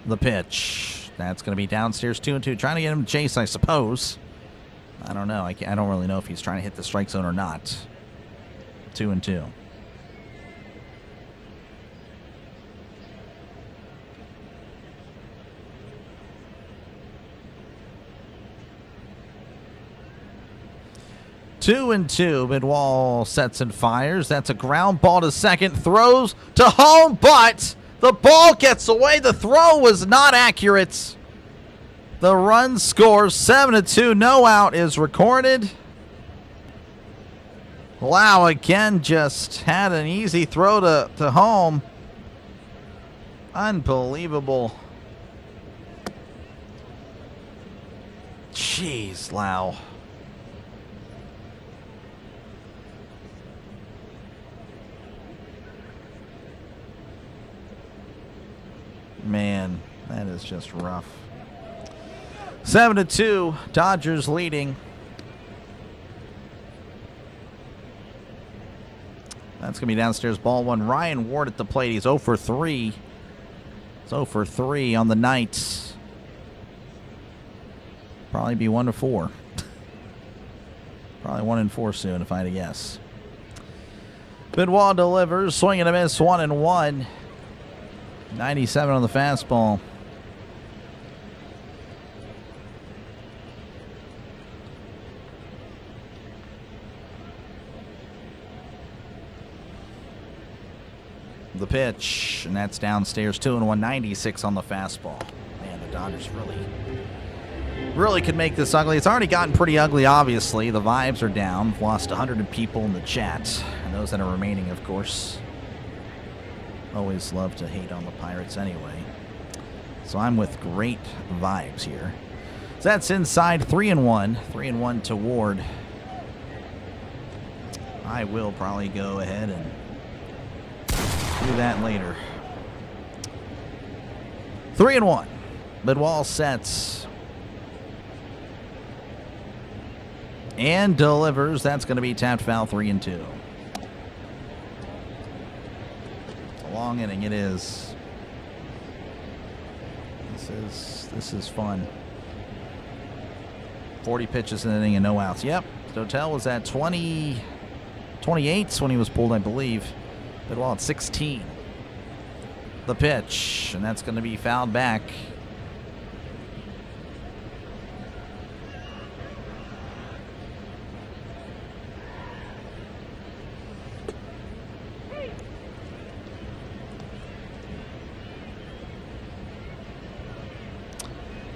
The pitch, that's going to be downstairs, 2-2. Trying to get him to chase, I suppose. I don't know. I don't really know if he's trying to hit the strike zone or not. 2-2. Two and 2. Benoit sets and fires. That's a ground ball to second. Throws to home, but the ball gets away. The throw was not accurate. The run scores 7-2. No out is recorded. Wow, again, just had an easy throw to home. Unbelievable. Jeez, Lau. Man, that is just rough. 7-2, Dodgers leading. That's going to be downstairs, ball 1. Ryan Ward at the plate. He's 0 for 3. He's 0 for 3 on the night. Probably be 1-4. Probably 1-4 soon, if I had to guess. Benoit delivers, swing and a miss, 1-1. 97 on the fastball. The pitch, and that's downstairs, 2-1, 96 on the fastball. Man, the Dodgers really could make this ugly. It's already gotten pretty ugly, obviously. The vibes are down. We've lost 100 people in the chat, and those that are remaining, of course. Always love to hate on the Pirates anyway. So I'm with great vibes here. So that's inside, 3-1. 3-1 to Ward. I will probably go ahead and do that later. 3-1. Bidwell sets. And delivers. That's going to be tapped foul, 3-2. It's a long inning. It is. This is fun. 40 pitches in an inning and no outs. Yep. Dotel was at 28 when he was pulled, I believe. Bidwell at 16. The pitch, and that's going to be fouled back.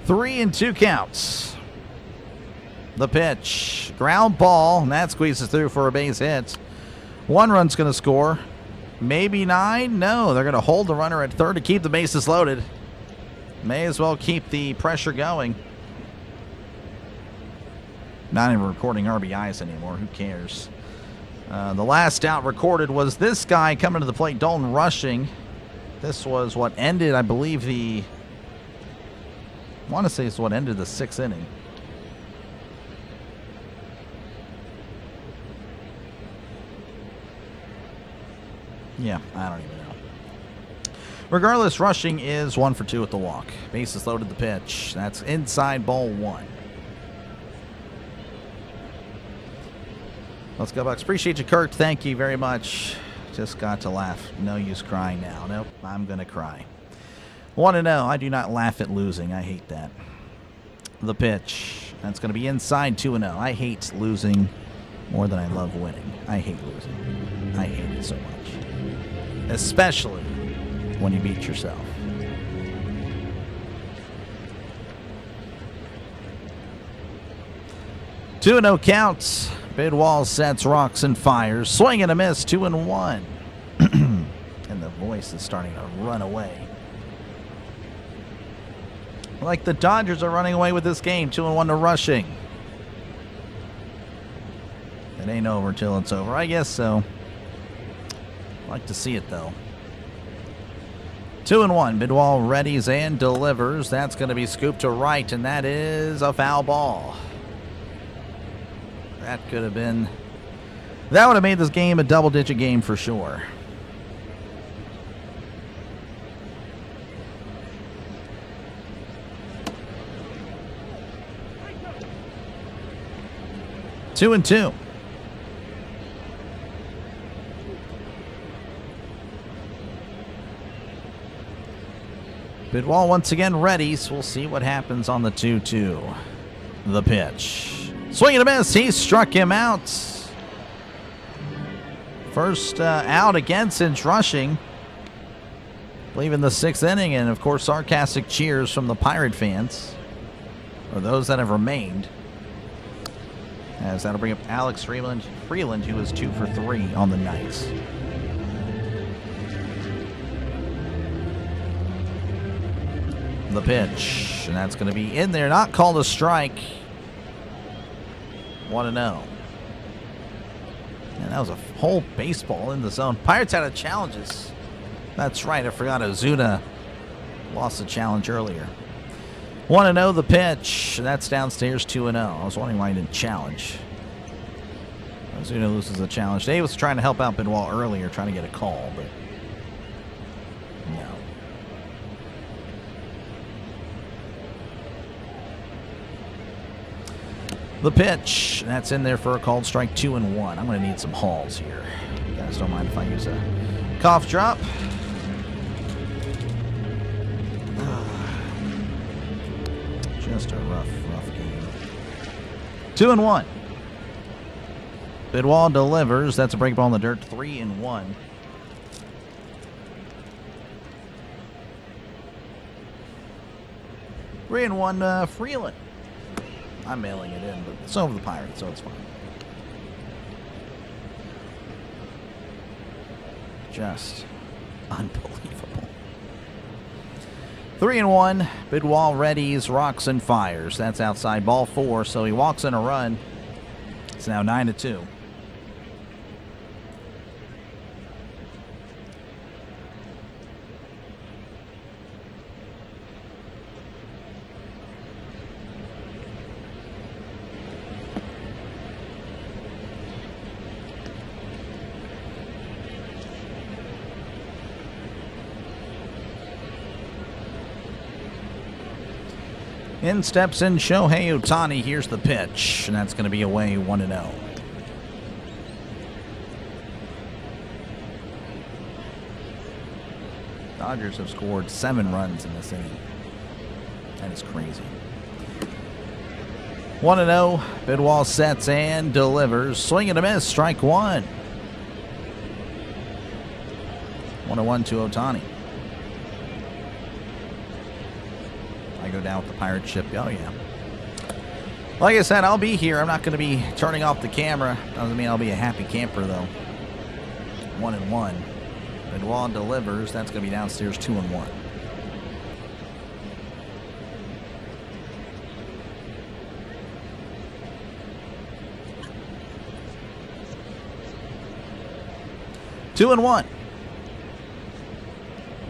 Three and two counts. The pitch, ground ball, and that squeezes through for a base hit. One run's going to score. Maybe 9? No, they're going to hold the runner at third to keep the bases loaded. May as well keep the pressure going. Not even recording RBIs anymore. Who cares? The last out recorded was this guy coming to the plate, Dalton Rushing. This was what ended, I believe, I want to say it's what ended the 6th inning. Yeah, I don't even know. Regardless, Rushing is 1 for 2 with the walk. Bases loaded, the pitch. That's inside, ball 1. Let's go, Bucks. Appreciate you, Kurt. Thank you very much. Just got to laugh. No use crying now. Nope, I'm going to cry. 1-0. I do not laugh at losing. I hate that. The pitch. That's going to be inside, 2-0. I hate losing more than I love winning. I hate losing. I hate it so much. Especially when you beat yourself. Two and 0 counts. Bidwell sets, rocks, and fires. Swing and a miss, 2-1. And the voice is starting to run away. Like the Dodgers are running away with this game. 2-1 to Rushing. It ain't over till it's over. I guess so. Like to see it though. 2-1. Bidwell readies and delivers. That's going to be scooped to right, and that is a foul ball. That could have been. That would have made this game a double-digit game for sure. Two and 2. Bidwell once again ready, so we'll see what happens on the 2-2. The pitch. Swing and a miss. He struck him out. First out again since Rushing. I believe in the 6th inning, and of course sarcastic cheers from the Pirate fans, or those that have remained. As that'll bring up Alex Freeland, who is 2 for 3 on the night. The pitch, and that's going to be in there. Not called a strike. 1-0. And that was a whole baseball in the zone. Pirates had a challenges. That's right. I forgot Ozuna lost the challenge earlier. 1-0 the pitch. That's downstairs 2-0. I was wondering why he didn't challenge. Ozuna loses the challenge. Dave was trying to help out Bidwell earlier, trying to get a call, but no. – The pitch. That's in there for a called strike, 2-1. I'm going to need some hauls here. You guys don't mind if I use a cough drop? Just a rough game. 2-1. Bidwell delivers. That's a break ball in the dirt. 3-1. Freeland. I'm mailing it in, but it's over the Pirates, so it's fine. Just unbelievable. 3-1. Bidwell readies, rocks, and fires. That's outside ball 4, so he walks in a run. It's now 9-2. In steps in Shohei Ohtani. Here's the pitch, and that's going to be away 1-0. Dodgers have scored 7 runs in this inning. That is crazy. 1-0. Bidwell sets and delivers. Swing and a miss. Strike 1. 1-1 to Ohtani. I go down with the pirate ship. Oh, yeah. Like I said, I'll be here. I'm not going to be turning off the camera. Doesn't mean I'll be a happy camper, though. 1-1. Bidwell delivers. That's going to be downstairs 2-1. Two and one.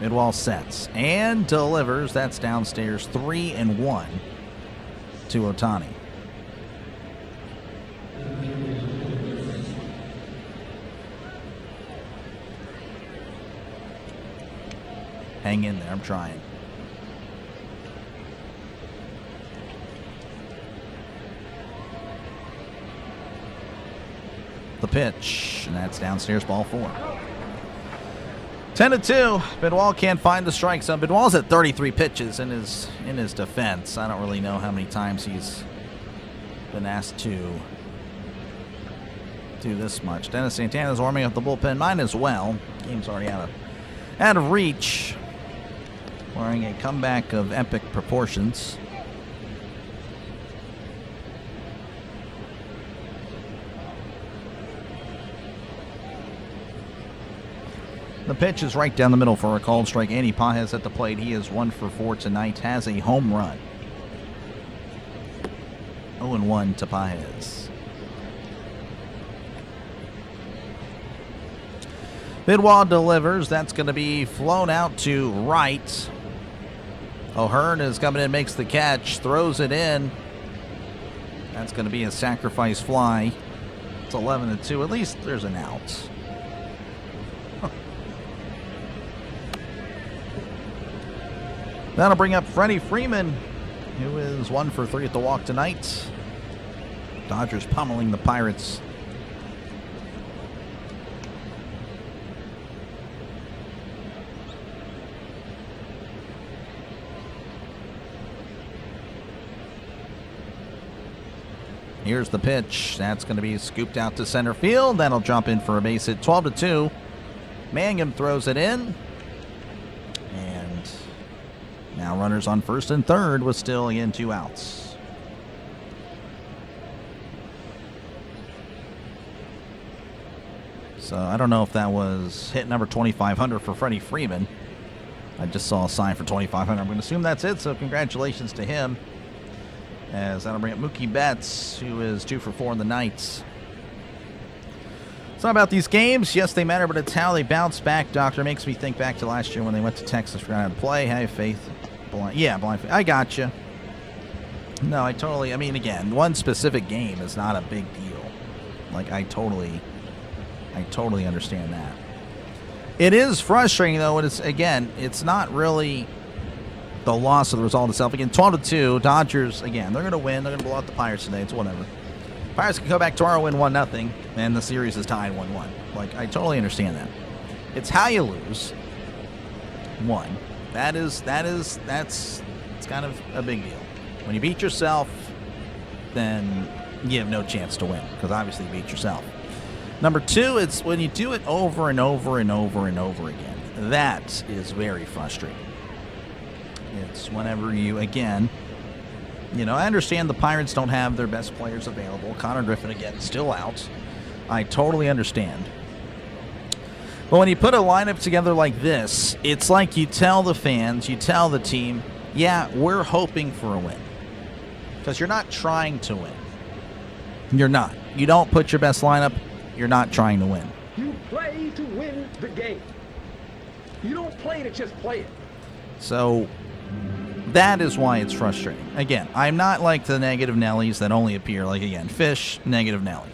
Bidwell sets and delivers. That's downstairs 3-1 to Ohtani. Hang in there. I'm trying. The pitch, and that's downstairs ball 4. 10-2. Bidwell can't find the strike zone. Bidwell's at 33 pitches in his defense. I don't really know how many times he's been asked to do this much. Dennis Santana's warming up the bullpen. Mine as well. Game's already out of reach. Wearing a comeback of epic proportions. The pitch is right down the middle for a called strike. Andy Pages at the plate. He is 1 for 4 tonight. Has a home run. 0-1 to Pages. Bidwell delivers. That's going to be flown out to right. O'Hearn is coming in, makes the catch, throws it in. That's going to be a sacrifice fly. It's 11-2. At least there's an out. That'll bring up Freddie Freeman, who is 1 for 3 at the walk tonight. Dodgers pummeling the Pirates. Here's the pitch. That's going to be scooped out to center field. That'll jump in for a base hit. 12-2. Mangum throws it in. And now runners on first and third with still again 2 outs. So I don't know if that was hit number 2,500 for Freddie Freeman. I just saw a sign for 2,500. I'm going to assume that's it. So congratulations to him. As that'll bring up Mookie Betts, who is 2 for 4 in the night. It's not about these games. Yes, they matter, but it's how they bounce back. Doctor makes me think back to last year when they went to Texas, forgot how to play. Have faith. Blind faith. I got you. No, I mean, again, one specific game is not a big deal. Like, I totally understand that. It is frustrating, though, and it's not really the loss of the result itself. Again, 12-2. Dodgers, again, they're going to win. They're going to blow out the Pirates today. It's whatever. Pirates can go back tomorrow, win 1-0, and the series is tied 1-1. Like, I totally understand that. It's how you lose. One. That's it's kind of a big deal. When you beat yourself, then you have no chance to win, because obviously you beat yourself. Number two, it's when you do it over and over and over and over again. That is very frustrating. It's whenever you, again, you know, I understand the Pirates don't have their best players available. Connor Griffin, again, still out. I totally understand. But when you put a lineup together like this, it's like you tell the fans, you tell the team, yeah, we're hoping for a win. Because you're not trying to win. You're not. You don't put your best lineup, you're not trying to win.
You play to win the game. You don't play to just play it.
So that is why it's frustrating. Again, I'm not like the negative Nellies that only appear, like, again, Fish, negative Nelly.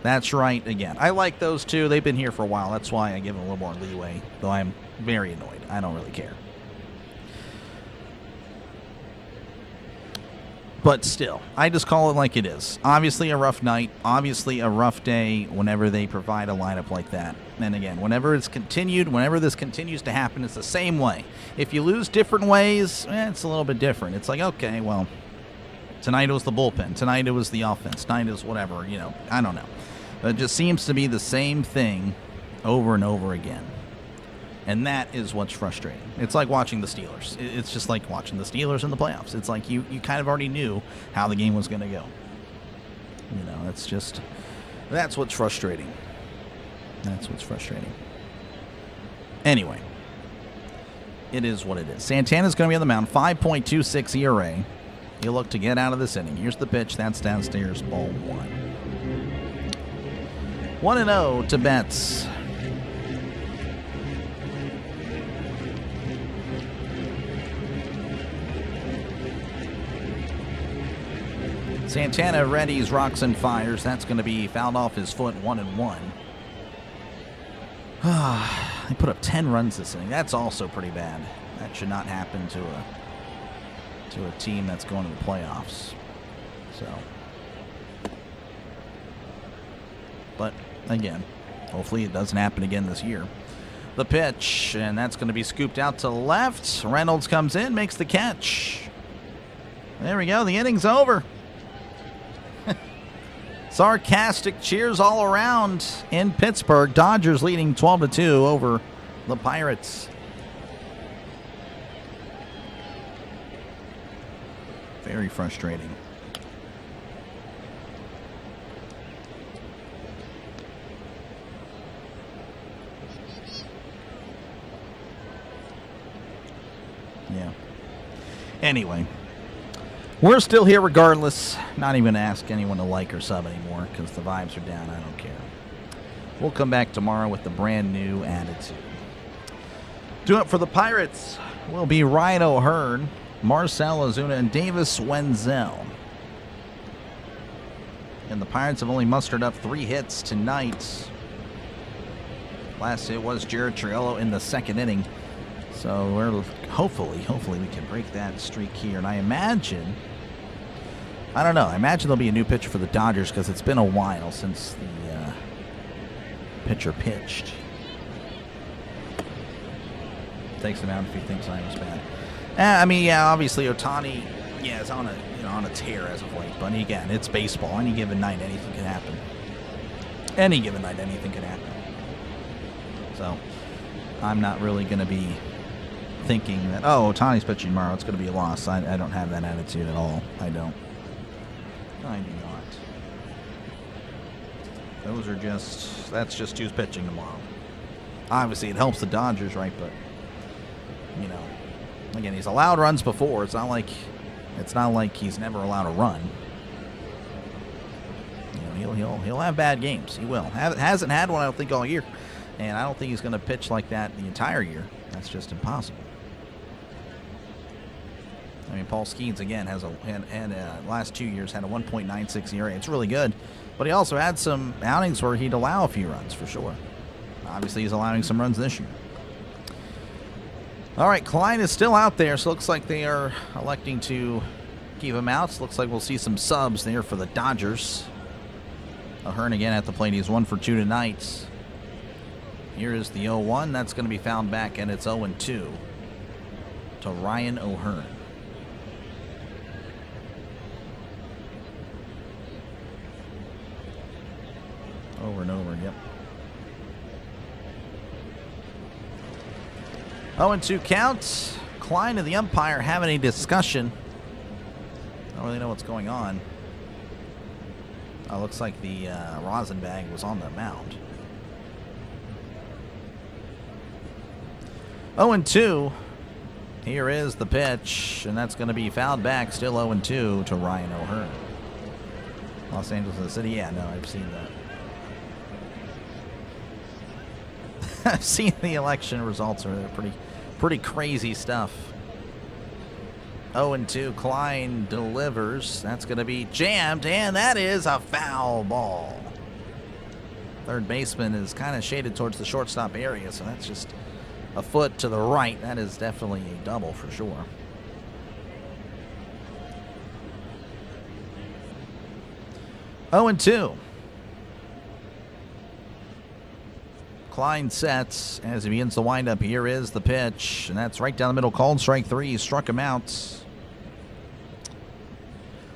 That's right, again. I like those two. They've been here for a while. That's why I give them a little more leeway, though I'm very annoyed. I don't really care. But still, I just call it like it is. Obviously a rough night. Obviously a rough day whenever they provide a lineup like that. And again, whenever this continues to happen, it's the same way. If you lose different ways, it's a little bit different. It's like, okay, well, tonight it was the bullpen. Tonight it was the offense. Tonight it was whatever, you know. I don't know. But it just seems to be the same thing over and over again. And that is what's frustrating. It's like watching the Steelers. It's just like watching the Steelers in the playoffs. It's like you kind of already knew how the game was going to go. You know, that's what's frustrating. That's what's frustrating. Anyway, it is what it is. Santana's going to be on the mound, 5.26 ERA. He'll look to get out of this inning. Here's the pitch. That's downstairs, ball one. 1-0 to Betts. Santana readies, rocks, and fires. That's going to be fouled off his foot, 1-1. They put up 10 runs this inning. That's also pretty bad. That should not happen to a team that's going to the playoffs. So, but again, hopefully it doesn't happen again this year. The pitch, and that's going to be scooped out to left. Reynolds comes in, makes the catch. There we go. The inning's over. Sarcastic cheers all around in Pittsburgh. Dodgers leading 12-2 over the Pirates. Very frustrating. Yeah. Anyway. We're still here regardless. Not even going to ask anyone to like or sub anymore because the vibes are down. I don't care. We'll come back tomorrow with the brand new attitude. Do it for the Pirates will be Ryan O'Hearn, Marcell Ozuna, and Davis Wenzel. And the Pirates have only mustered up 3 hits tonight. Last hit was Jared Triolo in the second inning. So we're hopefully we can break that streak here. And I imagine, I don't know, I imagine there'll be a new pitcher for the Dodgers because it's been a while since the pitcher pitched. Takes him out if he thinks I was bad. I mean, yeah, obviously Ohtani, yeah, is on a tear as of late. But again, it's baseball. Any given night, anything can happen. Any given night, anything can happen. So I'm not really going to be thinking that, oh, Ohtani's pitching tomorrow, it's going to be a loss. I don't have that attitude at all. I don't. I do not. That's just who's pitching tomorrow. Obviously, it helps the Dodgers, right? But, you know, again, he's allowed runs before. It's not like he's never allowed a run. You know, he'll have bad games. He will. Hasn't had one, I don't think, all year. And I don't think he's going to pitch like that the entire year. That's just impossible. I mean, Paul Skeens, again, has last 2 years had a 1.96 ERA. It's really good. But he also had some outings where he'd allow a few runs, for sure. Obviously, he's allowing some runs this year. All right, Klein is still out there, so it looks like they are electing to keep him out. So it looks like we'll see some subs there for the Dodgers. O'Hearn again at the plate. He's 1 for 2 tonight. Here is the 0-1. That's going to be fouled back, and it's 0-2 to Ryan O'Hearn. Over and over, yep. 0-2 count. Klein and the umpire having a discussion. I don't really know what's going on. Oh, looks like the rosin bag was on the mound. 0-2. Here is the pitch, and that's going to be fouled back. Still 0-2 to Ryan O'Hearn. Los Angeles the City. Yeah, no, I've seen that. I've seen the election results. They're pretty crazy stuff. 0-2. Klein delivers. That's going to be jammed, and that is a foul ball. Third baseman is kind of shaded towards the shortstop area, so that's just a foot to the right. That is definitely a double for sure. Oh and 2. Klein sets as he begins the windup. Here is the pitch, and that's right down the middle. Called strike 3. He struck him out.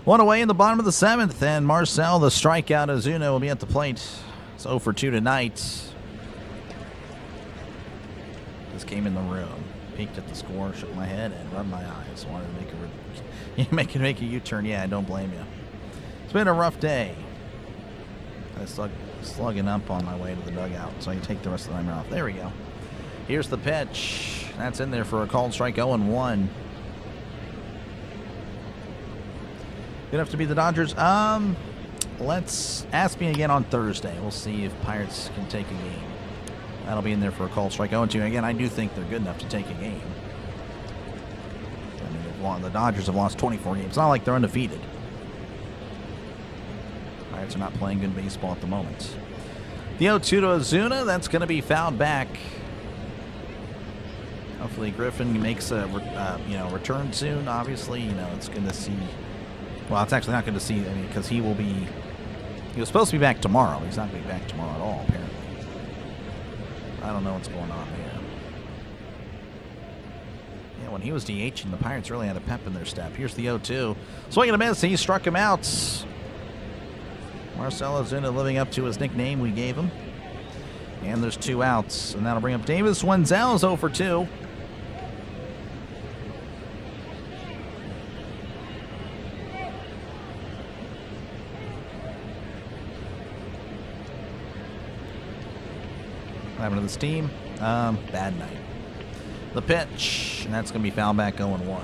One away in the bottom of the 7th, and Marcell, the strikeout, Ozuna will be at the plate. It's 0 for 2 tonight. Just came in the room, peeked at the score, shook my head, and rubbed my eyes. Wanted to make a U-turn. Yeah, I don't blame you. It's been a rough day. I slugging up on my way to the dugout, so I can take the rest of the timer off. There we go. Here's the pitch. That's in there for a called strike. 0-1. Good enough to beat the Dodgers. Let's ask me again on Thursday. We'll see if Pirates can take a game. That'll be in there for a called strike. 0-2. Again, I do think they're good enough to take a game. I mean, the Dodgers have lost 24 games. It's not like they're undefeated. Pirates are not playing good baseball at the moment. The 0-2 to Ozuna. That's going to be fouled back. Hopefully Griffin makes a return soon. Obviously, it's good to see. Well, it's actually not good to see. I mean, because he was supposed to be back tomorrow. He's not going to be back tomorrow at all, apparently. I don't know what's going on there. Yeah, when he was DHing, the Pirates really had a pep in their step. Here's the 0-2. Swing and a miss. He struck him out. Marcell Ozuna living up to his nickname we gave him. And there's 2 outs. And that'll bring up Davis. Wenzel is 0 for 2. What happened to this team? Bad night. The pitch, and that's going to be foul back 0-1.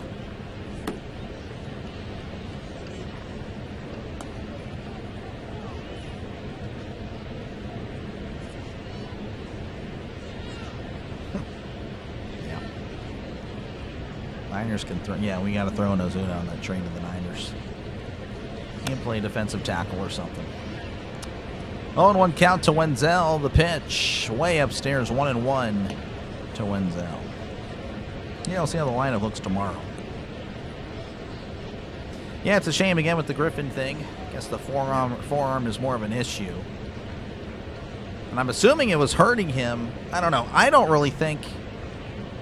Yeah. Niners can throw. Yeah, we got to throw an Ozuna on that train to the Niners. He can play defensive tackle or something. 0-1 count to Wenzel. The pitch way upstairs. 1-1 to Wenzel. Yeah, we'll see how the lineup looks tomorrow. Yeah, it's a shame again with the Griffin thing. I guess the forearm is more of an issue. And I'm assuming it was hurting him. I don't know. I don't really think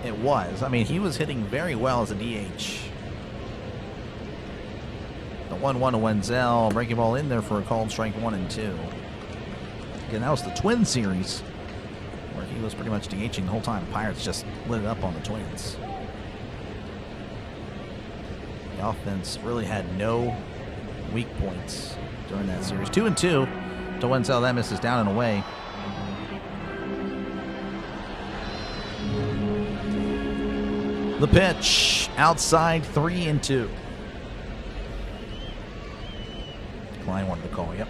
it was. I mean, he was hitting very well as a DH. The 1-1 to Wenzel. Breaking ball in there for a called strike 1-2. Again, that was the Twins series where he was pretty much DHing the whole time. Pirates just lit it up on the Twins. The offense really had no weak points during that series. 2-2 to Wenzel. That misses down and away. The pitch outside 3-2. Klein wanted the call. Yep.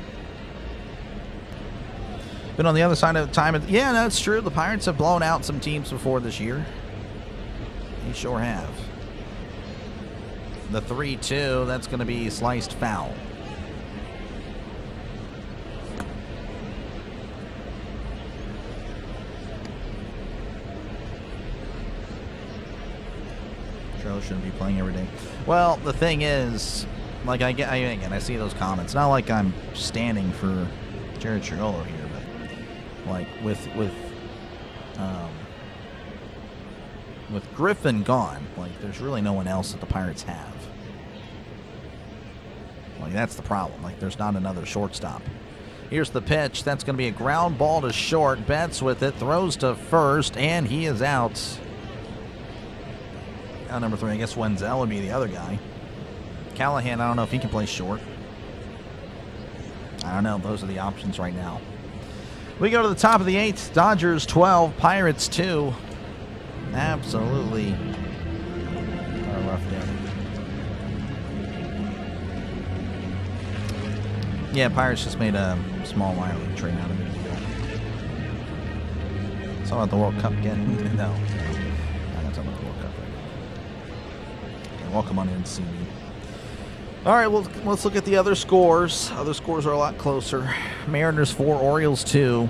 Been on the other side of the time. Yeah, that's true. The Pirates have blown out some teams before this year. They sure have. The 3-2, that's going to be sliced foul. Joe shouldn't be playing every day. Well, the thing is, like I see those comments. Not like I'm standing for Jared Chirolo here, but like with Griffin gone, like there's really no one else that the Pirates have. Like that's the problem. Like there's not another shortstop. Here's the pitch. That's going to be a ground ball to short. Betts with it, throws to first, and he is out. Out number 3, I guess Wenzel would be the other guy. Callahan, I don't know if he can play short. I don't know. Those are the options right now. We go to the top of the 8th. Dodgers 12, Pirates 2. Absolutely a rough day. Yeah, Pirates just made a small minor league trade, not a big deal. It's all about the World Cup again. No. I'm not talking about the World Cup right now. Okay, welcome on in to see me. All right, well, let's look at the other scores. Other scores are a lot closer. Mariners 4, Orioles 2.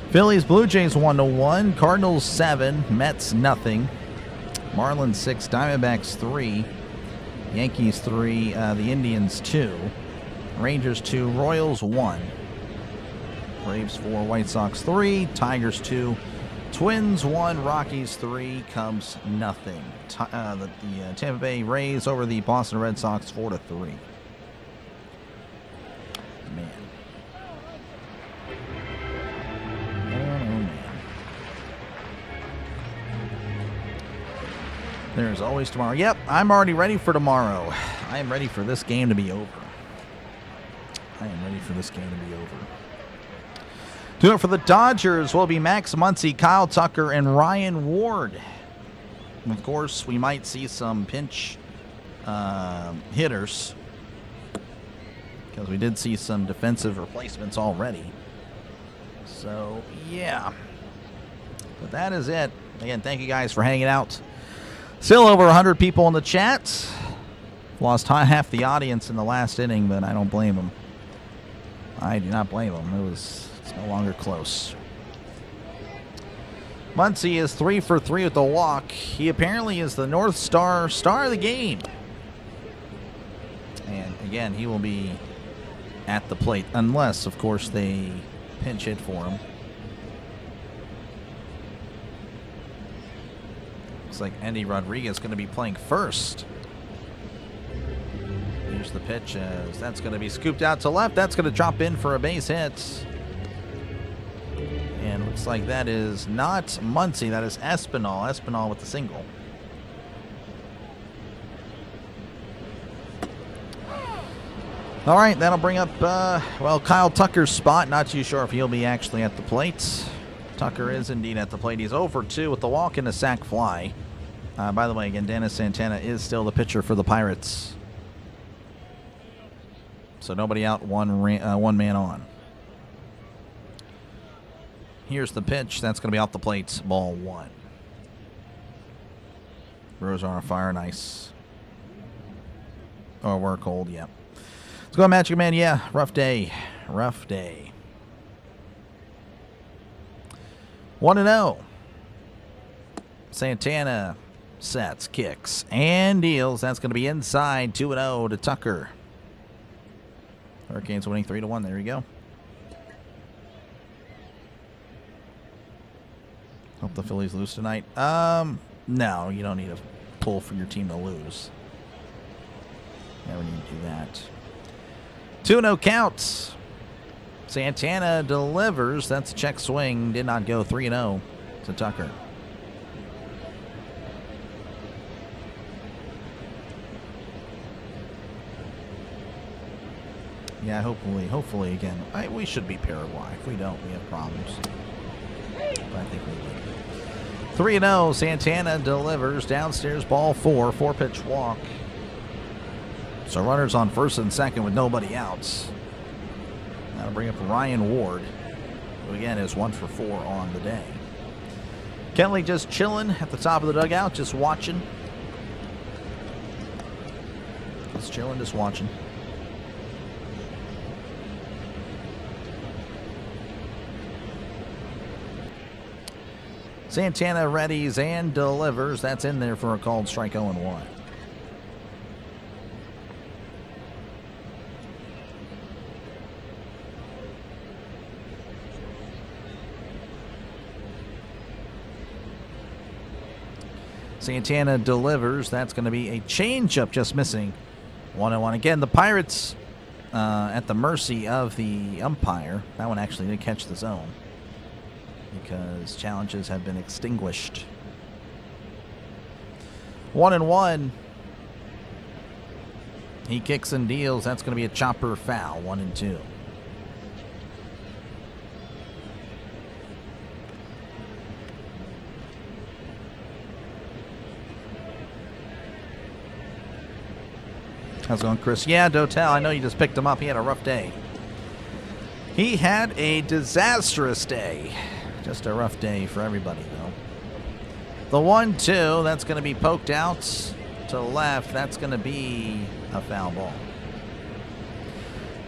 Phillies, Blue Jays 1-1. Cardinals 7, Mets nothing. Marlins 6, Diamondbacks 3. Yankees 3, the Indians 2. Rangers 2, Royals 1. Braves 4, White Sox 3. Tigers 2. Twins 1, Rockies 3, Cubs nothing. The Tampa Bay Rays over the Boston Red Sox 4-3. Man. Oh, man. There's always tomorrow. Yep, I'm already ready for tomorrow. I am ready for this game to be over. Doing it for the Dodgers will be Max Muncy, Kyle Tucker, and Ryan Ward. And of course, we might see some pinch hitters because we did see some defensive replacements already. So, yeah. But that is it. Again, thank you guys for hanging out. Still over 100 people in the chat. Lost half the audience in the last inning, but I don't blame them. I do not blame them. It's no longer close. Muncy is 3 for 3 with the walk. He apparently is the North Star of the game. And again, he will be at the plate unless, of course, they pinch hit for him. Looks like Andy Rodriguez is going to be playing first. Here's the pitch as that's going to be scooped out to left. That's going to drop in for a base hit. And looks like that is not Muncy. That is Espinal. Espinal with the single. All right, that'll bring up, Kyle Tucker's spot. Not too sure if he'll be actually at the plate. Tucker is indeed at the plate. He's 0 for 2 with the walk and a sac fly. By the way, again, Dennis Santana is still the pitcher for the Pirates. So nobody out, one man on. Here's the pitch. That's going to be off the plate. Ball 1. Brewers are on fire. Nice. Oh, we're cold. Yeah. Let's go, Magic Man. Yeah, rough day. Rough day. 1-0. Santana sets, kicks, and deals. That's going to be inside. 2-0 to Tucker. Hurricanes winning 3-1. There you go. Hope the Phillies lose tonight. No, you don't need to pull for your team to lose. Never need to do that. 2-0 counts. Santana delivers. That's a check swing. Did not go. 3-0 to Tucker. Yeah, hopefully again. We should be Paraguay. If we don't, we have problems. But I think we will. 3-0. Santana delivers. Downstairs, ball 4. 4-pitch walk. So runners on first and second with nobody outs. That'll bring up Ryan Ward, who again is 1 for 4 on the day. Kenley just chilling at the top of the dugout, just watching. Just chilling, just watching. Santana readies and delivers. That's in there for a called strike 0-1. Santana delivers. That's going to be a changeup just missing. 1-1. Again, the Pirates at the mercy of the umpire. That one actually didn't catch the zone because challenges have been extinguished. 1-1. He kicks and deals. That's going to be a chopper foul. 1-2. How's it going, Chris? Yeah, Dotel, I know you just picked him up. He had a rough day. He had a disastrous day. Just a rough day for everybody, though. The 1-2, that's going to be poked out to left. That's going to be a foul ball.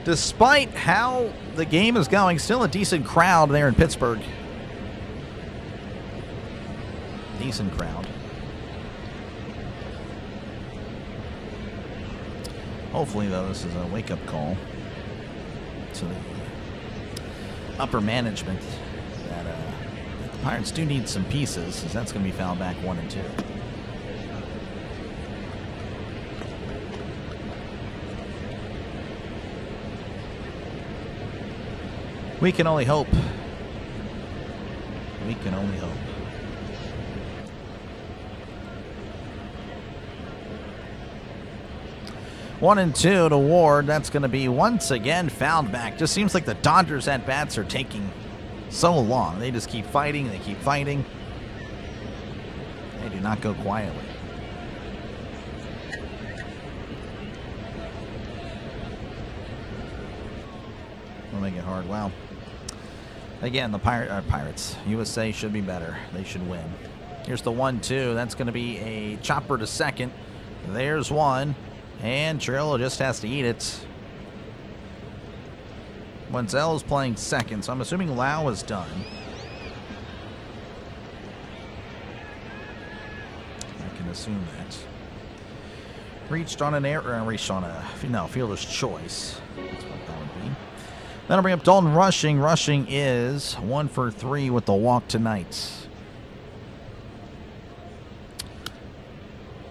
Despite how the game is going, still a decent crowd there in Pittsburgh. Decent crowd. Hopefully, though, this is a wake-up call to the upper management that the Pirates do need some pieces, as that's going to be fouled back 1-2. We can only hope. We can only hope. 1-2 to Ward. That's going to be once again fouled back. Just seems like the Dodgers at bats are taking so long. They just keep fighting. They keep fighting. They do not go quietly. We'll make it hard. Wow. Again, the Pirates. USA should be better. They should win. Here's the 1-2. That's going to be a chopper to second. There's one. And Trillo just has to eat it. Wenzel is playing second, so I'm assuming Lau is done. I can assume that. Reached on an error, reached on a fielder's choice. That's what that would be. Then I'll bring up Dalton Rushing. Rushing is 1 for 3 with the walk tonight.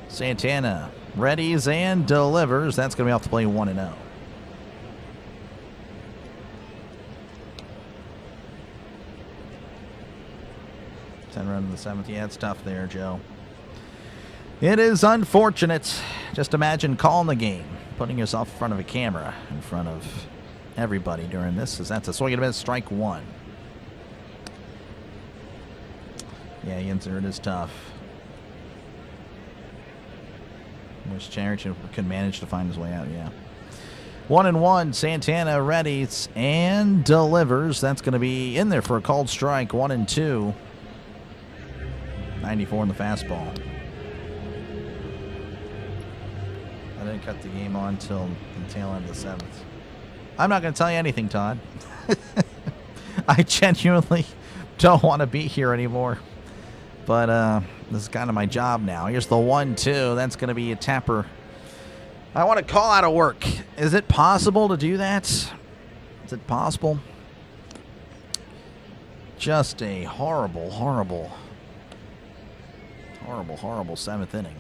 Santana readies and delivers. That's going to be off the play 1-0. Ten run in the 7th. Yeah, it's tough there, Joe. It is unfortunate. Just imagine calling the game, putting yourself in front of a camera, in front of everybody during this. As that's a swing and a miss, strike 1. Yeah, Yinzer, it is tough. Wish Charrington could manage to find his way out, yeah. 1-1, Santana readies and delivers. That's going to be in there for a called strike, 1-2. 94 in the fastball. I didn't cut the game on until the tail end of the 7th. I'm not going to tell you anything, Todd. I genuinely don't want to be here anymore. But this is kind of my job now. Here's the 1-2. That's going to be a tapper. I want to call out of work. Is it possible to do that? Is it possible? Just a horrible 7th inning.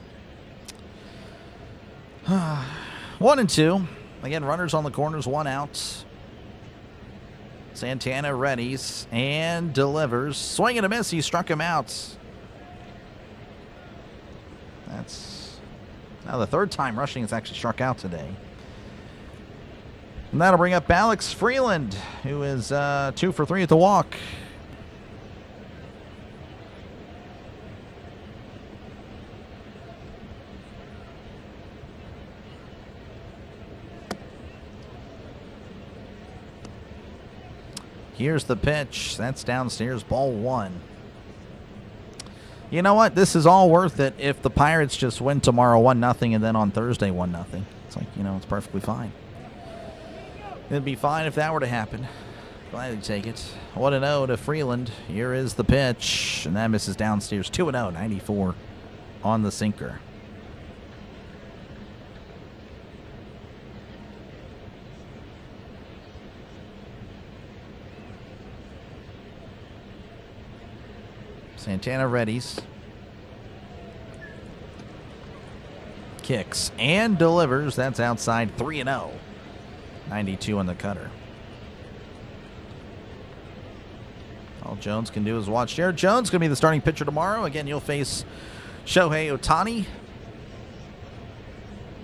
1-2. Again, runners on the corners, 1 out. Santana readies and delivers. Swing and a miss. He struck him out. That's now the 3rd time Rushing has actually struck out today. And that'll bring up Alex Freeland, who is 2 for 3 at the walk. Here's the pitch. That's downstairs, ball 1. You know what? This is all worth it if the Pirates just win tomorrow 1-0 and then on Thursday 1-0. It's like, it's perfectly fine. It'd be fine if that were to happen. Glad to take it. 1-0 to Freeland. Here is the pitch. And that misses downstairs. 2-0, 94 on the sinker. Santana readies. Kicks and delivers. That's outside 3-0. 92 on the cutter. All Jones can do is watch Jared Jones. Going to be the starting pitcher tomorrow. Again, you'll face Shohei Ohtani.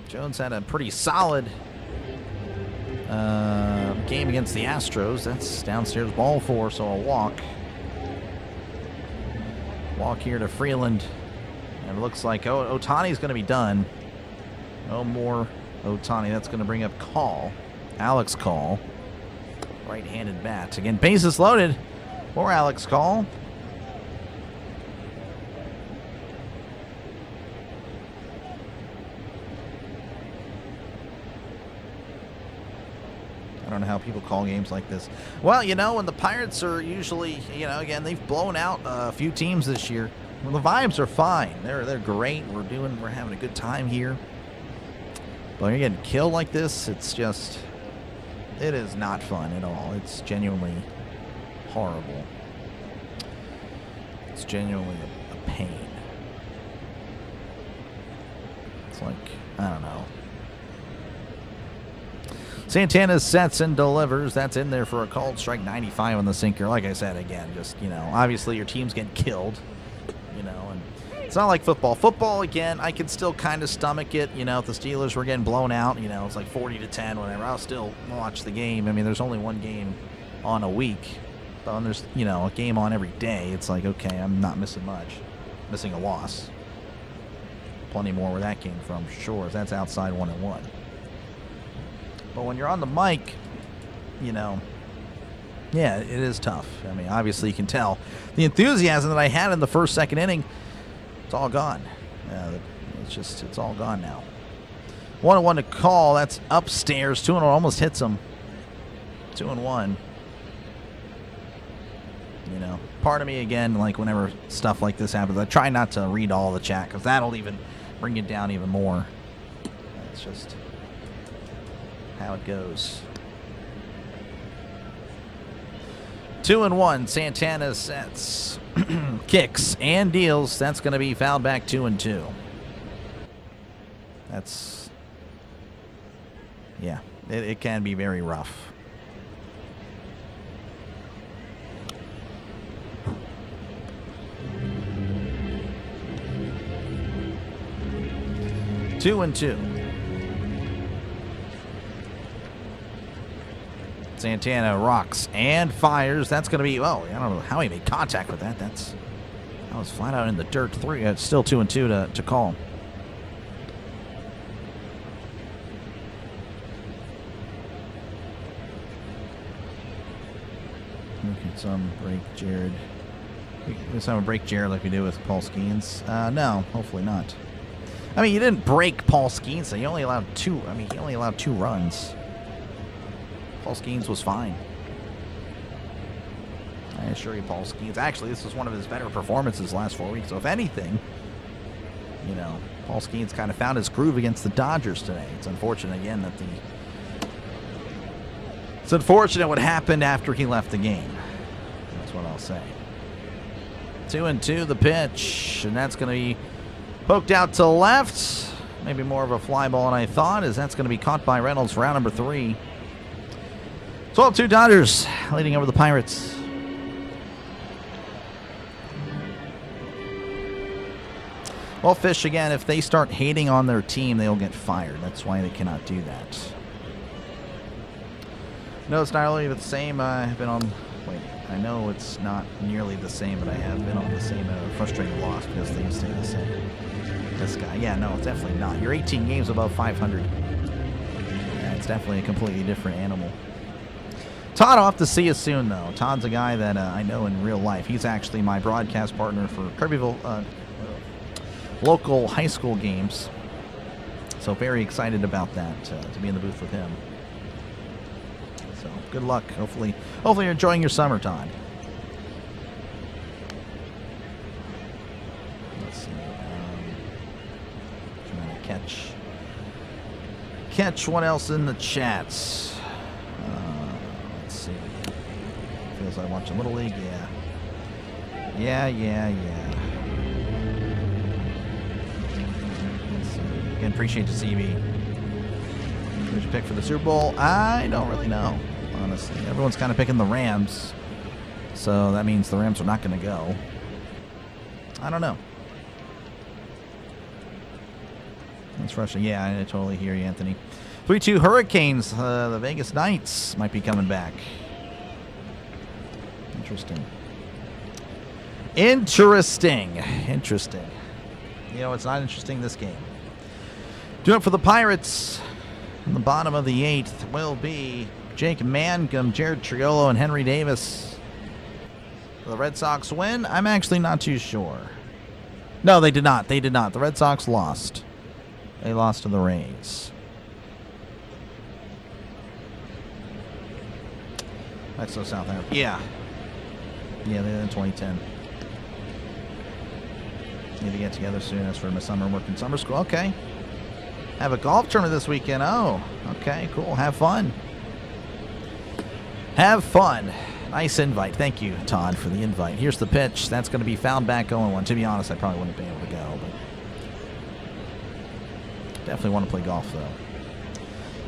Jones had a pretty solid game against the Astros. That's downstairs ball 4, so a walk. Walk here to Freeland. And it looks like Ohtani's going to be done. No more Ohtani. That's going to bring up Call. Alex Call. Right-handed bat. Again, bases loaded for Alex Call. I don't know how people call games like this. Well, you know, when the Pirates are usually, you know, again, they've blown out a few teams this year. Well, the vibes are fine. They're great. We're having a good time here. But when you're getting killed like this, it's just, it is not fun at all. It's genuinely horrible. It's genuinely a pain. It's like, I don't know. Santana sets and delivers. That's in there for a called strike. 95 on the sinker. Like I said, again, just, you know, obviously your team's getting killed, you know, and it's not like football. Football, again, I can still kind of stomach it. You know, if the Steelers were getting blown out, you know, it's like 40-10, whatever, I'll still watch the game. I mean, there's only one game on a week. But when there's, you know, a game on every day, it's like, okay, I'm not missing much. Missing a loss. Plenty more where that came from, sure. That's outside 1-1. But when you're on the mic, you know, yeah, it is tough. I mean, obviously you can tell the enthusiasm that I had in the first, second inning, it's all gone. It's all gone now. 1-1 to Call. That's upstairs. 2-1 almost hits him. 2-1. You know, part of me, again, like whenever stuff like this happens, I try not to read all the chat because that'll even bring it down even more. It's just how it goes. 2-1. Santana sets, kicks, and deals. That's going to be fouled back 2-2. That's, yeah, it can be very rough. Two and two. Santana rocks and fires. That's going to be, oh, I don't know how he made contact with that. That was flat out in the dirt. It's still 2-2 to Call. Look at some break Jared. Let's have a break Jared like we do with Paul Skeens. No, hopefully not. I mean, you didn't break Paul Skeens, so you only allowed two. I mean, he only allowed 2 runs. Paul Skeens was fine. I assure you, Paul Skeens. Actually, this was one of his better performances last 4 weeks. So, if anything, you know, Paul Skeens kind of found his groove against the Dodgers today. It's unfortunate, again, that it's unfortunate what happened after he left the game. That's what I'll say. 2-2, the pitch, and that's going to be poked out to left. Maybe more of a fly ball than I thought, as that's going to be caught by Reynolds for round number 3. 12-2 Dodgers leading over the Pirates. Well, Fish, again, if they start hating on their team, they'll get fired. That's why they cannot do that. No, it's not really the same. I've been on... Wait, I know it's not nearly the same, but I have been on the same frustrating loss because things stay the same. This guy. Yeah, no, it's definitely not. You're 18 games above 500. Yeah, it's definitely a completely different animal. Todd, I'll have to see you soon, though. Todd's a guy that I know in real life. He's actually my broadcast partner for Kirbyville local high school games. So very excited about that, to be in the booth with him. So good luck. Hopefully you're enjoying your summer, Todd. Let's see. Trying to catch what else in the chats. Let's see. Feels like watching Little League. Yeah. Let's see. and appreciate the CB. Who's your pick for the Super Bowl? I don't really know, honestly. Everyone's kind of picking the Rams, so that means the Rams are not going to go. I don't know. That's Russia. Yeah, I totally hear you, Anthony. 3-2 Hurricanes. The Vegas Knights might be coming back. Interesting. Interesting. You know, it's not interesting this game. Doing it for the Pirates. In the bottom of the 8th will be Jake Mangum, Jared Triolo, and Henry Davis. The Red Sox win? I'm actually not too sure. No, they did not. They did not. The Red Sox lost. They lost to the Rays. That's so South Africa. Yeah. Yeah, they did in 2010. Need to get together soon. That's for my summer work in summer school. Okay. Have a golf tournament this weekend. Oh, okay, cool. Have fun. Have fun. Nice invite. Thank you, Todd, for the invite. Here's the pitch. That's going to be fouled back 0-1. To be honest, I probably wouldn't be able to go, but definitely want to play golf, though.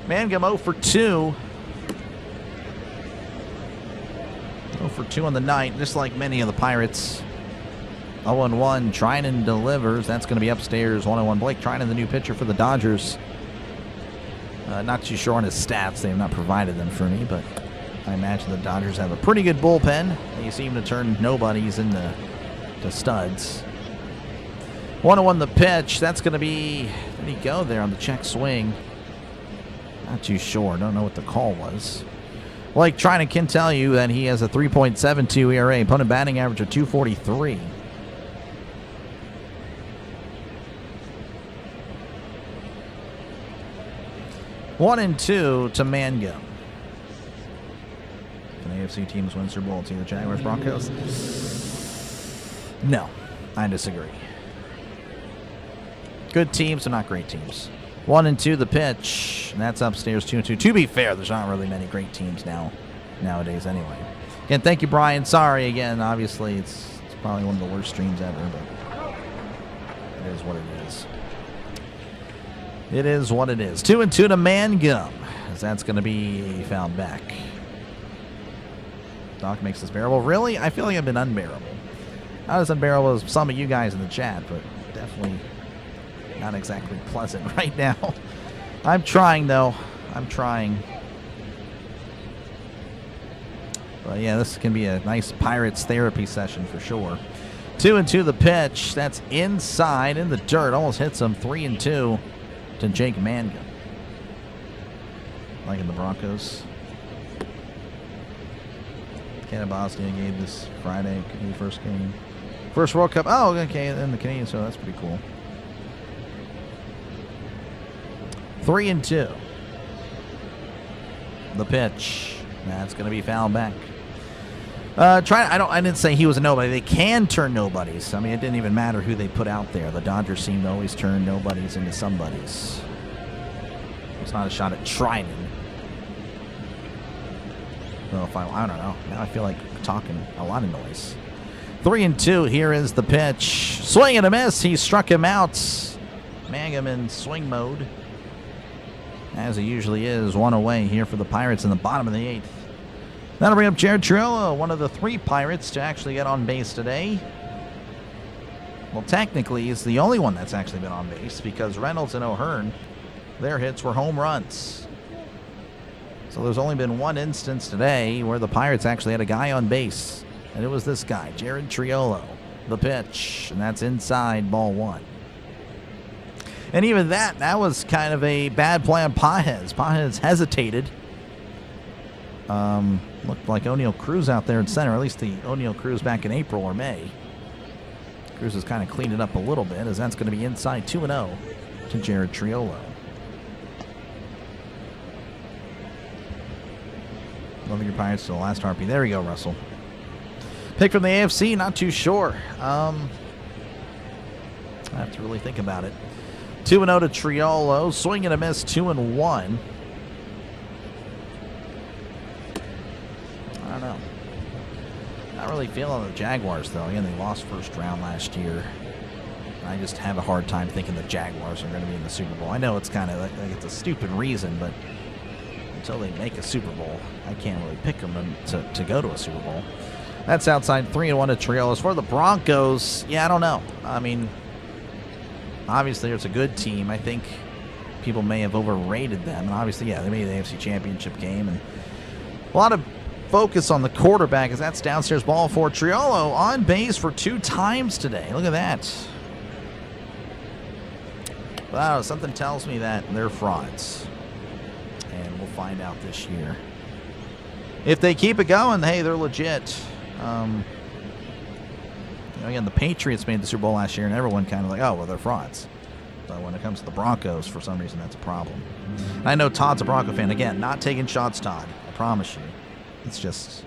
Mangum 0 for 2. 0 for 2 on the night, just like many of the Pirates. 0-1. Trinan delivers. That's going to be upstairs. 1-1. Blake Trinan, the new pitcher for the Dodgers. Not too sure on his stats. They have not provided them for me, but I imagine the Dodgers have a pretty good bullpen. They seem to turn nobodies into studs. 1-1 the pitch. That's going to be... Where did he go there on the check swing? Not too sure. Don't know what the call was. Blake Trinan can tell you that he has a 3.72 ERA. Opponent batting average of 243. One and 2 to Mangum. Can AFC teams win Super Bowl? It's either Jaguars, Broncos? No, I disagree. Good teams, but not great teams. 1 and 2 the pitch. And that's upstairs 2 and 2. To be fair, there's not really many great teams nowadays anyway. Again, thank you, Brian. Sorry again. Obviously, it's probably one of the worst streams ever, but it is what it is. It is what it is. 2 and 2 to Mangum, as that's going to be fouled back. Doc makes this bearable. Really? I feel like I've been unbearable. Not as unbearable as some of you guys in the chat, but definitely not exactly pleasant right now. I'm trying, though. I'm trying. But yeah, this can be a nice Pirates therapy session for sure. 2 and 2 the pitch. That's inside in the dirt. Almost hits him. 3 and 2 to Jake Mangum. Like in the Broncos. Canada Bosnia game this Friday. Could be the first game. First World Cup. Oh, okay. And the Canadians, so that's pretty cool. 3 and 2. The pitch. That's going to be fouled back. I didn't say he was a nobody. They can turn nobodies. I mean, it didn't even matter who they put out there. The Dodgers seem to always turn nobodies into somebodies. It's not a shot at Trinan. Well, I don't know. Now I feel like talking a lot of noise. 3 and 2. Here is the pitch. Swing and a miss. He struck him out. Mangum in swing mode, as he usually is. 1 away here for the Pirates in the bottom of the 8th. That'll bring up Jared Triolo, one of the 3 Pirates to actually get on base today. Well, technically, he's the only one that's actually been on base because Reynolds and O'Hearn, their hits were home runs. So there's only been one instance today where the Pirates actually had a guy on base, and it was this guy, Jared Triolo. The pitch, and that's inside, ball 1. And even that was kind of a bad play on Pages. Pages hesitated. Looked like O'Neal Cruz out there in center, at least the O'Neal Cruz back in April or May. Cruz has kind of cleaned it up a little bit, as that's going to be inside 2-0 to Jared Triolo. Loving your Pirates to the last RP. There we go, Russell. Pick from the AFC, not too sure. I have to really think about it. 2-0 to Triolo. Swing and a miss, 2-1. I don't know. Not really feeling the Jaguars, though. Again, they lost first round last year. I just have a hard time thinking the Jaguars are going to be in the Super Bowl. I know it's kind of like it's a stupid reason, but until they make a Super Bowl, I can't really pick them to go to a Super Bowl. That's outside 3-1 to Triolo. As for the Broncos, yeah, I don't know. I mean, obviously it's a good team. I think people may have overrated them. And obviously, yeah, they made the AFC Championship game. And a lot of focus on the quarterback as that's downstairs ball for Triolo on base for 2 times today. Look at that. Wow, something tells me that they're frauds. And we'll find out this year. If they keep it going, hey, they're legit. Again, the Patriots made the Super Bowl last year, and everyone kind of like, oh, well, they're frauds. But when it comes to the Broncos, for some reason, that's a problem. I know Todd's a Bronco fan. Again, not taking shots, Todd. I promise you. It's just,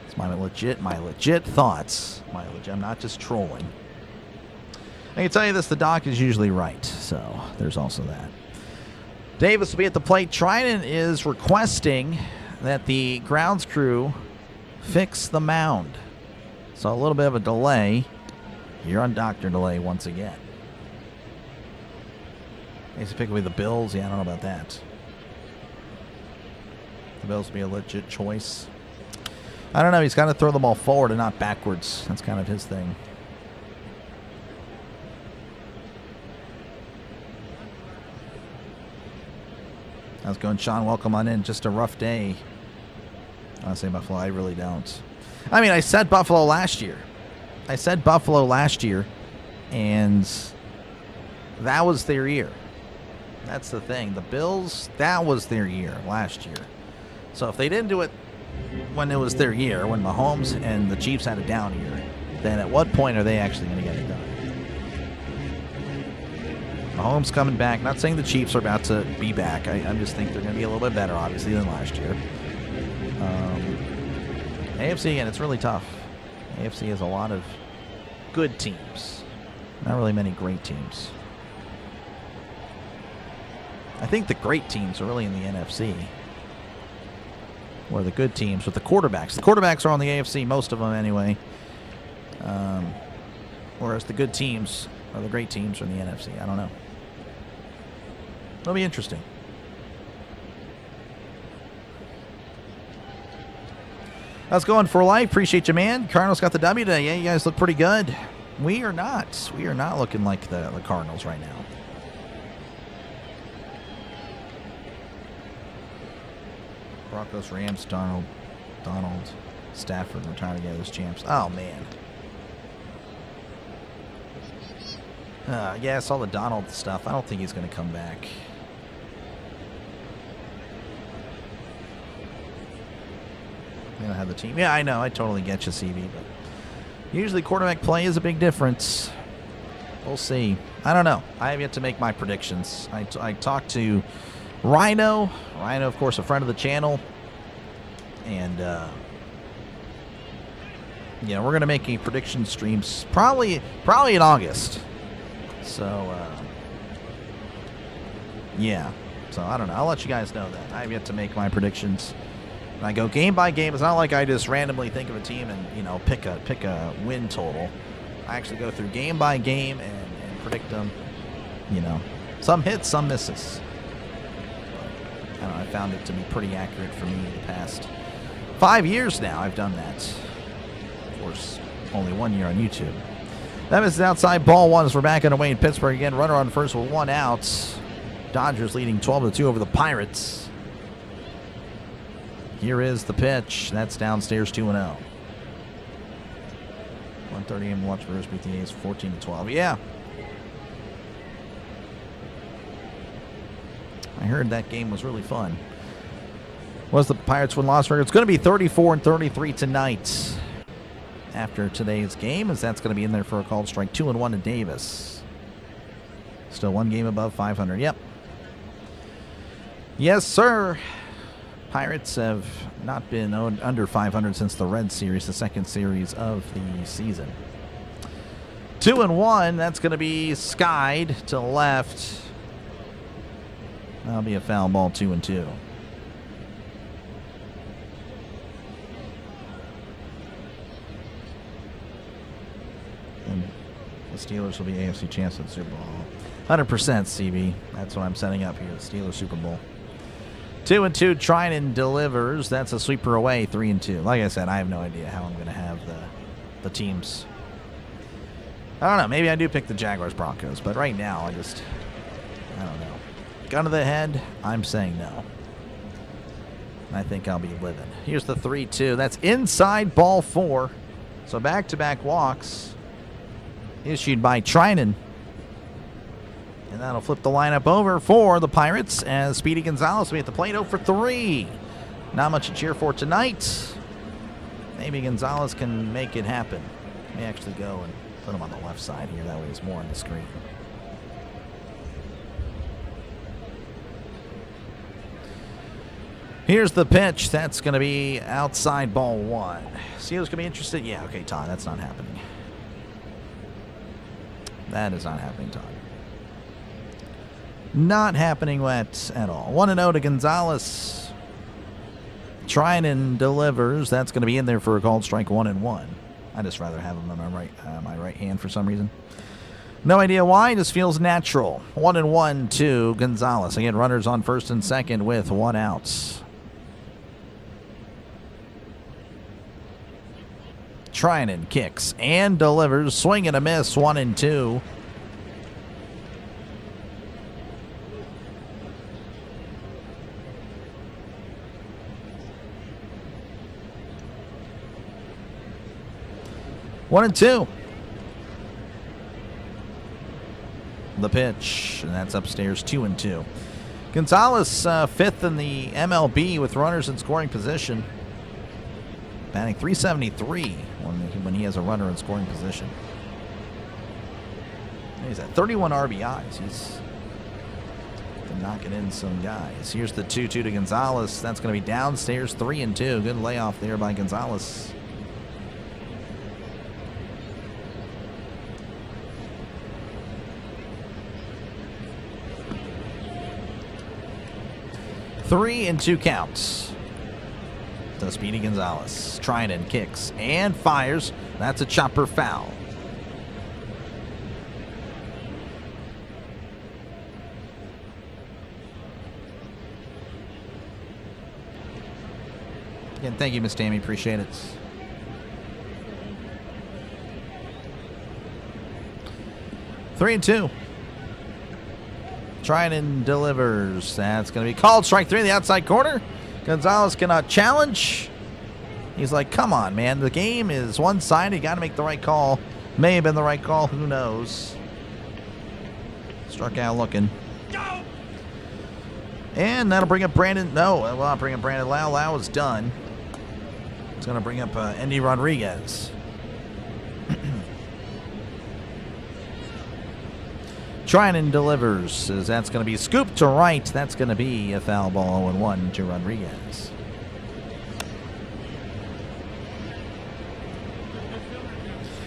it's my legit thoughts. I'm not just trolling. I can tell you this, the doc is usually right, so there's also that. Davis will be at the plate. Trident is requesting that the grounds crew fix the mound. So a little bit of a delay. You're on Dr. Delay once again. He's picking away the Bills. Yeah, I don't know about that. The Bills would be a legit choice. I don't know. He's got to throw the ball forward and not backwards. That's kind of his thing. How's it going, Sean? Welcome on in. Just a rough day. I say Buffalo. I really don't. I mean, I said Buffalo last year. And that was their year. That's the thing. The Bills, that was their year last year. So if they didn't do it when it was their year, when Mahomes and the Chiefs had a down year, then at what point are they actually going to get it done? Mahomes coming back. Not saying the Chiefs are about to be back. I just think they're going to be a little bit better, obviously, than last year. AFC, again, it's really tough. AFC has a lot of good teams. Not really many great teams. I think the great teams are really in the NFC. Where the good teams with the quarterbacks. The quarterbacks are on the AFC, most of them anyway. Whereas the good teams, or the great teams, are in the NFC. I don't know. It'll be interesting. How's it going for life? Appreciate you, man. Cardinals got the W today. Yeah, you guys look pretty good. We are not. We are not looking like the Cardinals right now. Broncos, Rams, Donald, Stafford retired together as champs. Oh, man. Yeah, I saw the Donald stuff. I don't think he's going to come back. They don't have the team. Yeah, I know. I totally get you, CB. But usually quarterback play is a big difference. We'll see. I don't know. I have yet to make my predictions. I talked to Rhino. Rhino, of course, a friend of the channel. And, yeah, we're going to make a prediction stream probably in August. So, yeah. So, I don't know. I'll let you guys know that. I have yet to make my predictions. And I go game by game. It's not like I just randomly think of a team and, you know, pick a win total. I actually go through game by game and predict them. You know, some hits, some misses. But, I don't know. I found it to be pretty accurate for me in the past 5 years now. I've done that. Of course, only 1 year on YouTube. That misses outside. Ball 1 as we're back underway in Pittsburgh again. Runner on first with 1 out. Dodgers leading 12-2 over the Pirates. Here is the pitch. That's downstairs 2-0. 1:30 a.m. watch Brewers beat the A's 14-12. Yeah. I heard that game was really fun. What's the Pirates win-loss record? It's going to be 34-33 tonight. After today's game, as that's going to be in there for a called strike. 2-1 to Davis. Still 1 game above 500. Yep. Yes, sir. Pirates have not been under 500 since the Red Series, the second series of the season. 2-1. That's going to be skied to the left. That'll be a foul ball. 2-2. And the Steelers will be AFC champs in the Super Bowl. 100% CB. That's what I'm setting up here. The Steelers Super Bowl. 2-2. Trinan delivers. That's a sweeper away. 3-2. Like I said, I have no idea how I'm going to have the teams. I don't know. Maybe I do pick the Jaguars Broncos, but right now I don't know. Gun to the head, I'm saying no. I think I'll be living. Here's the 3-2. That's inside ball 4. So back-to-back walks issued by Trinan. And that'll flip the lineup over for the Pirates as Speedy Gonzalez will be at the plate 0 for 3. Not much to cheer for tonight. Maybe Gonzalez can make it happen. May actually go and put him on the left side here. That way he's more on the screen. Here's the pitch. That's going to be outside ball 1. Steelers going to be interested? Yeah, okay, Todd. That's not happening. That is not happening, Todd. Not happening at all. 1-0 to Gonzalez. Trinan delivers. That's going to be in there for a called strike 1-1. I just rather have him on my right hand for some reason. No idea why. Just feels natural. 1-1 to Gonzalez. Again, runners on first and second with 1 out. Trinan kicks and delivers. Swing and a miss. 1-2. One and two. The pitch, and that's upstairs. 2-2. Gonzalez fifth in the MLB with runners in scoring position. Batting .373 when he has a runner in scoring position. He's at 31 RBIs. He's knocking in some guys. Here's the 2-2 to Gonzalez. That's going to be downstairs. 3-2. Good layoff there by Gonzalez. Three and 2 counts. To Speedy Gonzalez. Trinan kicks and fires. That's a chopper foul. Again, thank you, Miss Tammy. Appreciate it. Three and 2. Trinan delivers. That's going to be called strike 3 in the outside corner. Gonzalez cannot challenge. He's like, come on, man. The game is one-sided. You got to make the right call. May have been the right call. Who knows? Struck out looking. And that'll bring up Brandon. No, it will not bring up Brandon Lau. Lau is done. It's going to bring up Andy Rodriguez. Trinan delivers. That's going to be scooped to right. That's going to be a foul ball 0-1 to Rodriguez.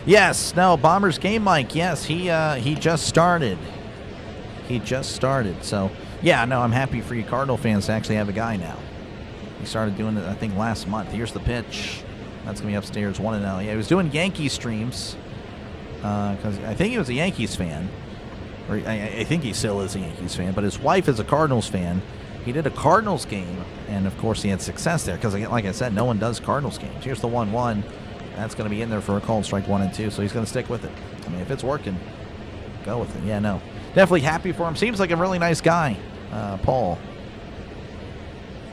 Yes. No. Bombers game, Mike. Yes. He just started. He just started. So yeah. No. I'm happy for you Cardinal fans to actually have a guy now. He started doing it I think last month. Here's the pitch. That's going to be upstairs 1-0. Yeah. He was doing Yankee streams because I think he was a Yankees fan. Or I think he still is a Yankees fan, but his wife is a Cardinals fan. He did a Cardinals game, and of course he had success there because, like I said, no one does Cardinals games. Here's the 1-1. That's going to be in there for a called strike 1-2, so he's going to stick with it. I mean, if it's working, go with it. Yeah, no. Definitely happy for him. Seems like a really nice guy, Paul.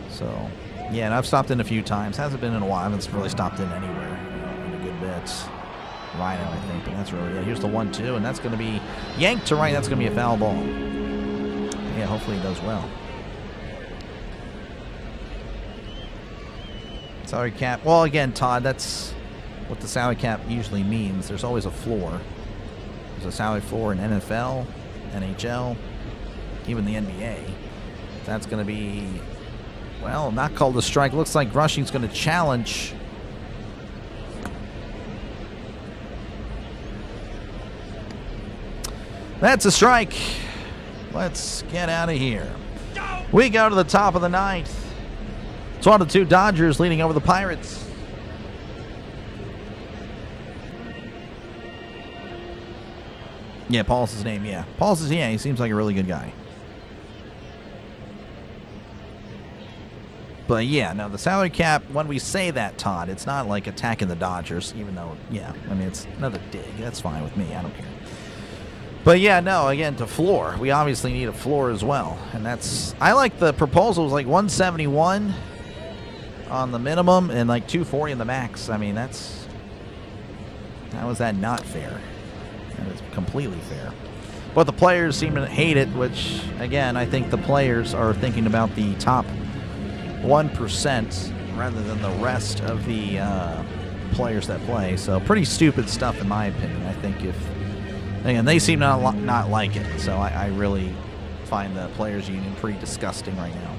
So, yeah, and I've stopped in a few times. Hasn't been in a while. I haven't really stopped in anywhere in a good bit. Rhino, I think, but that's really it. Here's the 1-2, and that's going to be yanked to right. That's going to be a foul ball. Yeah, hopefully he does well. Salary cap. Well, again, Todd, that's what the salary cap usually means. There's always a floor. There's a salary floor in NFL, NHL, even the NBA. That's going to be, well, not called a strike. Looks like Rushing's going to challenge. That's a strike. Let's get out of here. We go to the top of the ninth. It's 1-2 Dodgers leading over the Pirates. Yeah, Paul's his name, yeah. He seems like a really good guy. But yeah, no, the salary cap, when we say that, Todd, it's not like attacking the Dodgers, even though, yeah, I mean, it's another dig. That's fine with me. I don't care. But yeah, no, again, to floor. We obviously need a floor as well. And that's, I like the proposal was like 171 on the minimum and like 240 in the max. I mean, how is that not fair? That is completely fair. But the players seem to hate it, which, again, I think the players are thinking about the top 1% rather than the rest of the players that play. So pretty stupid stuff in my opinion. I think again, they seem to not like it. So I really find the players union pretty disgusting right now.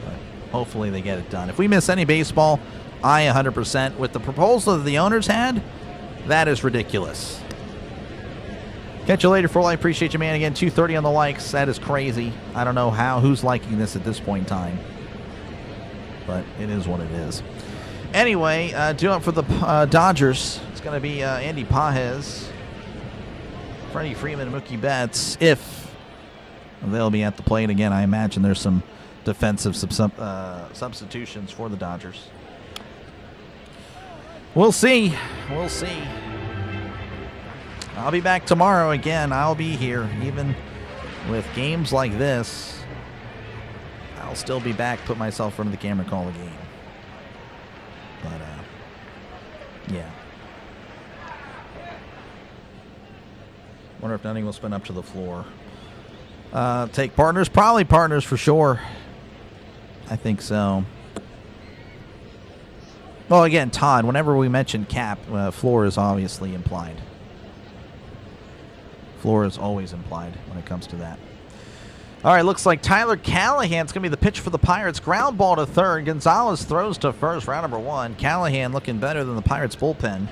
But hopefully they get it done. If we miss any baseball, I 100%. With the proposal that the owners had, that is ridiculous. Catch you later, Full. I appreciate you, man. Again, 230 on the likes. That is crazy. I don't know who's liking this at this point in time. But it is what it is. Anyway, due up for the Dodgers, it's going to be Andy Pages, Freddie Freeman, and Mookie Betts, if they'll be at the plate again. I imagine there's some defensive substitutions for the Dodgers. We'll see. We'll see. I'll be back tomorrow again. I'll be here. Even with games like this, I'll still be back, put myself in front of the camera, call the game. But, yeah. Wonder if Nutting will spin up to the floor. Take partners? Probably partners for sure. I think so. Well, again, Todd, whenever we mention cap, floor is obviously implied. Floor is always implied when it comes to that. All right, looks like Tyler Callahan's going to be the pitch for the Pirates. Ground ball to third. Gonzalez throws to first, round number one. Callahan looking better than the Pirates bullpen.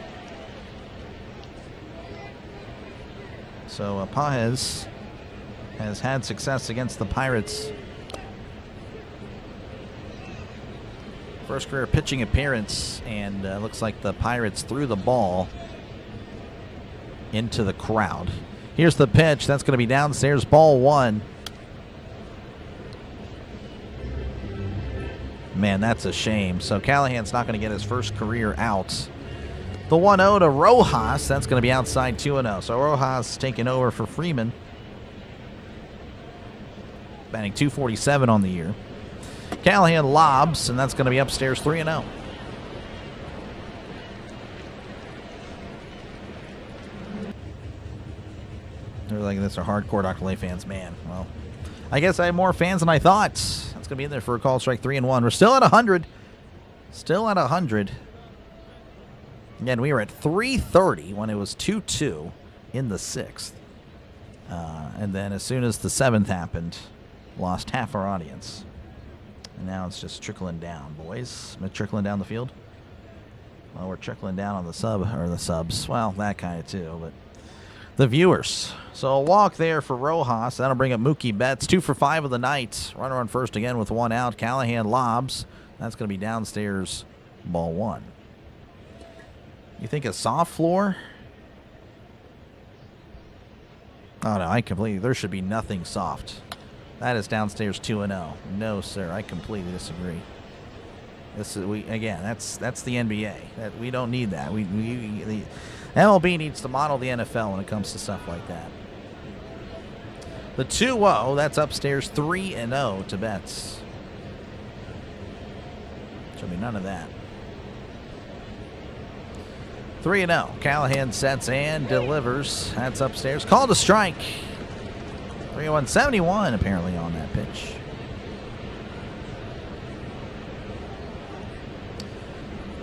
So Pages has had success against the Pirates. First career pitching appearance, and looks like the Pirates threw the ball into the crowd. Here's the pitch. That's going to be downstairs, ball one. Man, that's a shame. So Callahan's not going to get his first career out. The 1-0 to Rojas. That's going to be outside 2-0. So Rojas taking over for Freeman. Batting .247 on the year. Callahan lobs, and that's going to be upstairs 3-0. They're like, this are hardcore Dr. Lay fans. Man, well, I guess I have more fans than I thought. That's going to be in there for a call strike 3-1. We're still at 100. Still at 100. Again, we were at 330 when it was 2-2 in the 6th. And then as soon as the 7th happened, lost half our audience. And now it's just trickling down, boys. Am I trickling down the field? Well, we're trickling down on the subs. Well, that kind of too, but the viewers. So a walk there for Rojas. That'll bring up Mookie Betts. 2 for 5 of the night. Runner on first again with 1 out. Callahan lobs. That's going to be downstairs, ball 1. You think a soft floor? Oh, no, I completely... There should be nothing soft. That is downstairs 2-0. No, sir, I completely disagree. This is again. That's the NBA. We don't need that. The MLB needs to model the NFL when it comes to stuff like that. The 2-0. That's upstairs 3-0 to Betts. Should be none of that. 3-0. Callahan sets and delivers. That's upstairs. Called a strike. 3-1, 71 apparently on that pitch.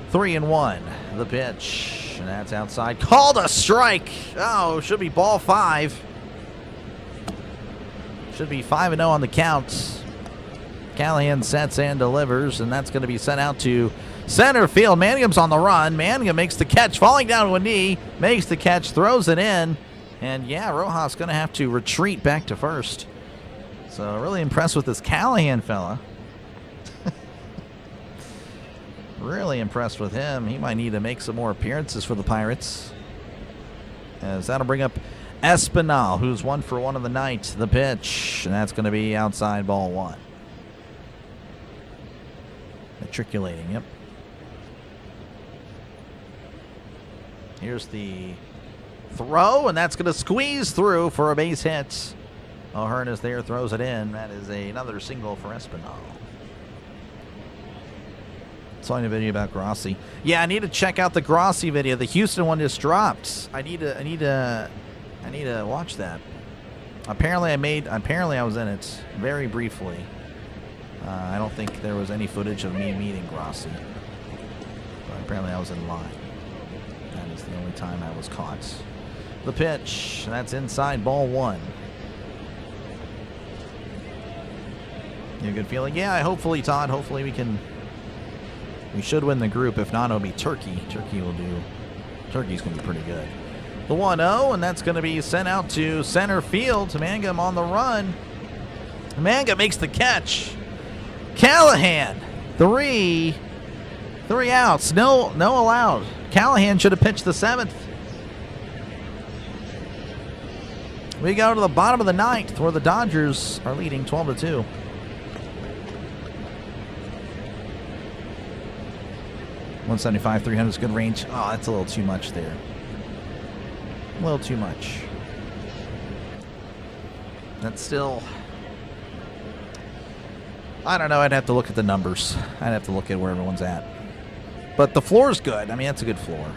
Three and 1, the pitch. And that's outside. Called a strike. Oh, should be ball 5. Should be 5-0 on the count. Callahan sets and delivers, and that's going to be sent out to center field. Manningham's on the run. Manningham makes the catch, falling down to a knee. Makes the catch, throws it in. And yeah, Rojas going to have to retreat back to first. So really impressed with this Callahan fella. Really impressed with him. He might need to make some more appearances for the Pirates, as that'll bring up Espinal, who's 1 for 1 of the night. The pitch, and that's going to be outside ball 1. Matriculating, yep. Here's the throw, and that's going to squeeze through for a base hit. O'Hearn is there, throws it in. That is another single for Espinal. Saw a video about Grossi. Yeah, I need to check out the Grossi video. The Houston one just dropped. I need to watch that. Apparently I was in it very briefly. I don't think there was any footage of me meeting Grossi. But apparently I was in line. That is the only time I was caught. The pitch, that's inside ball 1. You have a good feeling? Yeah, hopefully, Todd. Hopefully we should win the group. If not, it'll be Turkey. Turkey's going to be pretty good. The 1-0, and that's going to be sent out to center field. Mangum on the run. Mangum makes the catch. Callahan, 3 outs. No allowed. Callahan should have pitched the 7th. We go to the bottom of the 9th, where the Dodgers are leading 12-2. .175, 300 is good range. Oh, that's a little too much there. A little too much. That's still... I don't know. I'd have to look at the numbers. I'd have to look at where everyone's at. But the floor's good. I mean, that's a good floor.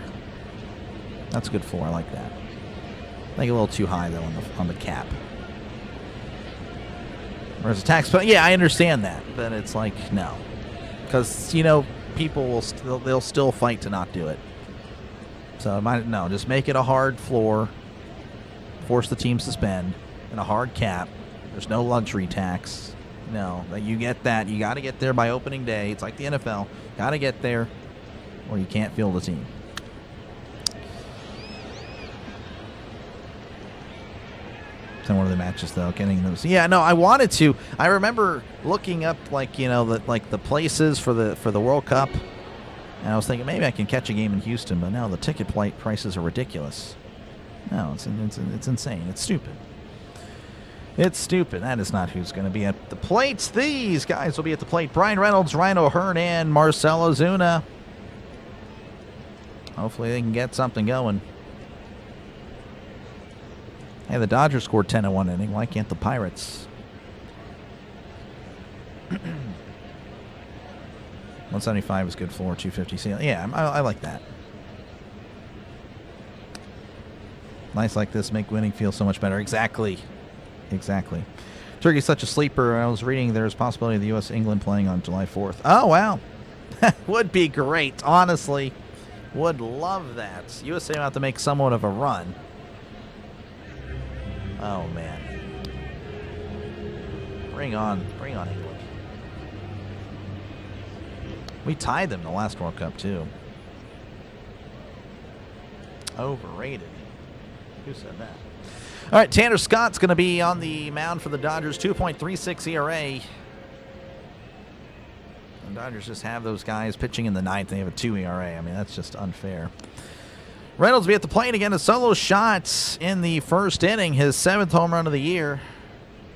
That's a good floor. I like that. I think a little too high, though, on the cap. Whereas the tax... Yeah, I understand that. But it's like, no. Because, people will they'll still fight to not do it. So just make it a hard floor, force the teams to spend, and a hard cap. There's no luxury tax. No, you get that. You got to get there by opening day. It's like the NFL. Got to get there, or you can't field a team. It's one of the matches, though, getting those. Yeah, no, I wanted to. I remember looking up the places for the World Cup, and I was thinking maybe I can catch a game in Houston, but no, the ticket prices are ridiculous. No, it's insane. It's stupid. It's stupid. That is not who's going to be at the plates. These guys will be at the plate. Brian Reynolds, Ryan O'Hearn, and Marcell Ozuna. Hopefully they can get something going. Hey, the Dodgers scored 10 in one inning. Why can't the Pirates? 175 is good floor. 250. Yeah, I like that. Nights like this make winning feel so much better. Exactly. Turkey's such a sleeper. I was reading there's a possibility of the U.S.-England playing on July 4th. Oh, wow. Would be great, honestly. Would love that. USA will have to make somewhat of a run. Oh, man. Bring on England. We tied them the last World Cup, too. Overrated. Who said that? All right, Tanner Scott's going to be on the mound for the Dodgers. 2.36 ERA. The Dodgers just have those guys pitching in the 9th. They have a 2 ERA. I mean, that's just unfair. Reynolds will be at the plate again. A solo shot in the first inning. His 7th home run of the year.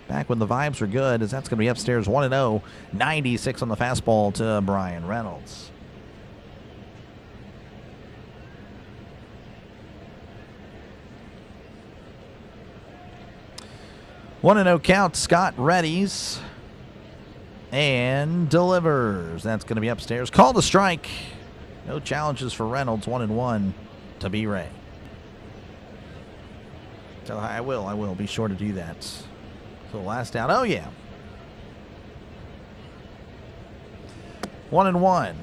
Back when the vibes were good, as that's going to be upstairs 1-0. 96 on the fastball to Brian Reynolds. One and 0 count. Scott readies and delivers. That's going to be upstairs. Called a strike. No challenges for Reynolds. 1-1 to B. Ray. So I will be sure to do that. So last out. Oh yeah. 1-1.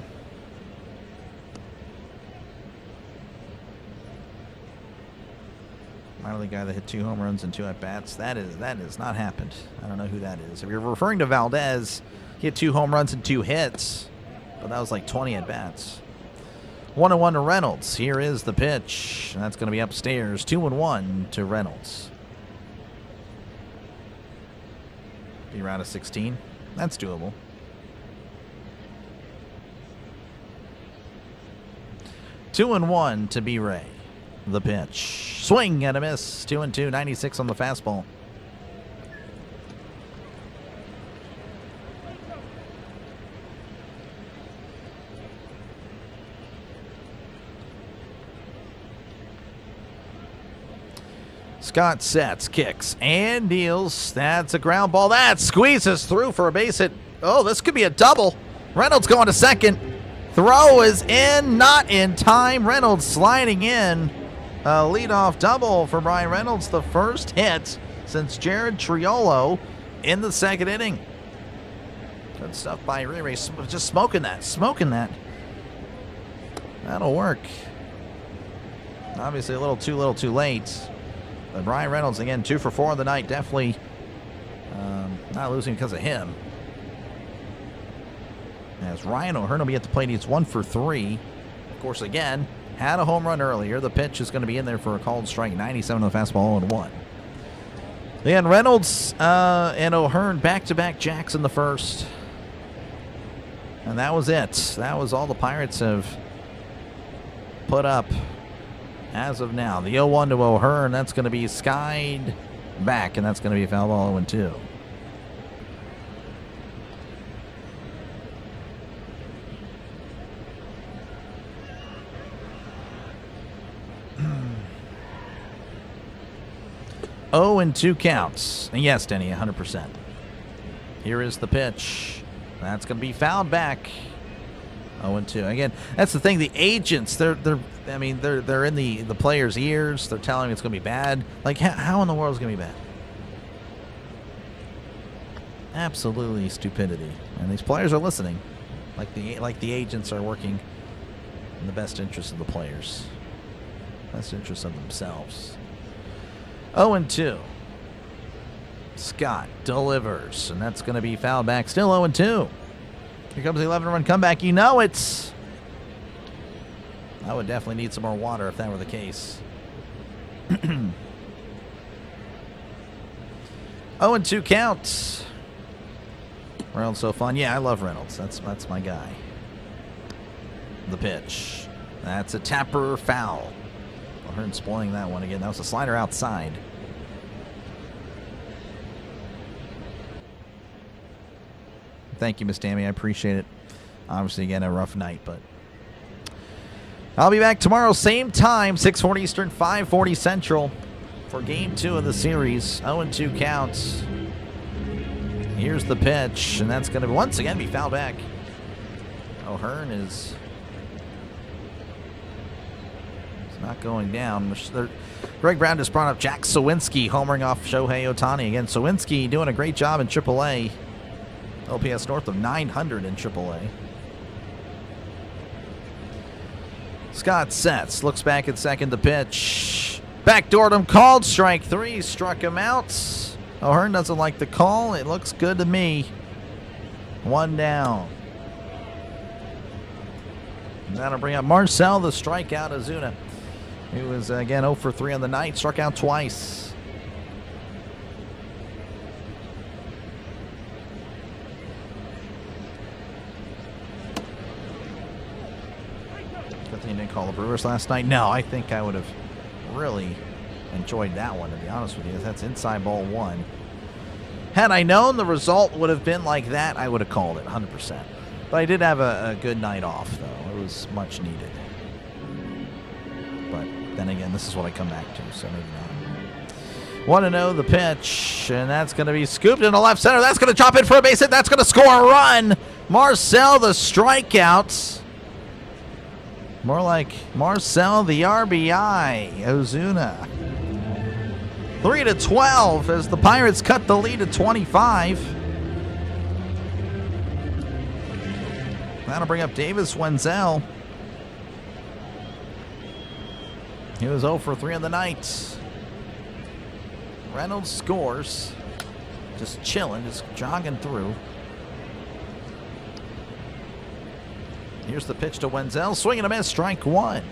Finally, the guy that hit 2 home runs and 2 at-bats. That has not happened. I don't know who that is. If you're referring to Valdez, he had 2 home runs and 2 hits, but that was like 20 at-bats. 1-1 to Reynolds. Here is the pitch. And that's going to be upstairs. 2-1 to Reynolds. Be around a 16. That's doable. Two and 1 to B. Ray. The pitch. Swing and a miss. 2-2, 96 on the fastball. Scott sets, kicks, and deals. That's a ground ball. That squeezes through for a base hit. Oh, this could be a double. Reynolds going to second. Throw is in, not in time. Reynolds sliding in. A leadoff double for Brian Reynolds. The first hit since Jared Triolo in the second inning. Good stuff by Ray. Just smoking that. That'll work. Obviously a little too late. But Brian Reynolds, again, 2 for 4 on the night. Definitely not losing because of him. As Ryan O'Hearn will be at the plate, he's 1 for 3. Of course, again, had a home run earlier. The pitch is going to be in there for a called strike. 97 on the fastball, 0-1. Then Reynolds and O'Hearn back-to-back jacks in the first. And that was it. That was all the Pirates have put up as of now. The 0-1 to O'Hearn, that's going to be skied back, and that's going to be a foul ball. 0-2. And 2 counts. And yes, Denny, 100%. Here is the pitch. That's going to be fouled back. 0-2. Again, that's the thing. The agents, they're in the players' ears. They're telling them it's going to be bad. Like, how in the world is it going to be bad? Absolutely stupidity. And these players are listening. Like the agents are working in the best interest of the players. Best interest of themselves. 0-2. Scott delivers, and that's going to be fouled back. Still 0-2. Here comes the 11-run comeback. You know it's... I would definitely need some more water if that were the case. 0-2 count. Reynolds so fun. Yeah, I love Reynolds. That's my guy. The pitch. That's a tapper foul. O'Hearn spoiling that one again. That was a slider outside. Thank you, Miss Tammy. I appreciate it. Obviously, again, a rough night, but I'll be back tomorrow, same time, 6:40 Eastern, 5:40 Central, for Game 2 of the series. 0-2 counts. Here's the pitch, and that's going to once again be fouled back. O'Hearn is not going down. Greg Brown just brought up Jack Sawinski homering off Shohei Ohtani. Again, Sawinski doing a great job in AAA. OPS north of 900 in AAA. Scott sets, looks back at second, the pitch. Backdoored him, called strike 3, struck him out. O'Hearn doesn't like the call. It looks good to me. 1 down. And that'll bring up Marcel, the strikeout, Ozuna. He was, again, 0 for 3 on the night, struck out twice. Good thing he didn't call the Brewers last night. No, I think I would have really enjoyed that one, to be honest with you. That's inside ball 1. Had I known the result would have been like that, I would have called it 100%. But I did have a good night off, though. It was much needed. But then again, this is what I come back to, so maybe not. 1-0 the pitch, and that's going to be scooped into left center. That's going to chop in for a base hit. That's going to score a run. Marcel, the strikeouts. More like Marcel, the RBI. Ozuna. 3-12 as the Pirates cut the lead to 25. That'll bring up Davis Wenzel. He was 0 for 3 on the night. Reynolds scores. Just chilling, just jogging through. Here's the pitch to Wenzel. Swing and a miss, strike 1.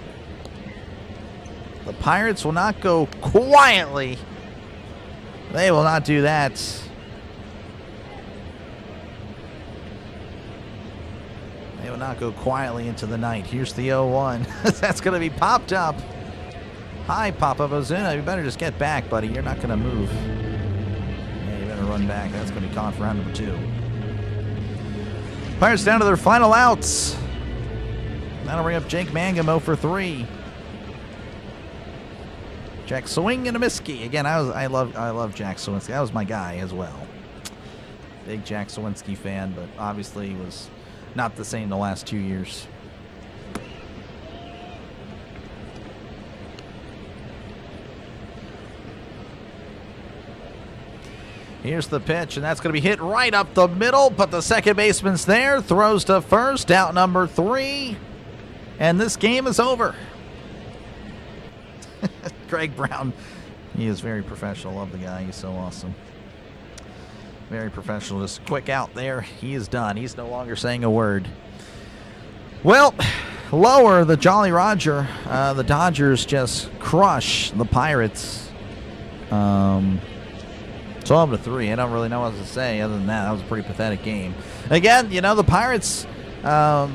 The Pirates will not go quietly. They will not do that. They will not go quietly into the night. Here's the 0-1. That's going to be popped up. Hi, Papa Ozuna. You better just get back, buddy. You're not going to move. Yeah, you better run back. That's going to be caught for round number 2. Pirates down to their final outs. That'll bring up Jake Mangum for 3. Jack Swing and a Miski. Again, I love Jack Sawinski. That was my guy as well. Big Jack Sawinski fan, but obviously he was not the same the last 2 years. Here's the pitch, and that's going to be hit right up the middle, but the second baseman's there, throws to first, out number 3, and this game is over. Greg Brown, he is very professional. Love the guy. He's so awesome. Very professional. Just quick out there. He is done. He's no longer saying a word. Well, lower the Jolly Roger. The Dodgers just crush the Pirates. 12-3. I don't really know what to say other than that. That was a pretty pathetic game. Again, you know, the Pirates, you know,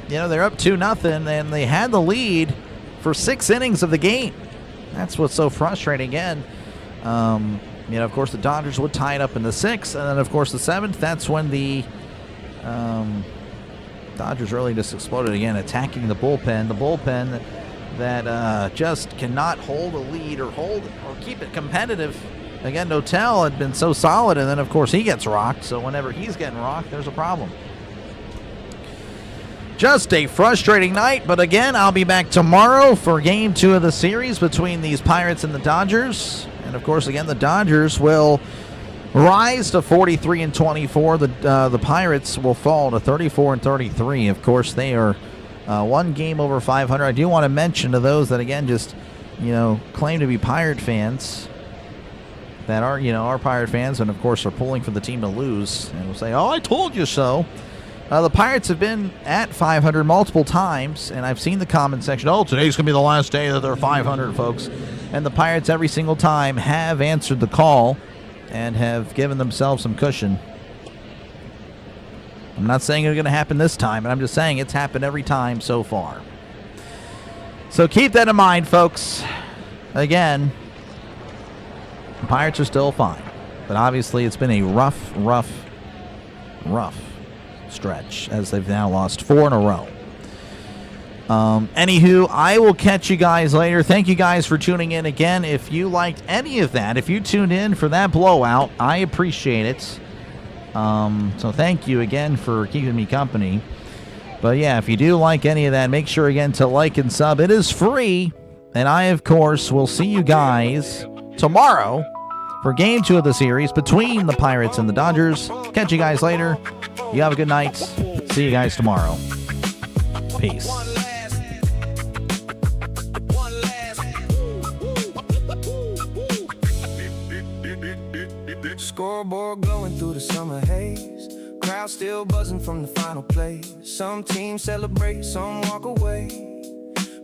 they're up 2-0, and they had the lead for 6 innings of the game. That's what's so frustrating. Again, you know, of course, the Dodgers would tie it up in the 6th, and then, of course, the 7th. That's when the Dodgers really just exploded again, attacking the bullpen. The bullpen that just cannot hold a lead or keep it competitive. Again, Notel had been so solid, and then, of course, he gets rocked. So whenever he's getting rocked, there's a problem. Just a frustrating night, but again, I'll be back tomorrow for Game 2 of the series between these Pirates and the Dodgers. And, of course, again, the Dodgers will rise to 43-24. The Pirates will fall to 34-33. Of course, they are 1 game over 500. I do want to mention to those that, again, just, you know, claim to be Pirate fans, that are, you know, are Pirate fans, and, of course, are pulling for the team to lose, and will say, oh, I told you so. The Pirates have been at 500 multiple times, and I've seen the comment section, oh, today's going to be the last day that they're 500, folks. And the Pirates every single time have answered the call and have given themselves some cushion. I'm not saying it's going to happen this time, but I'm just saying it's happened every time so far. So keep that in mind, folks. Again, the Pirates are still fine, but obviously it's been a rough stretch, as they've now lost 4 in a row. Anywho, I will catch you guys later. Thank you guys for tuning in again. If you liked any of that, if you tuned in for that blowout, I appreciate it. So thank you again for keeping me company. But yeah, if you do like any of that, make sure again to like and sub. It is free. And I, of course, will see you guys tomorrow for Game 2 of the series between the Pirates and the Dodgers. Catch you guys later. You have a good night. See you guys tomorrow. Peace.
Scoreboard glowing through the summer haze. Crowd still buzzing from the final play. Some teams celebrate, some walk away.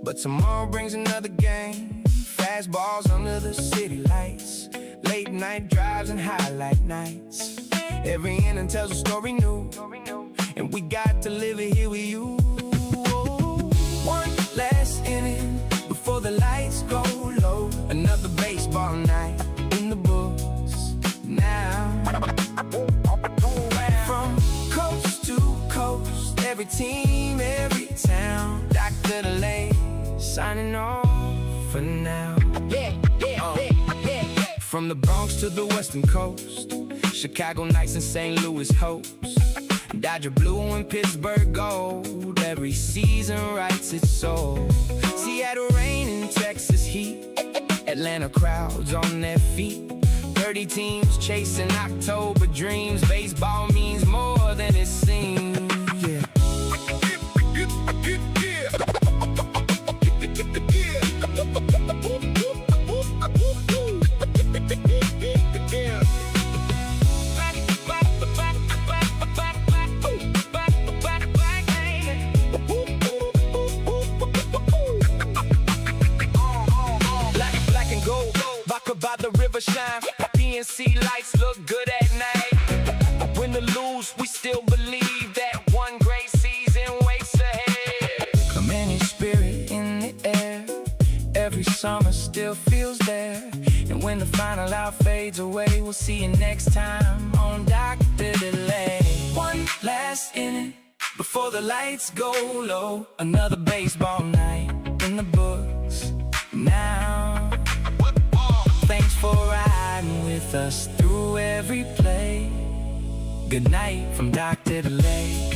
But tomorrow brings another game. Fastballs under the city lights. Late night drives and highlight nights. Every inning tells a story new, and we got to live it here with you. One last inning before the lights go low. Another baseball night in the books now. From coast to coast, every team, every town. Dr. DeLay signing off for now. From the Bronx to the Western Coast, Chicago Knights and St. Louis Hopes, Dodger blue and Pittsburgh gold. Every season writes its soul. Seattle rain and Texas heat, Atlanta crowds on their feet. 30 teams chasing October dreams. Baseball means more than it seems. Yeah. By the river shine, PNC lights look good at night. Win or lose, we still believe that one great season waits ahead. Command your spirit in the air, every summer still feels there. And when the final out fades away, we'll see you next time on Dr. Delay. One last inning before the lights go low. Another baseball night in the books now. Thanks for riding with us through every play. Good night from Dr. Delay.